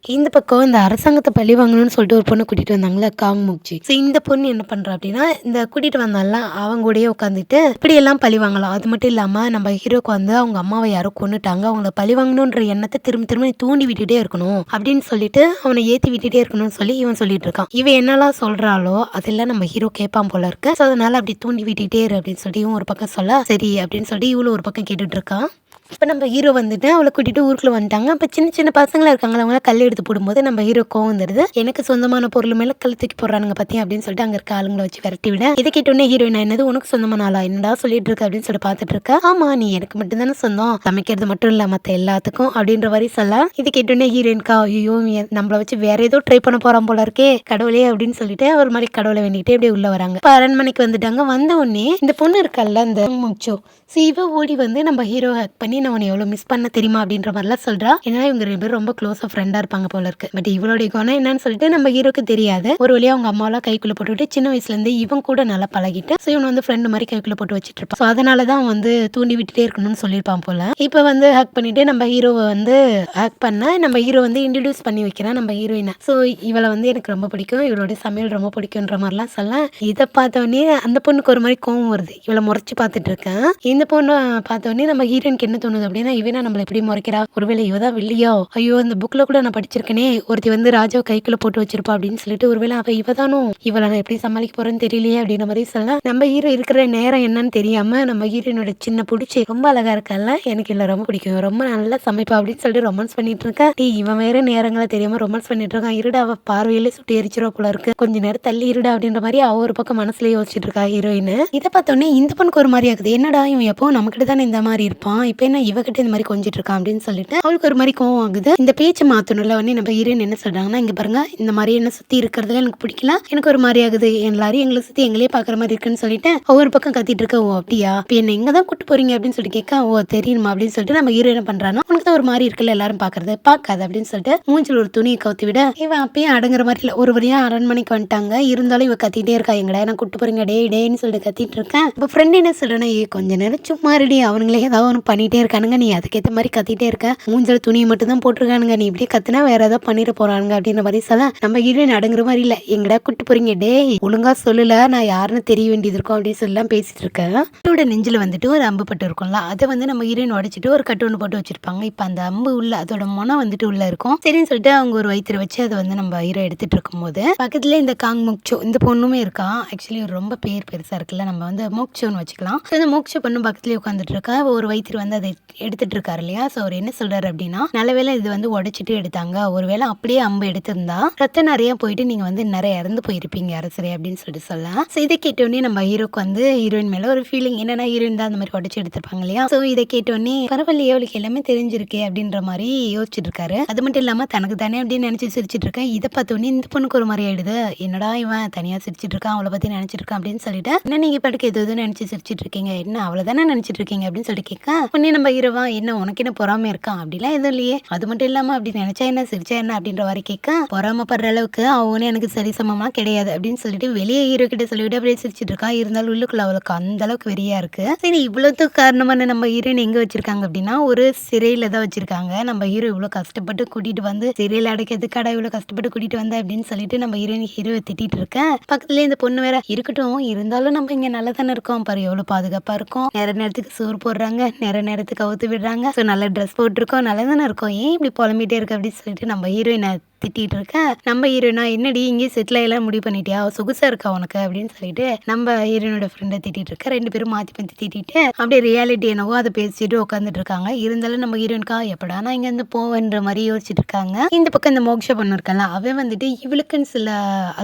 [SPEAKER 1] இந்த பக்கம் இந்த அரசாங்கத்தை பழி வாங்கணும்னு சொல்லிட்டு ஒரு பொண்ணு கூட்டிட்டு வந்தாங்களா, காங் முக்ஜி. ஸோ இந்த பொண்ணு என்ன பண்றா அப்படின்னா, இந்த கூட்டிட்டு வந்தால அவங்க கூடயே உட்காந்துட்டு இப்படி எல்லாம் பழி வாங்கலாம். அது மட்டும் இல்லாம நம்ம ஹீரோக்கு வந்து அவங்க அம்மாவை யாரோ கொண்டுட்டாங்க, அவங்கள பழி வாங்கணுன்ற எண்ணத்தை திரும்ப திரும்ப தூண்டி விட்டுட்டே இருக்கணும் அப்படின்னு சொல்லிட்டு அவனை ஏத்தி விட்டுட்டே இருக்கணும்னு சொல்லி இவன் சொல்லிட்டு இருக்கான். இவன் என்னெல்லாம் சொல்றாளோ அதெல்லாம் நம்ம ஹீரோ கேட்பான் போல இருக்கு. ஸோ அதனால அப்படி தூண்டி விட்டுட்டே இரு அப்படின்னு சொல்லி இவன் ஒரு பக்கம் சொல்ல, சரி அப்படின்னு சொல்லி இவ்வளவு ஒரு பக்கம் கேட்டுட்டு இருக்கான். இப்போ நம்ம ஹீரோ வந்துட்டு அவளை கூட்டிட்டு ஊருக்குள்ள வந்துட்டாங்க. அப்போ சின்ன சின்ன பசங்களா இருக்காங்களா, அவங்கள கல் எடுத்து போடும்போது நம்ம ஹீரோ கோவம் வந்துடுது. எனக்கு சொந்தமான பொருள் மேல கல் தூக்கி போடுறானுங்க பத்தி அப்படின்னு சொல்லிட்டு அங்க இருக்க ஆளுங்களை வச்சு விரட்டி விட, இதை கேட்டோன்னே ஹீரோயின் என்னது உனக்கு சொந்தமான ஆளா என்னடா சொல்லிட்டு இருக்க அப்படின்னு சொல்லிட்டு பார்த்துட்டு இருக்க. ஆமா நீ எனக்கு மட்டும் தானே சொந்தம், சமைக்கிறது மட்டும் இல்ல மத்த எல்லாத்துக்கும் அப்படின்ற மாதிரி சொல்ல, இது கேட்டோன்னே ஹீரோயின்கா ஐயோ நம்மளை வச்சு வேற ஏதோ ட்ரை பண்ண போறான் போல இருக்கே கடவுளே அப்படின்னு சொல்லிட்டு ஒரு மாதிரி கடவுளை வேண்டிட்டு அப்படியே உள்ள வராங்க. இப்போ அரண்மனைக்கு வந்துட்டாங்க. வந்த உடனே இந்த பொண்ணு இருக்கல்ல அந்த முச்சோ இவ ஓடி வந்து நம்ம ஹீரோ ஹேக் பண்ணி நான் உன்னை எவ்வளவு மிஸ் பண்ண தெரியுமா அப்படின்ற மாதிரிலாம் சொல்றா. ஏன்னா இவங்க 2 பேரும் ரொம்ப க்ளோஸா ஃப்ரெண்டா இருப்பாங்க போல இருக்கு. பட் இவளுடைய குணம் என்னன்னு சொல்லிட்டு நம்ம ஹீரோக்கு தெரியாது. ஒரு வழியா அவங்க அம்மாவெல்லாம் கைக்குள்ள போட்டுவிட்டு சின்ன வயசுல இருந்து இவன் கூட நல்லா பழகிட்டு ஸோ இவன் வந்து ஃப்ரெண்டு மாதிரி கைக்குள்ள போட்டு வச்சுட்டு இருப்பான். ஸோ அதனாலதான் அவன் வந்து தூண்டி விட்டுட்டே இருக்கணும்னு சொல்லியிருப்பான் போல. இப்ப வந்து ஹேக் பண்ணிட்டு நம்ம ஹீரோவை வந்து ஹேக் பண்ண நம்ம ஹீரோ வந்து இன்ட்ரடியூஸ் பண்ணி வைக்கிறான் நம்ம ஹீரோயினை. ஸோ இவளை வந்து எனக்கு ரொம்ப பிடிக்கும், இவளோட சமையல் ரொம்ப பிடிக்கும்ன்ற மாதிரிலாம் சொல்ல, இதை பார்த்தோன்னே அந்த பொண்ணுக்கு ஒரு மாதிரி கோவம் வருது. இவளை முறைச்சு பார்த்துட்டு இருக்கேன். இந்த பொண்ணு பார்த்தோன்னே நம்ம ஹீரோயினுக்கு என்ன தோணுது அப்படின்னா, இவனா நம்மள எப்படி முறைக்கிறா, ஒருவேளை இவதான் வில்லியோ, ஐயோ இந்த புக்ல கூட நான் படிச்சிருக்கேனே ஒருத்தி வந்து ராஜாவை கைக்குள்ள போட்டு வச்சிருப்பா அப்படின்னு சொல்லிட்டு, ஒருவேளை அவ இவதானும், இவளை நான் எப்படி சமாளிக்க போறேன்னு தெரியலையே அப்படின்ற மாதிரி சொல்ல, நம்ம ஹீரோ இருக்கிற நேரம் என்னன்னு தெரியாம நம்ம ஹீரோயினோட சின்ன பிடிச்சி ரொம்ப அழகா இருக்கல, எனக்கு இல்ல ரொம்ப பிடிக்கும், ரொம்ப நல்லா சமைப்பா அப்படின்னு சொல்லிட்டு ரொமான்ஸ் பண்ணிட்டு இருக்கேன். இவன் வேற நேரங்களை தெரியாம ரொமான்ஸ் பண்ணிட்டு இருக்கான். இருடா அவ பார்வையிலே சுட்டு எரிச்சிருவா போல இருக்கு, கொஞ்ச நேரம் தள்ளி இருடா அப்படின்ற மாதிரி அவ ஒரு பக்கம் மனசுல யோசிச்சுட்டு இருக்கா ஹீரோயின். இதை பார்த்தோன்னே இந்த பொண்ணுக்கு ஒரு மாதிரி ஆகுது, என்னடா இவன் எப்போ நம்மகிட்ட தானே இந்த மாதிரி இருப்பான், இப்போ என்ன இவகிட்ட இந்த மாதிரி கொஞ்சிட்டு இருக்கான் அப்படின்னு சொல்லிட்டு அவளுக்கு ஒரு மாதிரி கோவம் ஆகுது. இந்த பேச்சு மாத்தணும்ல உடனே நம்ம ஹீரோயின் என்ன சொல்றாங்கன்னா, இங்க பாருங்க இந்த மாதிரி என்ன சுத்தி இருக்கிறதுல எனக்கு பிடிக்கல, எனக்கு ஒரு மாதிரி ஆகுது, எல்லாரும் எங்களை சுத்தி எங்களே பாக்குற மாதிரி இருக்குன்னு சொல்லிட்டு ஒவ்வொரு பக்கம் கத்திட்டு இருக்க. ஓ அப்படியா, இப்போ என்ன எங்க தான் கூட்டு போறீங்க அப்படின்னு சொல்லி கேட்க, ஓ தெரியுமா அப்படின்னு சொல்லிட்டு நம்ம ஹீரோ என்ன பண்றான்னா, உனக்கு தான் ஒரு மாதிரி இருக்குல்ல எல்லாரும் பாக்குறது பாக்காது அப்படின்னு சொல்லிட்டு மூஞ்சில் ஒரு துணியை கவுத்தி விட, இவன் அப்பயே அடங்குற மாதிரி இல்ல. ஒரு வழியா அரண்மனைக்கு வந்துட்டாங்க. இருந்தாலும் இவ கத்திட்டே இருக்கா, எங்கடா நான் கூட்டு போறீங்க டே டேன்னு சொல்லிட்டு கத்திட்டு இருக்கேன். இப்போ ஃப்ரெண்ட் என்ன சொல்றேன்னா, கொஞ்ச நேரம் சும்மா ரெடி, அவனுங்களே ஏதாவது ஒன்று பண்ணிட்டே இருக்கானுங்க, நீ அதுக்கேற்ற மாதிரி கத்திட்டே இருக்க, மூஞ்சல் துணியை மட்டும் தான் போட்டிருக்கானுங்க, நீ இப்படியே கத்துனா வேற ஏதாவது பண்ணிட போறானுங்க அப்படின்ற மாதிரி சொல்ல, நம்ம ஹீரோயின் அடங்குற மாதிரி இல்ல, எங்கடா கூட்டு போறீங்க டே ஒழுங்கா சொல்லல, நான் யாருன்னு தெரிய வேண்டியது இருக்கும் அப்படின்னு சொல்லலாம் பேசிட்டு இருக்கேன். அவளோட நெஞ்சில வந்துட்டு ஒரு அம்பு பட்டு இருக்கும்ல, அதை வந்து நம்ம ஹீரோயின் உடைச்சிட்டு ஒரு கட்டு ஒன்று போட்டு வச்சிருப்பாங்க. இப்போ அந்த அம்பு உள்ள அதோட மொனம் வந்துட்டு உள்ள இருக்கும். சரின்னு சொல்லிட்டு அவங்க ஒரு வயிற்று வச்சு அதை வந்து நம்ம ஹீரோ எடுத்துட்டு இருக்கும் போது பக்கத்துல இந்த காங் முக்சோ இந்த பொண்ணுமே இருக்கா. ஆக்சுவலி ரொம்ப பெருசா இருக்குல்ல, நம்ம வந்து மோக்சோன்னு வச்சுக்கலாம். இந்த மோக்சோ பொண்ணு பக்கத்துலேயே உட்காந்துட்டு இருக்கா. ஒரு வயிற்று வந்து அதை எடுத்துட்டு இருக்காரு இல்லையா. ஸோ அவர் என்ன சொல்றாரு அப்படின்னா, நல்லவேளை இது வந்து உடைச்சிட்டு எடுத்தாங்க, ஒருவேளை அப்படியே அம்பு எடுத்திருந்தா ரத்தம் நிறைய போயிட்டு நீங்க வந்து நிறைய இறந்து போயிருப்பீங்க அரசரே அப்படின்னு சொல்லிட்டு சொல்லலாம். ஸோ இதை கேட்டோடனே நம்ம ஹீரோக்கு வந்து ஹீரோயின் மேல ஒரு ஃபீலிங், என்னன்னா ஹீரோயின் தான் அந்த மாதிரி உடைச்சு எடுத்திருப்பாங்க இல்லையா. ஸோ இதை கேட்டோடனே பரவாயில்லையே அவளுக்கு எல்லாமே தெரிஞ்சிருக்கே அப்படின்ற மாதிரி யோசிச்சுட்டு இருக்காரு. அது மட்டும் இல்லாம தனக்கு தானே அப்படின்னு நினைச்சு சிரிச்சிட்டு இருக்கேன். இதை பார்த்தோன்னே இந்த பொண்ணுக்கு ஒரு மாதிரி ஆயிடுது, என்னடா இவன் தனியா சிரிச்சிட்டு இருக்கான், அவளை பத்தி நினைச்சிட்டு இருக்கான் அப்படின்னு சொல்லிட்டு, என்ன நீங்க படுக்க எது நினைச்சு சிரிச்சிட்டு இருக்கீங்க, என்ன அவ்வளவுதானே நினைச்சிட்டு இருக்கீங்க அப்படின்னு சொல்லிட்டு கேட்க, உடனே நம்ம நம்ம ஹீரோவா என்ன உனக்கு என்ன பொறாமை இருக்கா அப்படிலாம் எதுவும் இல்லையே, அது மட்டும் இல்லாம அப்படி நினைச்சா என்ன சிரிச்சா என்ன அப்படின்ற மாதிரி கேட்க, பொறாமப்படுற அளவுக்கு அவனே எனக்கு சரி சமமா கிடையாது அப்படின்னு சொல்லிட்டு வெளியே ஹீரோ கிட்ட சொல்லிட்டு அப்படியே சிரிச்சிட்டு இருக்கா. இருந்தாலும் உள்ளுக்குள்ள அவளுக்கு அந்த அளவுக்கு வெறியா இருக்கு. சரி இவ்வளவுக்கு காரணமான நம்ம ஹீரோயின் எங்க வச்சிருக்காங்க அப்படின்னா ஒரு சிறையில தான் வச்சிருக்காங்க. நம்ம ஹீரோ இவ்வளவு கஷ்டப்பட்டு கூட்டிட்டு வந்து சிறையில அடைக்கிறதுக்கு கடை இவ்வளவு கஷ்டப்பட்டு கூட்டிட்டு வந்த அப்படின்னு சொல்லிட்டு நம்ம ஹீரோவை திட்டிட்டு இருக்க. பக்கத்துலயே இந்த பொண்ணு வேற இருக்கட்டும், இருந்தாலும் நம்ம இங்க நல்லா தானே இருக்கோம் பாரு, எவ்வளவு பாதுகாப்பா இருக்கும், நேர நேரத்துக்கு சோறு போடுறாங்க, நேர நேரத்துக்கு அவுத்து விடுறாங்க, ஸோ நல்ல ட்ரெஸ் போட்டிருக்கோம், நல்லா தானே இருக்கோம், ஏன் இப்படி புலம்பிட்டே இருக்கு அப்படின்னு சொல்லிட்டு நம்ம ஹீரோயினை திட்டிட்டு இருக்க. நம்ம ஹீரோயினா என்னடி இங்கே செட்டில் ஆகலாம் முடிவு பண்ணிட்டியா, சொகுசா இருக்கா உனக்கு அப்படின்னு சொல்லிட்டு நம்ம ஹீரோயினோட ஃப்ரெண்டை திட்டிட்டு இருக்க. ரெண்டு பேரும் மாற்றி மாற்றி திட்டிட்டு அப்படியே ரியாலிட்டி என்னவோ அதை பேசிட்டு உட்காந்துட்டு இருக்காங்க. இருந்தாலும் நம்ம ஹீரோயின்கா எப்படா நான் இங்க இருந்து போவேன்ற மாதிரி யோசிச்சுட்டு இருக்காங்க. இந்த பக்கம் இந்த மோக்ஷா பொண்ணு இருக்கல, அவன் வந்துட்டு இவளுக்குன்னு சில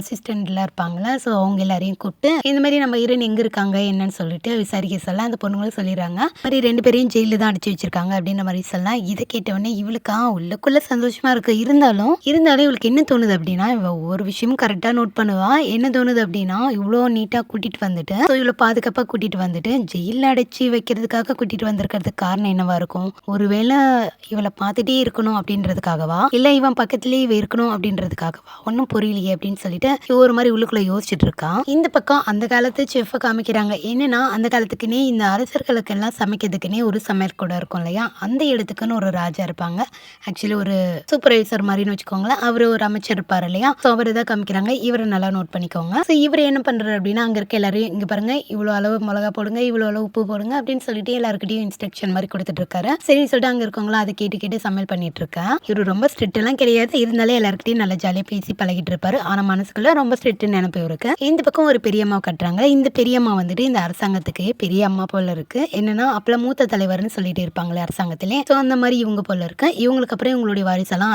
[SPEAKER 1] அசிஸ்டன்ட்லாம் இருப்பாங்களா, ஸோ அவங்க எல்லாரையும் கூப்பிட்டு இந்த மாதிரி நம்ம ஹீரோயின் எங்க இருக்காங்க என்னன்னு சொல்லிட்டு விசாரிக்க சொல்ல அந்த பொண்ணுங்களும் சொல்லிடுறாங்க. மாதிரி ரெண்டு பேரையும் ஜெயில தான் அடிச்சு வச்சிருக்காங்க அப்படின்ற மாதிரி சொல்ல. இதை கேட்டவொடனே இவளுக்கா உள்ளுக்குள்ள சந்தோஷமா இருக்கு. இருந்தாலும் இவளுக்கு என்ன தோணுது அப்படின்னா, இவ ஒரு விஷயமும் கரெக்டா நோட் பண்ணுவா. என்ன தோணுது அப்படின்னா, இவ்வளோ நீட்டா கூட்டிட்டு வந்துட்டு இவ்வளோ பாதுகாப்பா கூட்டிட்டு வந்துட்டு ஜெயில அடைச்சி வைக்கிறதுக்காக கூட்டிட்டு வந்திருக்கிறதுக்கு காரணம் என்னவா இருக்கும், ஒருவேளை இவளை பார்த்துட்டே இருக்கணும் அப்படின்றதுக்காகவா, இல்ல இவன் பக்கத்திலேயே இவ இருக்கணும் அப்படின்றதுக்காகவா, ஒன்னும் புரியலையே அப்படின்னு சொல்லிட்டு ஒரு மாதிரி உள்ளுக்குள்ள யோசிச்சுட்டு இருக்கான். இந்த பக்கம் அந்த காலத்து செஃப் காமிக்கிறாங்க. என்னன்னா அந்த காலத்துக்குன்னே இந்த அரசர்களுக்கு எல்லாம் சமைக்கிறதுக்குன்னே ஒரு சமையல் கூட இருக்கும் இல்லையா, அந்த இடத்துக்குன்னு ஒரு ராஜா இருப்பாங்க. ஆக்சுவலி ஒரு சூப்பர்வைசர் மாதிரின்னு வச்சுக்கோங்களேன். அவர் ஒரு அமைச்சர் இருப்பார் இல்லையா, ஸோ அவர் தான் காமிக்கிறாங்க. இவரை நல்லா நோட் பண்ணிக்கோங்க. ஸோ இவர் என்ன பண்றாரு அப்படின்னா, அங்க இருக்க எல்லாரையும் இங்க பாருங்க, இவ்வளோ அளவு மிளகா போடுங்க, இவ்வளோ அளவு உப்பு போடுங்க அப்படின்னு சொல்லிட்டு எல்லாருக்கிட்டையும் இன்ஸ்ட்ரக்ஷன் மாதிரி கொடுத்துட்டு இருக்காரு. சரின்னு சொல்லிட்டு அங்க இருக்கவங்களா அதை கேட்டு கேட்டு சமையல் பண்ணிட்டு இருக்கேன். இவர் ரொம்ப ஸ்ட்ரிக்ட் எல்லாம் கிடையாது, இருந்தாலே எல்லாருக்கிட்டையும் நல்லா ஜாலியாக பேசி பழகிட்டு இருப்பாரு. ஆனா மனசுக்குள்ள ரொம்ப ஸ்ட்ரிக்ட் நினைப்பு இருக்கு. இந்த பக்கம் ஒரு பெரியம்மா கட்டுறாங்க. இந்த பெரியம்மா வந்துட்டு இந்த அரசாங்கத்துக்கு பெரிய அம்மா போல இருக்கு. என்னன்னா அப்பெல்லாம் மூத்த தலைவர்னு சொல்லிட்டு இருப்பாங்களே அரசாங்கத்திலே, ஸோ அந்த மாதிரி இவங்க போல இருக்கு. இவங்களுக்கு அப்புறம் இவங்களுடைய வாரிசெல்லாம்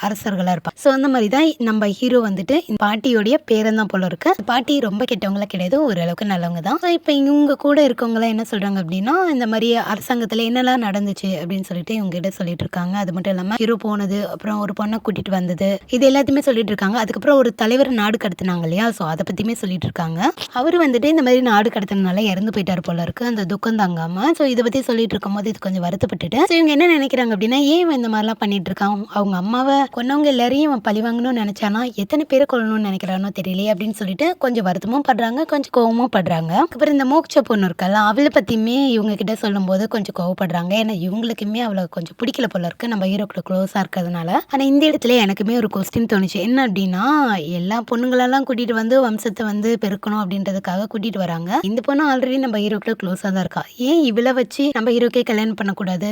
[SPEAKER 1] அரசர்களா இருப்பாங்க. ஸோ அந்த மாதிரி தான் நம்ம ஹீரோ வந்துட்டு பாட்டியோடைய பேரன் தான் போல இருக்கு. பாட்டி ரொம்ப கெட்டவங்களா கிடையாது, ஓரளவுக்கு நல்லவங்க தான். ஸோ இப்போ இவங்க கூட இருக்கவங்களாம் என்ன சொல்றாங்க அப்படின்னா, இந்த மாதிரி அரசாங்கத்தில் என்னெல்லாம் நடந்துச்சு அப்படின்னு சொல்லிட்டு இவங்க கிட்ட சொல்லிட்டு இருக்காங்க. அது மட்டும் இல்லாமல் ஹீரோ போனது, அப்புறம் ஒரு பொண்ணை கூட்டிட்டு வந்தது, இது எல்லாத்தையுமே சொல்லிட்டு இருக்காங்க. அதுக்கப்புறம் ஒரு தலைவர் நாடு கடத்தினாங்க இல்லையா, ஸோ அதை பத்தியுமே சொல்லிட்டு இருக்காங்க. அவர் வந்துட்டு இந்த மாதிரி நாடு கடத்தினால இறந்து போயிட்டாரு போல இருக்கு, அந்த துக்கம் தாங்காம. ஸோ இதை பத்தி சொல்லிட்டு இருக்கும் போது இது கொஞ்சம் வருத்தப்பட்டுட்டு, ஸோ இவங்க என்ன நினைக்கிறாங்க அப்படின்னா, ஏன் இந்த மாதிரிலாம் பண்ணிட்டு இருக்கான், அவங்க அம்மாவை கொன்னவங்க எல்லாரையும் பழி வாங்கணும்னு நினைச்சானா எத்தனை பேரை கொல்லணும்னு நினைக்கிறானோ தெரியலையே அப்படின்னு சொல்லிட்டு கொஞ்சம் வருத்தமும் படுறாங்க, கொஞ்சம் கோவமும் படுறாங்க. அப்புறம் இந்த மோக்ஷா பொண்ணு இருக்கல, அவளை பத்தியுமே இவங்க கிட்ட சொல்லும் போது கொஞ்சம் கோவப்படுறாங்க. ஏன்னா இவங்களுக்குமே அவளை கொஞ்சம் பிடிக்கல போல இருக்கு, நம்ம ஹீரோ கூட க்ளோஸா இருக்கிறதுனால. ஆனா இந்த இடத்துல எனக்குமே ஒரு கொஸ்டின் தோணுச்சு. என்ன அப்படின்னா, எல்லா பொண்ணுங்களெல்லாம் கூட்டிட்டு வந்து வம்சத்தை வந்து பெருக்கணும் அப்படின்றதுக்காக கூட்டிட்டு வராங்க. இந்த பொண்ணு ஆல்ரெடி நம்ம ஹீரோ கூட க்ளோஸா தான் இருக்கா, ஏன் இவளை வச்சு நம்ம ஹீரோக்கே கல்யாணம் பண்ணக்கூடாது,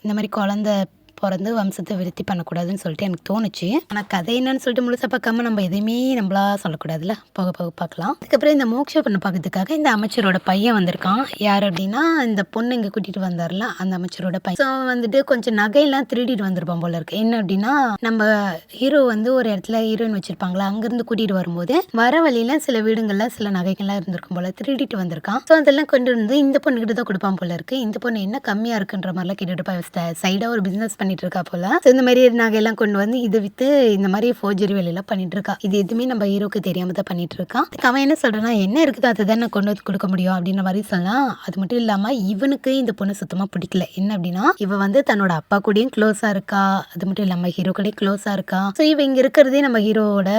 [SPEAKER 1] இந்த மாதிரி குழந்தை பிறந்து வம்சத்தை விருத்தி பண்ணக்கூடாதுன்னு சொல்லிட்டு எனக்கு தோணுச்சு. ஆனால் கதை என்னன்னு சொல்லிட்டு முழுசா பார்க்காம நம்ம எதையுமே நம்மளா சொல்லக்கூடாதுல்ல, போக போக பார்க்கலாம். அதுக்கப்புறம் இந்த மோக்ஷா பொண்ணு பார்க்கறதுக்காக இந்த அமைச்சரோட பையன் வந்திருக்கான். யார் அப்படின்னா, இந்த பொண்ணு இங்கே கூட்டிட்டு வந்தார்ல அந்த அமைச்சரோட பையன். ஸோ வந்துட்டு கொஞ்சம் நகையெல்லாம் திருடிட்டு வந்திருப்பான் போல இருக்கு. என்ன அப்படின்னா, நம்ம ஹீரோ வந்து ஒரு இடத்துல ஹீரோயின் வச்சிருப்பாங்களா, அங்கிருந்து கூட்டிட்டு வரும்போது வர வழியில சில வீடுகள்ல சில நகைகள்லாம் இருந்திருக்கும் போல, திருடிட்டு வந்திருக்கான். ஸோ அதெல்லாம் கொண்டு வந்து இந்த பொண்ணு கிட்ட தான் கொடுப்பான் போல இருக்கு. இந்த பொண்ணு என்ன கம்மியா இருக்குன்ற மாதிரிலாம் கேட்டுட்டு சைடா ஒரு பிசினஸ் பண்ணிட்டு இருக்கா போல. இந்த மாதிரி நகையெல்லாம் கொண்டு வந்து இதை வித்து இந்த மாதிரி ஃபோர்ஜரி வேலையெல்லாம் பண்ணிட்டு இருக்கா. இது எதுவுமே நம்ம ஹீரோக்கு தெரியாம தான் பண்ணிட்டு இருக்கான். அவன் என்ன சொல்றான்னா, என்ன இருக்குது அதை தான் நான் கொண்டு வந்து கொடுக்க முடியும் அப்படின்ற மாதிரி சொல்லலாம். அது மட்டும் இல்லாம இவனுக்கு இந்த பொண்ணு சுத்தமா பிடிக்கல. என்ன அப்படின்னா, இவ வந்து தன்னோட அப்பா கூடயும் க்ளோஸா இருக்கா, அது மட்டும் இல்லாம ஹீரோ கூடயும் க்ளோஸா இருக்கா. ஸோ இவ இங்க இருக்கிறதே நம்ம ஹீரோட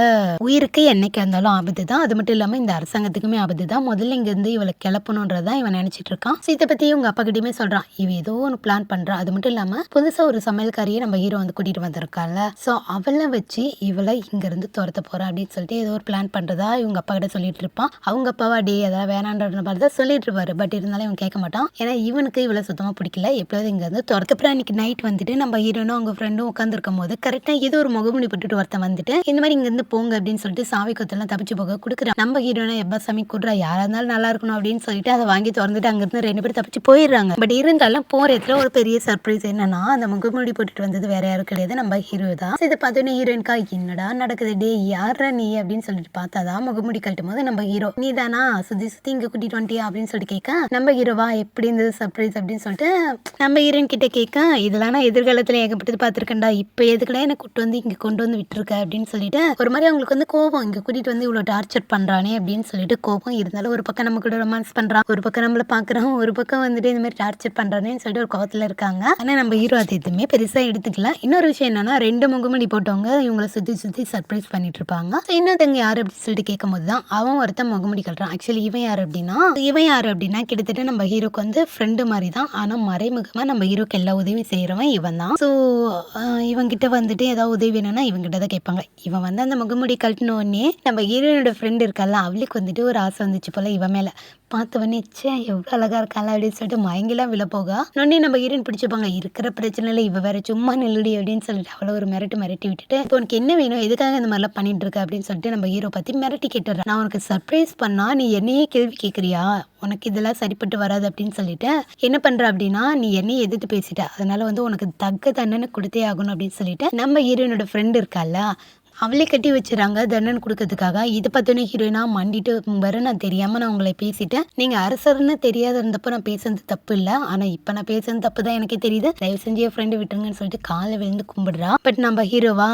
[SPEAKER 1] உயிருக்கு என்னைக்கு இருந்தாலும் ஆபத்து தான். அது மட்டும் இல்லாம இந்த அரசாங்கத்துக்குமே ஆபத்து தான். முதல்ல இங்க இருந்து இவளை கிளப்பணும்ன்றதான் இவன் நினைச்சிட்டு இருக்கான். ஸோ இதை பத்தி உங்க அப்பா கிட்டயுமே சொல்றான், இவ ஏதோ ஒன்று பிளான் பண்றா. அது மட்டும் இல்லாம புதுசா ஒரு சமையல்காரியை நம்ம ஹீரோ வந்து கூட்டிட்டு வந்திருக்கான்ல, ஸோ அவளை வச்சு இவளை இங்க இருந்து துரத்த போறா அப்படின்னு சொல்லிட்டு ஏதோ ஒரு பிளான் பண்றதா இவங்க அப்பா கிட்ட சொல்லிட்டு இருப்பான். அவங்க அப்பாவா டே அதெல்லாம் வேணான்ற மாதிரி தான் சொல்லிட்டு இருப்பாரு. பட் இருந்தாலும் இவன் கேட்க மாட்டான். ஏன்னா இவனுக்கு இவளை சுத்தமா பிடிக்கல, எப்போது இங்க இருந்து துரத்த. அப்புறம் அன்னைக்கு நைட் வந்துட்டு நம்ம ஹீரோனும் அவங்க ஃப்ரெண்டும் உட்காந்துருக்கும் போது கரெக்டா ஏதோ ஒரு முகமுடி போட்டுட்டு ஒருத்தன் வந்துட்டு இந்த மாதிரி இங்க இருந்து போங்க அப்படின்னு சொல்லிட்டு சாவி கொத்தெல்லாம் தப்பிச்சு போக கொடுக்குறான். நம்ம ஹீரோனா எப்ப சாமி கூடுறா, யாரா இருந்தாலும் நல்லா இருக்கணும் அப்படின்னு சொல்லிட்டு அதை வாங்கி திறந்துட்டு அங்க இருந்து ரெண்டு பேரும் தப்பிச்சு போயிடுறாங்க. பட் இருந்தாலும் போற இடத்துல ஒரு பெரிய சர்ப்ரைஸ் என்னன்னா, அந்த முகமுடி முகமூடி போட்டுட்டு வந்தது வேற யாரும் கிடையாது, நம்ம ஹீரோ தான். இதை பார்த்தோன்னே ஹீரோயின்கா என்னடா நடக்குது டே யாரா நீ அப்படின்னு சொல்லிட்டு பார்த்தாதான் முகமூடி கழட்டும் போது நம்ம ஹீரோ நீ தானா சுத்தி சுத்தி இங்க கூட்டிட்டு வந்துட்டியா அப்படின்னு சொல்லிட்டு கேட்க நம்ம ஹீரோவா எப்படி இருந்தது சர்ப்ரைஸ் அப்படின்னு சொல்லிட்டு நம்ம ஹீரோயின் கிட்ட கேட்க இதெல்லாம் நான் எதிர்காலத்துல ஏகப்பட்டது பார்த்துருக்கேன்டா, இப்ப எதுக்குடா என்ன கூட்டு வந்து இங்க கொண்டு வந்து விட்டுருக்க அப்படின்னு சொல்லிட்டு ஒரு மாதிரி அவங்களுக்கு வந்து கோபம், இங்க கூட்டிட்டு வந்து இவ்வளவு டார்ச்சர் பண்றானே அப்படின்னு சொல்லிட்டு கோபம் இருந்தாலும் ஒரு பக்கம் நம்ம கூட ரொமான்ஸ் பண்றான், ஒரு பக்கம் நம்மள பாக்குறோம், ஒரு பக்கம் வந்துட்டு இந்த மாதிரி டார்ச்சர் பண்றானேன்னு சொல்லிட்டு ஒரு கோபத்துல இருக்காங்க. ஆனா நம்ம ஹீரோ அது எதுவுமே பெருசா எடுத்துக்கல. இன்னொரு விஷயம் என்னன்னா 2 முகமூடி போட்டவங்க இவங்களை சுத்தி சுத்தி சர்ப்ரைஸ் பண்ணிட்டு இருப்பாங்க. இன்னொருத்தங்க யாரு அப்படின்னு சொல்லிட்டு கேட்கும் போதுதான் அவன் ஒருத்தன் முகமூடி கட்டுறான். ஆக்சுவலி இவன் யாரு அப்படின்னா கிட்டத்தட்ட நம்ம ஹீரோக்கு வந்து ஃப்ரெண்டு மாதிரி தான், ஆனா மறைமுகமா நம்ம ஹீரோக்கு எல்லா உதவியும் செய்யறவன் இவன் தான். ஸோ இவன் கிட்ட வந்துட்டு ஏதாவது உதவி வேணும்னா இவன் கிட்ட தான் கேட்பாங்க. இவன் வந்து அந்த முகமூடி கழட்டின உடனே நம்ம ஹீரோனோட ஃப்ரெண்ட் இருக்கல அவளுக்கு வந்துட்டு ஒரு ஆசை வந்துச்சு போல இவன் மேல. பார்த்தவனே சே எவ்வளோ அழகா இருக்கால அப்படின்னு சொல்லிட்டு மயங்கெல்லாம் விழ போக நொன்னே நம்ம ஹீரோயின் பிடிச்சிப்பாங்க. இருக்கிற பிரச்சனையில இவ வேற சும்மா நில்லுடி அப்படின்னு சொல்லிட்டு அவளை ஒரு மிரட்டி விட்டுட்டு இப்போ உனக்கு என்ன வேணும், எதுக்காக இந்த மாதிரிலாம் பண்ணிட்டு இருக்க அப்படின்னு சொல்லிட்டு நம்ம ஹீரோ பத்தி மிரட்டி கேட்டுறான். நான் உனக்கு சர்ப்ரைஸ் பண்ணா நீ என்னையே கேள்வி கேட்குறியா, உனக்கு இதெல்லாம் சரிப்பட்டு வராது அப்படின்னு சொல்லிட்டு என்ன பண்ற அப்படின்னா நீ என்னையே எதிர்த்து பேசிட்ட, அதனால வந்து உனக்கு தக்க தண்டனை கொடுத்தே ஆகணும் அப்படின்னு சொல்லிட்டு நம்ம ஹீரோயினோட ஃப்ரெண்ட் இருக்கால அவளே கட்டி வச்சுறாங்க தண்டனை கொடுக்கறதுக்காக. இதை பார்த்தோன்னே ஹீரோயினா மண்டிட்டு வர நான் தெரியாம நான் உங்களை பேசிட்டேன், நீங்க அரசர்னு தெரியாத இருந்தப்போ நான் பேசுறது தப்பு இல்லை, ஆனா இப்ப நான் பேசுறது தப்பு தான் எனக்கே தெரியுது, தயவு செஞ்சு என் ஃப்ரெண்டு விட்டுருங்கன்னு சொல்லிட்டு காலை விழுந்து கும்பிடுறா. பட் நம்ம ஹீரோவா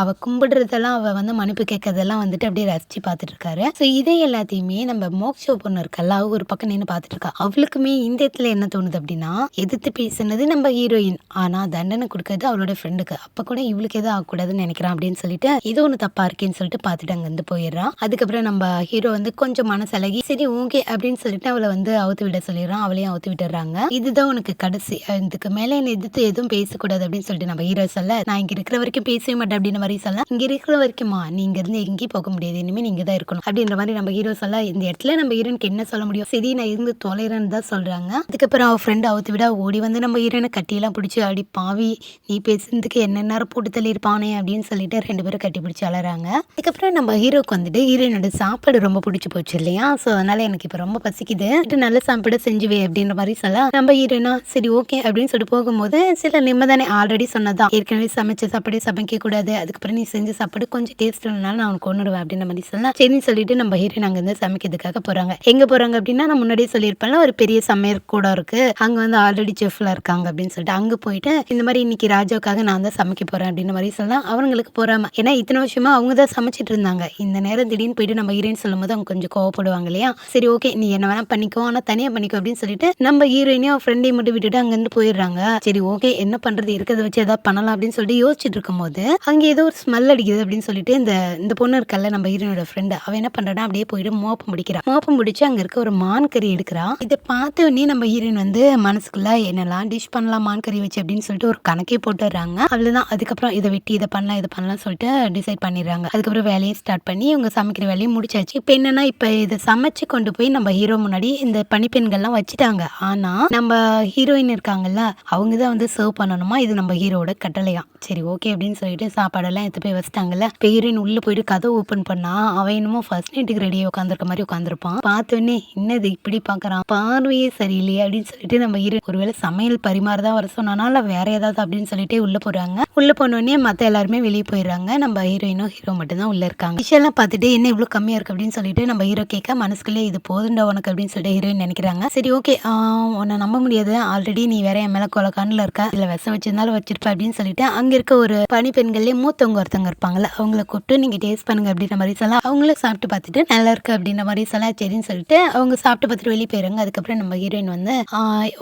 [SPEAKER 1] அவ கும்பிடுறதெல்லாம் அவ வந்து மன்னிப்பு கேட்கறதெல்லாம் வந்துட்டு அப்படியே ரசிச்சு பார்த்துட்டு இருக்காரு. ஸோ இதே எல்லாத்தையுமே நம்ம மோக்ஷோ பொண்ணு இருக்கல்ல அவ ஒரு பக்கம் நின்று பார்த்துட்டு இருக்கா. அவளுக்குமே இந்த இடத்துல என்ன தோணுது அப்படின்னா எதிர்த்து பேசுனது நம்ம ஹீரோயின், ஆனா தண்டனை கொடுக்கறது அவளோட ஃப்ரெண்டுக்கு, அப்ப கூட இவளுக்கு எதுவும் ஆகக்கூடாதுன்னு நினைக்கிறான் அப்படின்னு சொல்லிட்டு இது ஒன்று தப்பா இருக்கேன்னு சொல்லிட்டு பார்த்துட்டு அங்கேருந்து போயிடுறான். அதுக்கப்புறம் நம்ம ஹீரோ வந்து கொஞ்சம் மனசலகி சரி ஓகே அப்படின்னு சொல்லிட்டு அவளை வந்து அவுத்து விட சொல்லிடுறான். அவளையும் அவுத்து விட்டுறாங்க. இதுதான் உனக்கு கடைசி, இதுக்கு மேல என்ன எதிர்த்து எதுவும் பேசக்கூடாது அப்படின்னு சொல்லிட்டு நம்ம ஹீரோ சொல்ல நான் இங்க இருக்கிற வரைக்கும் பேசவே மாட்டேன் அப்படின்ற மாதிரி சொல்ல இங்க இருக்கிற வரைக்குமா நீ இங்க இருந்து எங்கேயும் போக முடியாது, இனிமே நீங்க தான் இருக்கணும் அப்படின்ற மாதிரி நம்ம ஹீரோ சொல்ல இந்த இடத்துல நம்ம ஹீரோனுக்கு என்ன சொல்ல முடியும், சரி நான் இருந்து தொலைறேன்னு தான் சொல்றாங்க. அதுக்கப்புறம் அவ ஃப்ரெண்ட் அவுத்து விட ஓடி வந்து நம்ம ஹீரோனை கட்டியெல்லாம் பிடிச்சி அடி பாவி நீ பேசுறதுக்கு என்ன நேரம் போட்டு தள்ளியிருப்பானே அப்படின்னு சொல்லிட்டு 2 பேரும் கட்டி பிடிச்சி அலறாங்க. அதுக்கப்புறம் நம்ம ஹீரோக்கு வந்துட்டு ஹீரோயினோட சாப்பாடு ரொம்ப பிடிச்சி போச்சு இல்லையா, ஸோ அதனால எனக்கு இப்போ ரொம்ப பசிக்குது, நல்ல சாப்பாடு செஞ்சுவே அப்படின்ற மாதிரி சொல்ல நம்ம ஹீரோயினா சரி ஓகே அப்படின்னு சொல்லிட்டு போகும்போது சில நிம்மதானே ஆல்ரெடி சொன்னதான் ஏற்கனவே சமைச்ச சாப்பாடு சமைக்க கூடாது, அதுக்கப்புறம் நீ செஞ்ச சாப்பாடு கொஞ்சம் டேஸ்ட் இல்லைனால நான் உனக்கு கொண்டுடுவேன் அப்படின்ற மாதிரி சொல்ல சரின்னு சொல்லிட்டு நம்ம ஹீரோயின் அங்கேருந்து சமைக்கிறதுக்காக போறாங்க. எங்க போறாங்க அப்படின்னா நான் முன்னாடியே சொல்லியிருப்பேன்ல ஒரு பெரிய சமையல் கூட இருக்கு, அங்க வந்து ஆல்ரெடி செஃப்ல இருக்காங்க அப்படின்னு சொல்லிட்டு அங்க போயிட்டு இந்த மாதிரி இன்னைக்கு ராஜாவுக்காக நான் தான் சமைக்க போறேன் அப்படின்ற மாதிரி சொல்ல அவங்களுக்கு போறாம ஏன்னா இத்தனை வருஷமா அவங்க தான் சமைச்சிட்டு இருந்தாங்க. இந்த நேரம் திடீர்னு போயிட்டு நம்ம ஹீரோயின் சொல்லும் போது அவங்க கொஞ்சம் கோவப்படுவாங்க இல்லையா, சரி ஓகே நீ என்ன வேணா பண்ணிக்கோ ஆனா தனியா பண்ணிக்கோ அப்படின்னு சொல்லிட்டு நம்ம ஹீரோயினையும் ஃப்ரெண்டையும் மட்டும் விட்டுட்டு அங்கிருந்து போயிடுறாங்க. சரி ஓகே என்ன பண்றது இருக்கிறத வச்சு ஏதாவது பண்ணலாம் அப்படின்னு சொல்லிட்டு யோசிச்சுட்டு இருக்கும் போது அங்க ஏதோ ஒரு ஸ்மெல் அடிக்குது அப்படின்னு சொல்லிட்டு இந்த பொண்ணு இருக்கல்ல நம்ம ஹீரோனோட ஃப்ரெண்டு அவ என்ன பண்றான்னா அப்படியே போயிட்டு மோப்பம் பிடிச்சு அங்க இருக்க ஒரு மான் கறி எடுக்கிறா. இதை பார்த்த உடனே நம்ம ஹீரோயின் வந்து மனசுக்குள்ள என்னெல்லாம் டிஷ் பண்ணலாம் மான் கறி வச்சு அப்படின்னு சொல்லிட்டு ஒரு கணக்கே போட்டுறாங்க. அவ்வளவுதான். அதுக்கப்புறம் இதை வெட்டி இதை பண்ணலாம் சொல்லிட்டு டிசைட் பண்ணிடுறாங்க. அதுக்கப்புறம் வேலையை ஸ்டார்ட் பண்ணி இவங்க சமைக்கிற வேலையை முடிச்சாச்சு. இப்போ என்னன்னா இப்போ இதை சமைச்சு கொண்டு போய் நம்ம ஹீரோ முன்னாடி இந்த பனிப்பெண்கள்லாம் வச்சுட்டாங்க. ஆனா நம்ம ஹீரோயின் இருக்காங்கல்ல அவங்க தான் வந்து சர்வ் பண்ணணுமா, இது நம்ம ஹீரோட கட்டளையா. சரி ஓகே அப்படின்னு சொல்லிட்டு சாப்பாடெல்லாம் எடுத்து போய் வச்சுட்டாங்கல்ல. இப்போ ஹீரோயின் உள்ள போயிட்டு கதை ஓப்பன் பண்ணா அவன் என்னமோ ஃபர்ஸ்ட் நைட்டுக்கு ரெடியாக உட்காந்துருக்க மாதிரி உட்காந்துருப்பான். பார்த்தோன்னே என்னது இப்படி பாக்குறான் பார்வையே சரியில்லையே அப்படின்னு சொல்லிட்டு நம்ம ஹீரோயின் ஒருவேளை சமையல் பரிமாறதான் வர சொன்னால வேற ஏதாவது அப்படின்னு சொல்லிட்டு உள்ள போறாங்க. உள்ள போனோடனே மத்த எல்லாருமே வெளியே போயிடுறாங்க. நம்ம ஹீரோயினும் ஹீரோ மட்டும் தான் உள்ள இருக்காங்க. விஷயம்லாம் பார்த்துட்டு என்ன இவ்வளவு கம்மியா இருக்கு அப்படின்னு சொல்லிட்டு நம்ம ஹீரோ கேட்க மனசுக்குள்ளே இது போதுண்டா உனக்கு அப்படின்னு சொல்லிட்டு ஹீரோயின் நினைக்கிறாங்க. சரி ஓகே உன்னை நம்ப முடியாது, ஆல்ரெடி நீ வேற என் மேல கொலக்கானில் இருக்க, இதுல விஷம் வச்சிருந்தாலும் வச்சிருப்ப அப்படின்னு சொல்லிட்டு அங்க இருக்க ஒரு பனி பெண்கள்லயே மூத்தவங்க ஒருத்தவங்க இருப்பாங்கல்ல அவங்கள கூப்பிட்டு நீங்க டேஸ்ட் பண்ணுங்க அப்படின்ற மாதிரி சொல்ல அவங்களும் சாப்பிட்டு பார்த்துட்டு நல்லா இருக்கு அப்படின்ற மாதிரி சொல்ல சரின்னு சொல்லிட்டு அவங்க சாப்பிட்டு பார்த்துட்டு வெளியே போயிடுறாங்க. அதுக்கப்புறம் நம்ம ஹீரோயின் வந்து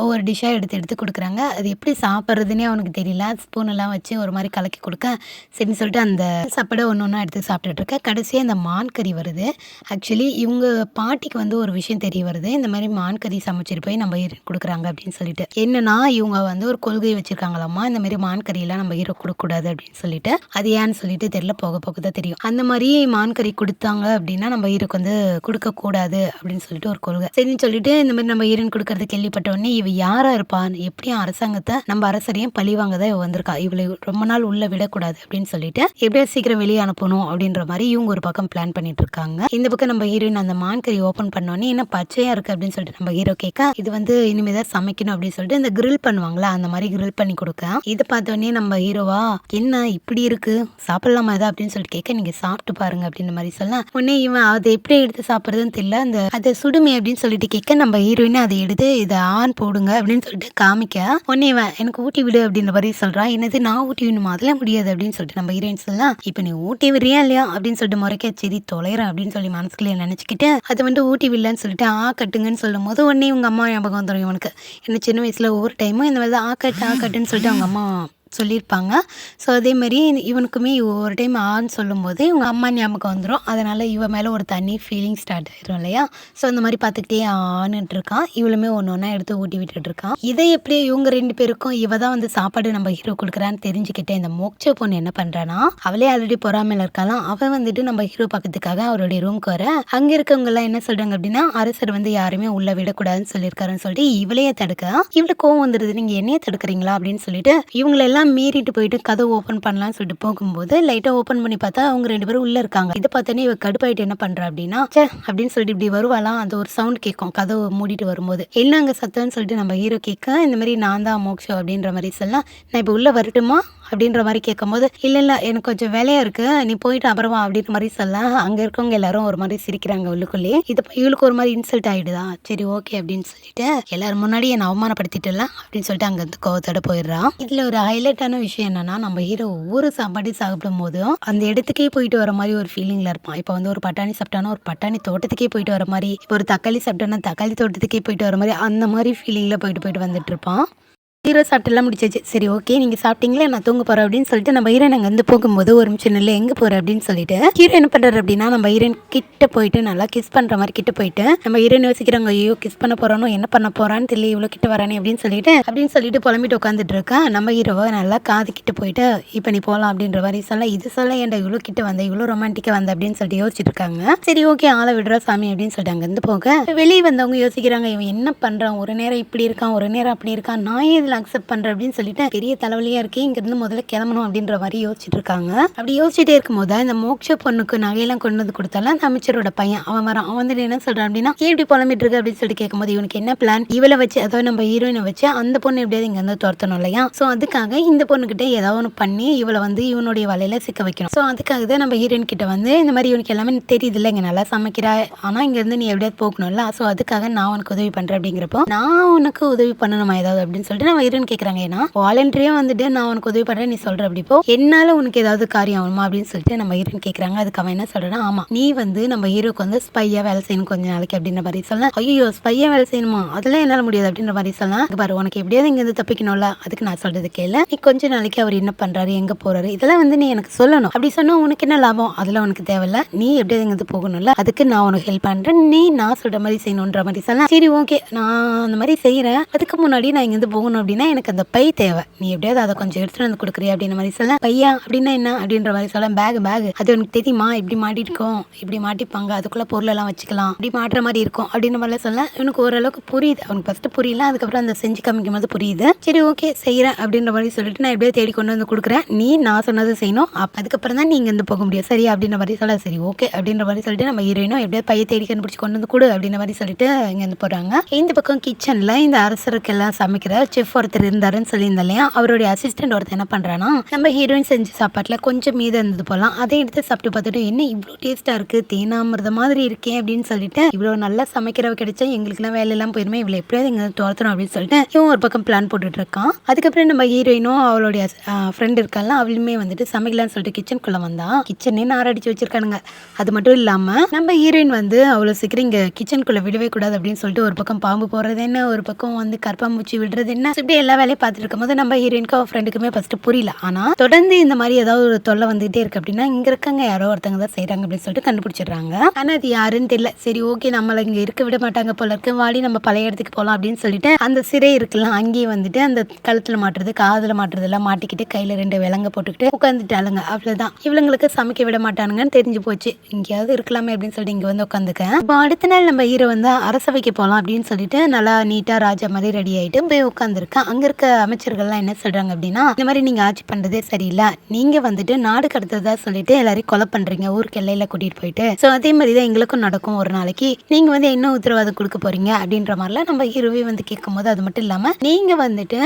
[SPEAKER 1] ஒவ்வொரு டிஷ்ஷா எடுத்து கொடுக்குறாங்க. அது எப்படி சாப்பிட்றதுன்னே அவனுக்கு தெரியல, ஸ்பூன் எல்லாம் வச்சு ஒரு மாதிரி கலக்கி கொடுக்க சரின்னு சொல்லிட்டு அந்த சாப்பாடை ஒன்று எடுத்து சாப்பிட்டுட்டு இருக்க. கடைசியாக இந்த மான் கறி வருது. ஆக்சுவலி இவங்க பாட்டிக்கு வந்து ஒரு விஷயம் தெரிய வருது, இந்த மாதிரி மான் கறி சமைச்சிட்டு போய் நம்ம ஹீரோ கொடுக்குறாங்க அப்படின்னு சொல்லிட்டு. என்னன்னா இவங்க வந்து ஒரு கொள்கை வச்சிருக்காங்களாமா, இந்த மாதிரி மான் கறியெல்லாம் நம்ம ஹீரோ கொடுக்கக்கூடாது அப்படின்னு சொல்லிட்டு. அது ஏன்னு சொல்லிட்டு தெரியல, போக போக தான் தெரியும். அந்த மாதிரி மான் கறி கொடுத்தாங்க அப்படின்னா நம்ம ஹீரோக்கு வந்து கொடுக்கக்கூடாது அப்படின்னு சொல்லிட்டு ஒரு கொள்கை. சரின்னு சொல்லிட்டு இந்த மாதிரி நம்ம ஹீரோன் கொடுக்கறது கேள்விப்பட்ட உடனே இவ யாரா இருப்பான், எப்படியும் அரசாங்கத்தை நம்ம அரசரையும் பழிவாங்க தான் இவ வந்திருக்கா, இவளை ரொம்ப நாள் உள்ள விடக்கூடாது அப்படின்னு சொல்லிட்டு எப்படியோ சீக்கிரம் வெளியே அனுப்பணும் அப்படின்ற மாதிரி இவங்க ஒரு பக்கம் பிளான் பண்ணிட்டு இருக்காங்க. இந்த பக்கம் நம்ம ஹீரோயின் அந்த மான் கறி ஓப்பன் பண்ணோன்னே என்ன பச்சையா இருக்கு அப்படின்னு சொல்லிட்டு நம்ம ஹீரோ கேட்க, இது வந்து இனிமேதான் சமைக்கணும் அப்படின்னு சொல்லிட்டு இந்த கிரில் பண்ணுவாங்களா அந்த மாதிரி கிரில் பண்ணி கொடுக்க, இதை பார்த்தோன்னே நம்ம ஹீரோவா என்ன இப்படி இருக்கு சாப்பிடலாமா இதை அப்படின்னு சொல்லிட்டு கேட்க, நீங்க சாப்பிட்டு பாருங்க அப்படின்ற மாதிரி சொல்ல, உடனே இவன் அதை எப்படி எடுத்து சாப்பிடுறதுன்னு தெரியல, அந்த அதை சுடுமே அப்படின்னு சொல்லிட்டு கேட்க, நம்ம ஹீரோயின் அதை எடுத்து இதை ஆன் போடுங்க அப்படின்னு சொல்லிட்டு காமிக்க, உடனே இவன் எனக்கு ஊட்டி விடு அப்படின்ற மாதிரி சொல்றான். என்னது நான் ஊட்டி விடணுமா, அதெல்லாம் முடியாது அப்படின்னு சொல்லிட்டு நம்ம ஹீரோயின் சொல்லலாம். இப்ப நீ ஊட்டி விடுறியா இல்லையா அப்படின்னு சொல்லிட்டு முறைக்க, சரி தொலைறேன் அப்படின்னு சொல்லி மனசுக்குள்ளே நினைச்சுக்கிட்டு அதை வந்து ஊட்டி விடலன்னு சொல்லிட்டு கட்டுங்கன்னு சொல்லும் போது உடனே உங்க அம்மா ஞாபகம் வந்துடும் இவனுக்கு. என்ன சின்ன வயசுல ஒவ்வொரு டைமும் இந்த மாதிரி ஆக்கட்டுன்னு சொல்லிட்டு அவங்க அம்மா சொல்லியிருப்பாங்க. ஸோ அதே மாதிரி இவனுக்குமே ஒரு டைம் ஆன்னு சொல்லும்போது இவங்க அம்மா ஞாபகம் வந்துடும். அதனால் இவன் மேலே ஒரு தனி ஃபீலிங் ஸ்டார்ட் ஆயிரும் இல்லையா. ஸோ அந்த மாதிரி பார்த்துக்கிட்டே ஆன்னுட்டு இருக்கான். இவளுமே ஒன்று ஒன்றா எடுத்து ஊட்டி விட்டுட்டு இருக்கான். இதை எப்படியே இவங்க 2 பேருக்கும் இவ தான் வந்து சாப்பாடு நம்ம ஹீரோ கொடுக்குறான்னு தெரிஞ்சுக்கிட்டே இந்த மோட்ச பொண்ணு என்ன பண்ணுறான்னா, அவளே ஆல்ரெடி பொறாமையில் இருக்கலாம். அவன் வந்துட்டு நம்ம ஹீரோ பக்கத்துக்காக அவருடைய ரூம்க்கு வர, அங்கே இருக்கவங்க எல்லாம் என்ன சொல்கிறாங்க அப்படின்னா, அரசர் வந்து யாருமே உள்ள விடக்கூடாதுன்னு சொல்லியிருக்காருன்னு சொல்லிட்டு இவளையே தடுக்க, இவளுக்கு கோவம் வந்துடுது, நீங்கள் என்னையே தடுக்கிறீங்களா அப்படின்னு சொல்லிட்டு இவங்களெல்லாம் மீறிட்டு போயிட்டு கதவு ஓப்பன் பண்ணலாம்னு சொல்லிட்டு போகும்போது லைட்டாக ஓப்பன் பண்ணி பார்த்தா அவங்க 2 பேரும் உள்ளே இருக்காங்க. இதை பார்த்தோன்னே இவ கடுப்பாயிட்டு என்ன பண்ணுறா அப்படின்னா, சே அப்படின்னு சொல்லிட்டு இப்படி வருவாளாம். அந்த ஒரு சவுண்ட் கேட்கும் கதவு மூடிட்டு வரும்போது, என்ன அங்கே சத்தம்னு சொல்லிட்டு நம்ம ஹீரோ கேட்க, இந்த மாதிரி நான் தான் மோக்ஷோ அப்படின்ற மாதிரி சொல்லலாம். நான் இப்போ உள்ளே வரட்டுமா அப்படின்ற மாதிரி கேட்கும்போது, இல்லை எனக்கு கொஞ்சம் வேலையாக இருக்குது, நீ போயிட்டு அப்புறமா அப்படின்ற மாதிரி சொல்ல, அங்கே இருக்கவங்க எல்லாரும் ஒரு மாதிரி சிரிக்கிறாங்க உள்ளுக்குள்ளேயே. இது இவளுக்கு ஒரு மாதிரி இன்சல்ட் ஆகிடுதா, சரி ஓகே அப்படின்னு சொல்லிட்டு எல்லாரும் முன்னாடி என்னை அவமானப்படுத்திட்டுலாம் அப்படின்னு சொல்லிட்டு அங்கேருந்து கோவத்தோட போயிடுறான். இதில் ஒரு ஹைலைட்டான விஷயம் என்னன்னா, நம்ம ஹீரோ ஒவ்வொரு சாப்பாடு சாப்பிடும் போதும் அந்த இடத்துக்கே போயிட்டு வர மாதிரி ஒரு ஃபீலிங்கில் இருப்பான். இப்போ வந்து ஒரு பட்டாணி சாப்பிட்டானா ஒரு பட்டாணி தோட்டத்துக்கே போயிட்டு வர மாதிரி, இப்போ ஒரு தக்காளி சாப்பிட்டானா தக்காளி தோட்டத்துக்கே போயிட்டு வர மாதிரி, அந்த மாதிரி ஃபீலிங்கில் போயிட்டு வந்துட்டு இருப்பான். ஹீரோ சாப்பிட்டுலாம் முடிச்சாச்சு. சரி ஓகே நீங்கள் சாப்பிட்டீங்களே, நான் தூங்க போகிறேன் அப்படின்னு சொல்லிட்டு நம்ம ஹீரோயின் அங்கே வந்து போகும்போது ஒரு நிமிஷம் இல்லை எங்கே போகிற அப்படின்னு சொல்லிட்டு ஹீரோ என்ன பண்ணுறாரு அப்படின்னா, நம்ம ஹீரோயின் கிட்ட போயிட்டு நல்லா கிஸ் பண்ணுற மாதிரி கிட்ட போயிட்டு நம்ம ஹீரோயின் யோசிக்கிறாங்க, ஐயோ கிஸ் பண்ண போகிறானோ என்ன பண்ண போகிறான்னு தெரியல, இவ்வளோ கிட்ட வரானே அப்படின்னு சொல்லிட்டு புலம்பிட்டு உட்காந்துட்டு இருக்கேன். நம்ம ஹீரோவை நல்லா காது கிட்ட போயிட்டு இப்போ நீ போகலாம் அப்படின்ற மாதிரி சொல்ல, இது சொல்ல ஏன்டா இவ்வளோ கிட்ட வந்த, இவ்வளோ ரொமான்டிக்காக வந்த அப்படின்னு சொல்லிட்டு யோசிச்சுட்டு இருக்காங்க. சரி ஓகே ஆளை விடுறா சாமி அப்படின்னு சொல்லிட்டு அங்கேருந்து போக, வெளியே வந்தவங்க யோசிக்கிறாங்க, இவன் என்ன பண்ணுறான், ஒரு நேரம் இப்படி இருக்கான் ஒரு நேரம் அப்படி இருக்கான், நான் இதில் அக்செப்ட் பண்ணுறேன் அப்படின்னு சொல்லிட்டு பெரிய தலைவலியா இருக்கே, இங்கிருந்து முதல்ல கிளம்பணும் அப்படின்ற மாதிரி யோசிச்சுட்டு இருக்காங்க. அப்படி யோசிச்சுட்டே இருக்கும்போது இந்த மோட்ச பொண்ணுக்கு நகையெல்லாம் கொண்டு வந்து கொடுத்தால அந்த அமைச்சரோட பையன் அவன் வரான். அவன் வந்து என்ன சொல்றான் அப்படின்னா, எப்படி புலம்பிட்டு இருக்கு அப்படின்னு சொல்லிட்டு கேட்கும்போது, இவனுக்கு என்ன பிளான், இவளை வச்சு அதாவது நம்ம ஹீரோயினை வச்சு அந்த பொண்ணு எப்படியாவது இங்க வந்து துரத்தணும் இல்லையா. ஸோ அதுக்காக இந்த பொண்ணுகிட்ட ஏதாவது ஒன்று பண்ணி இவளை வந்து இவனுடைய வலையில சிக்க வைக்கணும். ஸோ அதுக்காக தான் நம்ம ஹீரோயின் கிட்ட வந்து இந்த மாதிரி இவனுக்கு எல்லாமே தெரியுது இல்லை, இங்க நல்லா சமைக்கிறா, ஆனா இங்க இருந்து நீ எப்படியாவது போகணும்ல, ஸோ அதுக்காக நான் உனக்கு உதவி பண்றேன் அப்படிங்கிறப்போ, நான் உனக்கு உதவி பண்ணணுமா ஏதாவது அப்படின்னு சொல்லிட்டு நம்ம ஹீரோயின் கேட்கறாங்க. ஏன்னா வாலண்டரியா வந்துட்டு நான் உனக்கு உதவி பண்றேன் நீ சொல்ற, அப்படி இப்போ என்னால உனக்கு ஏதாவது காரியம் ஆகணுமா அப்படின்னு சொல்லிட்டு நம்ம ஹீரோயின் கேட்கறாங்க. அதுக்கு அவன் என்ன சொல்றான்னா, ஆமா நீ வந்து நம்ம ஹீரோக்கு வந்து ஸ்பையா வேலை செய்யணும் கொஞ்ச நாளைக்கு அப்படின்ற மாதிரி சொல்ல, ஐயோ ஸ்பையா வேலை செய்யணுமா, அதெல்லாம் என்னால முடியாது அப்படின்ற மாதிரி சொல்லலாம். பாரு உனக்கு எப்படியாவது இங்க இருந்து தப்பிக்கணும்ல, அதுக்கு நான் சொல்றது கேளு, நீ கொஞ்ச நாளைக்கு அவர் என்ன பண்றாரு எங்க போறாரு இதெல்லாம் வந்து நீ எனக்கு சொல்லணும். அப்படி சொன்னா உனக்கு என்ன லாபம், அதெல்லாம் உனக்கு தேவையில்ல, நீ எப்படியாவது இங்க இருந்து போகணும்ல, அதுக்கு நான் உனக்கு ஹெல்ப் பண்றேன், நீ நான் சொல்ற மாதிரி செய்யணும்ன்ற மாதிரி சொல்லலாம். சரி ஓகே நான் அந்த மாதிரி செய்யறேன், அதுக்கு முன்னாடி நான் இங்க இருந்து போகணும் அப்படின்னா எனக்கு அந்த பை தேவை, நீ எப்படியாவது அதை கொஞ்சம் எடுத்துட்டு வந்து கொடுக்குறியா அப்படின்ற மாதிரி சொல்ல, பையா அப்படின்னா என்ன அப்படின்ற மாதிரி சொல்ல, பேக் அது உனக்கு தெரியுமா இப்படி மாட்டிருக்கோம், இப்படி மாட்டிப்பாங்க அதுக்குள்ள பொருள் எல்லாம் வச்சுக்கலாம், இப்படி மாட்டுற மாதிரி இருக்கும் அப்படின்ற மாதிரி சொல்ல, எனக்கு ஓரளவுக்கு புரியுது. அவனுக்கு ஃபர்ஸ்ட் புரியல, அதுக்கப்புறம் அந்த செஞ்சு காமிக்கும் போது புரியுது. சரி ஓகே செய்யறேன் அப்படின்ற மாதிரி சொல்லிட்டு நான் எப்படியே தேடி கொண்டு வந்து கொடுக்குறேன், நீ நான் சொன்னது செய்யணும், அதுக்கப்புறம் தான் நீங்க இருந்து போக முடியும் சரியா அப்படின்ற மாதிரி சொல்ல, சரி ஓகே அப்படின்ற மாதிரி சொல்லிட்டு நம்ம ஹீரோயினும் எப்படியாவது பையை தேடி கண்டுபிடிச்சு கொண்டு வந்து கொடு அப்படின்ற மாதிரி சொல்லிட்டு இங்க இருந்து போறாங்க. இந்த பக்கம் கிச்சன்ல இந்த அரசருக்கு எல்லாம் சமைக்கிற செஃப் ஒருத்தர் இருந்தாருன்னு சொல்லியிருந்தேன் இல்லையா, அவருடைய அசிஸ்டன்ட் ஒருத்தர் என்ன பண்றானா, நம்ம ஹீரோயின் செஞ்ச சாப்பாட்டுல கொஞ்சம் மீதம் இருந்தது போலாம், அதை எடுத்து சாப்பிட்டு பார்த்துட்டு என்ன இவ்வளோ டேஸ்டா இருக்கு, தேனாமிரத மாதிரி இருக்கேன் அப்படின்னு சொல்லிட்டு, இவ்வளவு நல்லா சமைக்கிறவ கிடைச்சா எங்களுக்குலாம் வேலை எல்லாம் போயிருமே, இவ்வளவு எப்படியாவது இங்க துரத்தணும் அப்படின்னு சொல்லிட்டு இவன் ஒரு பக்கம் பிளான் போட்டுட்டு இருக்கான். அதுக்கப்புறம் நம்ம ஹீரோயினும் அவளுடைய ஃப்ரெண்ட் இருக்கால அவளுமே வந்துட்டு சமைக்கலாம்னு சொல்லிட்டு கிச்சனுக்குள்ள வந்தா, கிச்சனே நாரடிச்சு வச்சிருக்கானுங்க. அது மட்டும் இல்லாம நம்ம ஹீரோயின் வந்து அவ்வளவு சீக்கிரம் இங்க கிச்சனுக்குள்ள விடவே கூடாது அப்படின்னு சொல்லிட்டு ஒரு பக்கம் பாம்பு போறது என்ன, ஒரு பக்கம் வந்து கற்பாம்பூச்சி விடுறது என்ன, இப்படி எல்லா வேலையும் பார்த்துட்டு இருக்கும் போது நம்ம ஹீரோயினுக்கு அவ ஃப்ரெண்டுக்குமே ஃபர்ஸ்ட் புரியல. ஆனா தொடர்ந்து இந்த மாதிரி ஏதாவது ஒரு தொல்லை வந்துகிட்டே இருக்கு அப்படின்னா இங்க இருக்கங்க யாரோ ஒருத்தங்க தான் செய்யறாங்க அப்படின்னு சொல்லிட்டு கண்டுபிடிச்சிடுறாங்க. ஆனா அது யாருன்னு தெரியல. சரி ஓகே நம்மள இங்க இருக்க விட மாட்டாங்க போல இருக்கு, வாடி நம்ம பழைய இடத்துக்கு போகலாம் அப்படின்னு சொல்லிட்டு அந்த சிறை இருக்கலாம் அங்கேயே வந்துட்டு அந்த கழுத்துல மாட்டுறது காதுல மாட்டுறது எல்லாம் மாட்டிக்கிட்டு கையில 2 விலங்க போட்டுக்கிட்டு உட்காந்துட்டாளுங்க. அவ்வளவுதான், இவங்களுக்கு சமைக்க விட மாட்டானுங்கன்னு தெரிஞ்சு போச்சு, இங்கேயாவது இருக்கலாமே அப்படின்னு சொல்லிட்டு இங்க வந்து உட்காந்துக்கேன். இப்போ அடுத்த நாள் நம்ம ஹீரோ வந்து அரசவைக்கு போகலாம் அப்படின்னு சொல்லிட்டு நல்லா நீட்டா ராஜா மாதிரி ரெடி ஆயிட்டு போய் உட்காந்துருக்க. இருக்க அங்க இருக்க அமைச்சர்கள்லாம் என்ன சொல்றாங்க அப்படின்னா, இந்த மாதிரி நீங்க ஆட்சி பண்றதே சரியில்லை, நீங்க வந்துட்டு நாடு கடத்துறதா சொல்லிட்டு எல்லாரையும் கொலை பண்றீங்க ஊருக்கு எல்லையில கூட்டிட்டு போயிட்டு. ஸோ அதே மாதிரி தான் எங்களுக்கும் நடக்கும் ஒரு நாளைக்கு, நீங்க வந்து என்ன உத்தரவாதம் கொடுக்க போறீங்க அப்படின்ற மாதிரிலாம் நம்ம ஹீரோவே வந்து கேட்கும்போது, அது மட்டும் இல்லாம நீங்க வந்துட்டு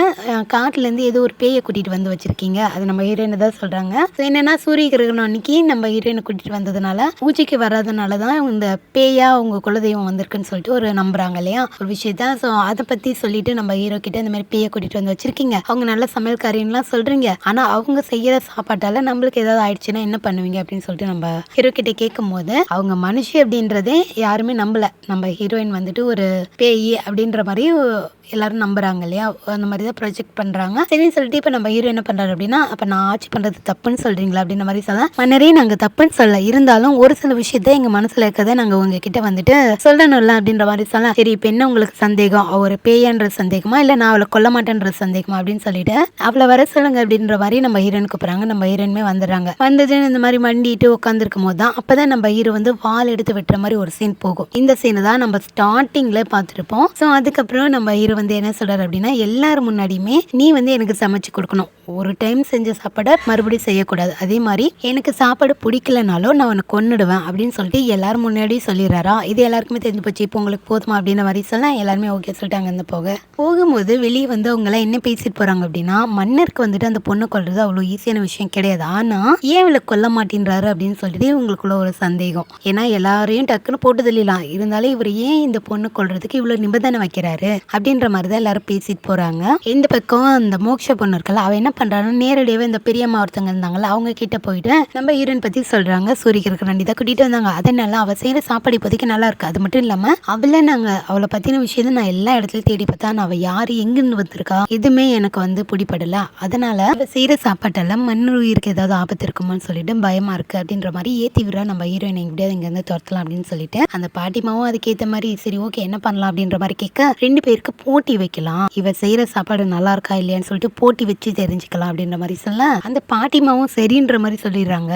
[SPEAKER 1] காட்டுல இருந்து ஏதோ ஒரு பேயை கூட்டிட்டு வந்து வச்சிருக்கீங்க, அது நம்ம ஹீரோயின் தான் சொல்றாங்க. ஸோ என்னன்னா சூரிய கிரகணம் அன்னைக்கு நம்ம ஹீரோயினை கூட்டிட்டு வந்ததுனால பூஜைக்கு வராதனால தான் இந்த பேயா உங்க குலதெய்வம் வந்திருக்குன்னு சொல்லிட்டு ஒரு நம்புறாங்க இல்லையா ஒரு விஷயத்த. ஸோ அதை பத்தி சொல்லிட்டு நம்ம ஹீரோ கிட்ட இந்த மாதிரி பேயை கூட்டிட்டு வந்து வச்சிருக்கீங்க, அவங்க நல்ல சமையல்காரின்லாம் சொல்றீங்க, ஆனா அவங்க செய்யற சாப்பாட்டால நம்மளுக்கு ஏதாவது ஆயிடுச்சுன்னா என்ன பண்ணுவீங்க அப்படின்னு சொல்லிட்டு நம்ம ஹீரோ கிட்ட கேட்கும் போது, அவங்க மனுஷி அப்படின்றதே யாருமே நம்பல, நம்ம ஹீரோயின் வந்துட்டு ஒரு பேய் அப்படின்ற மாதிரி எல்லாரும் நம்புறாங்க இல்லையா, அந்த மாதிரி தான் ப்ரொஜெக்ட் பண்றாங்க. சரின்னு சொல்லிட்டு இப்போ நம்ம ஹீரோ என்ன பண்றாரு அப்படின்னா, அப்ப நான் ஆட்சி பண்றது தப்புன்னு சொல்றீங்களா அப்படின்ற மாதிரி சொல்ல, மன்னரே நாங்க தப்புன்னு சொல்ல, இருந்தாலும் ஒரு சில விஷயத்த எங்க மனசுல இருக்கதை நாங்க உங்ககிட்ட வந்துட்டு சொல்லணும்ல அப்படின்ற மாதிரி சொல்ல. சரி இப்போ என்ன உங்களுக்கு சந்தேகம், ஒரு பேயன்ற சந்தேகமா இல்ல நான் அவளை கொல்ல மாட்டேன்ற சந்தேகமா அப்படின்னு சொல்லிட்டு அவளை வர சொல்லுங்க அப்படின்ற மாதிரி நம்ம ஹீரோயின் கூப்பிடுறாங்க. நம்ம ஹீரோயினுமே வந்துடுறாங்க. வந்தது இந்த மாதிரி மண்டிட்டு உட்காந்துருக்கும் போது தான் அப்பதான் நம்ம ஹீரோ வந்து வால் எடுத்து வெட்டுற மாதிரி ஒரு சீன் போகும். இந்த சீனை தான் நம்ம ஸ்டார்டிங்ல பார்த்துருப்போம். ஸோ அதுக்கப்புறம் நம்ம ஹீரோ வந்து என்ன சொல்றாரு அப்படின்னா, எல்லாரும் முன்னாடியுமே நீ வந்து எனக்கு சமைச்சு கொடுக்கணும், ஒரு டைம் செஞ்ச சாப்பாடை மறுபடியும் செய்யக்கூடாது, அதே மாதிரி எனக்கு சாப்பாடு பிடிக்கலனாலும் நான் உனக்கு கொன்னுடுவேன் அப்படின்னு சொல்லிட்டு எல்லாரும் முன்னாடியும் சொல்லிடுறாரா. இது எல்லாருக்குமே தெரிஞ்சு போச்சு, இப்போ உங்களுக்கு போதுமா அப்படின்ற மாதிரி சொல்ல எல்லாருமே ஓகே சொல்லிட்டாங்க. அந்த போகும்போது வெளியே வந்து அவங்க எல்லாம் என்ன பேசிட்டு போறாங்க அப்படின்னா, மன்னருக்கு வந்துட்டு அந்த பொண்ணை கொல்றது அவ்வளோ ஈஸியான விஷயம் கிடையாது, ஆனா ஏன் இவளை கொல்ல மாட்டேன்றாரு அப்படின்னு சொல்லிட்டு இவங்களுக்குள்ள ஒரு சந்தேகம். ஏன்னா எல்லாரையும் டக்குன்னு போட்டு தள்ளிடலாம், இருந்தாலும் இவர் ஏன் இந்த பொண்ணு கொல்றதுக்கு இவ்வளவு நிபந்தனை வைக்கிறாரு அப்படின்ற மாதிரி தான் எல்லாரும் பேசிட்டு போறாங்க. இந்த பக்கம் அந்த மோக்ஷ பொண்ணு இருக்கல, அவ என்ன பண்றான்னு நேரடியாவே இந்த பெரியம்மா ஒருத்தங்க இருந்தாங்கல்ல அவங்க கிட்ட போயிட்டு நம்ம ஹீரோயின் பத்தி சொல்றாங்க. சூரியக்கு ரெண்டு தான் கூட்டிட்டு வந்தாங்க, அதனால அவ செய்யற சாப்பாடு இப்போதைக்கு நல்லா இருக்கு, அது மட்டும் இல்லாம அவளை பத்தின விஷயத்த நான் எல்லா இடத்துலயும் தேடி பார்த்தா அவ யாரு எங்கிருந்து வந்திருக்கா எதுவுமே எனக்கு வந்து பிடிபடல, அதனால அவ செய்யற சாப்பாட்டெல்லாம் மண்ணுயிருக்கு ஏதாவது ஆபத்து இருக்குமான்னு சொல்லிட்டு பயமா இருக்கு அப்படின்ற மாதிரி ஏத்தி விடுறா. நம்ம ஹீரோயின் எப்படியாவது இங்க இருந்து துரத்தலாம் அப்படின்னு சொல்லிட்டு அந்த பாட்டிமாவும் அதுக்கேற்ற மாதிரி சரி ஓகே என்ன பண்ணலாம் அப்படின்ற மாதிரி கேட்க, ரெண்டு பேருக்கு போட்டி வைக்கலாம், இவ செய்யற சாப்பாடு நல்லா இருக்கா இல்லையான்னு சொல்லிட்டு போட்டி வச்சு தெரிஞ்சுக்கலாம் அப்படின்ற மாதிரி சொல்ல, அந்த பாட்டிமாவும் சரின்ற மாதிரி சொல்லிடுறாங்க.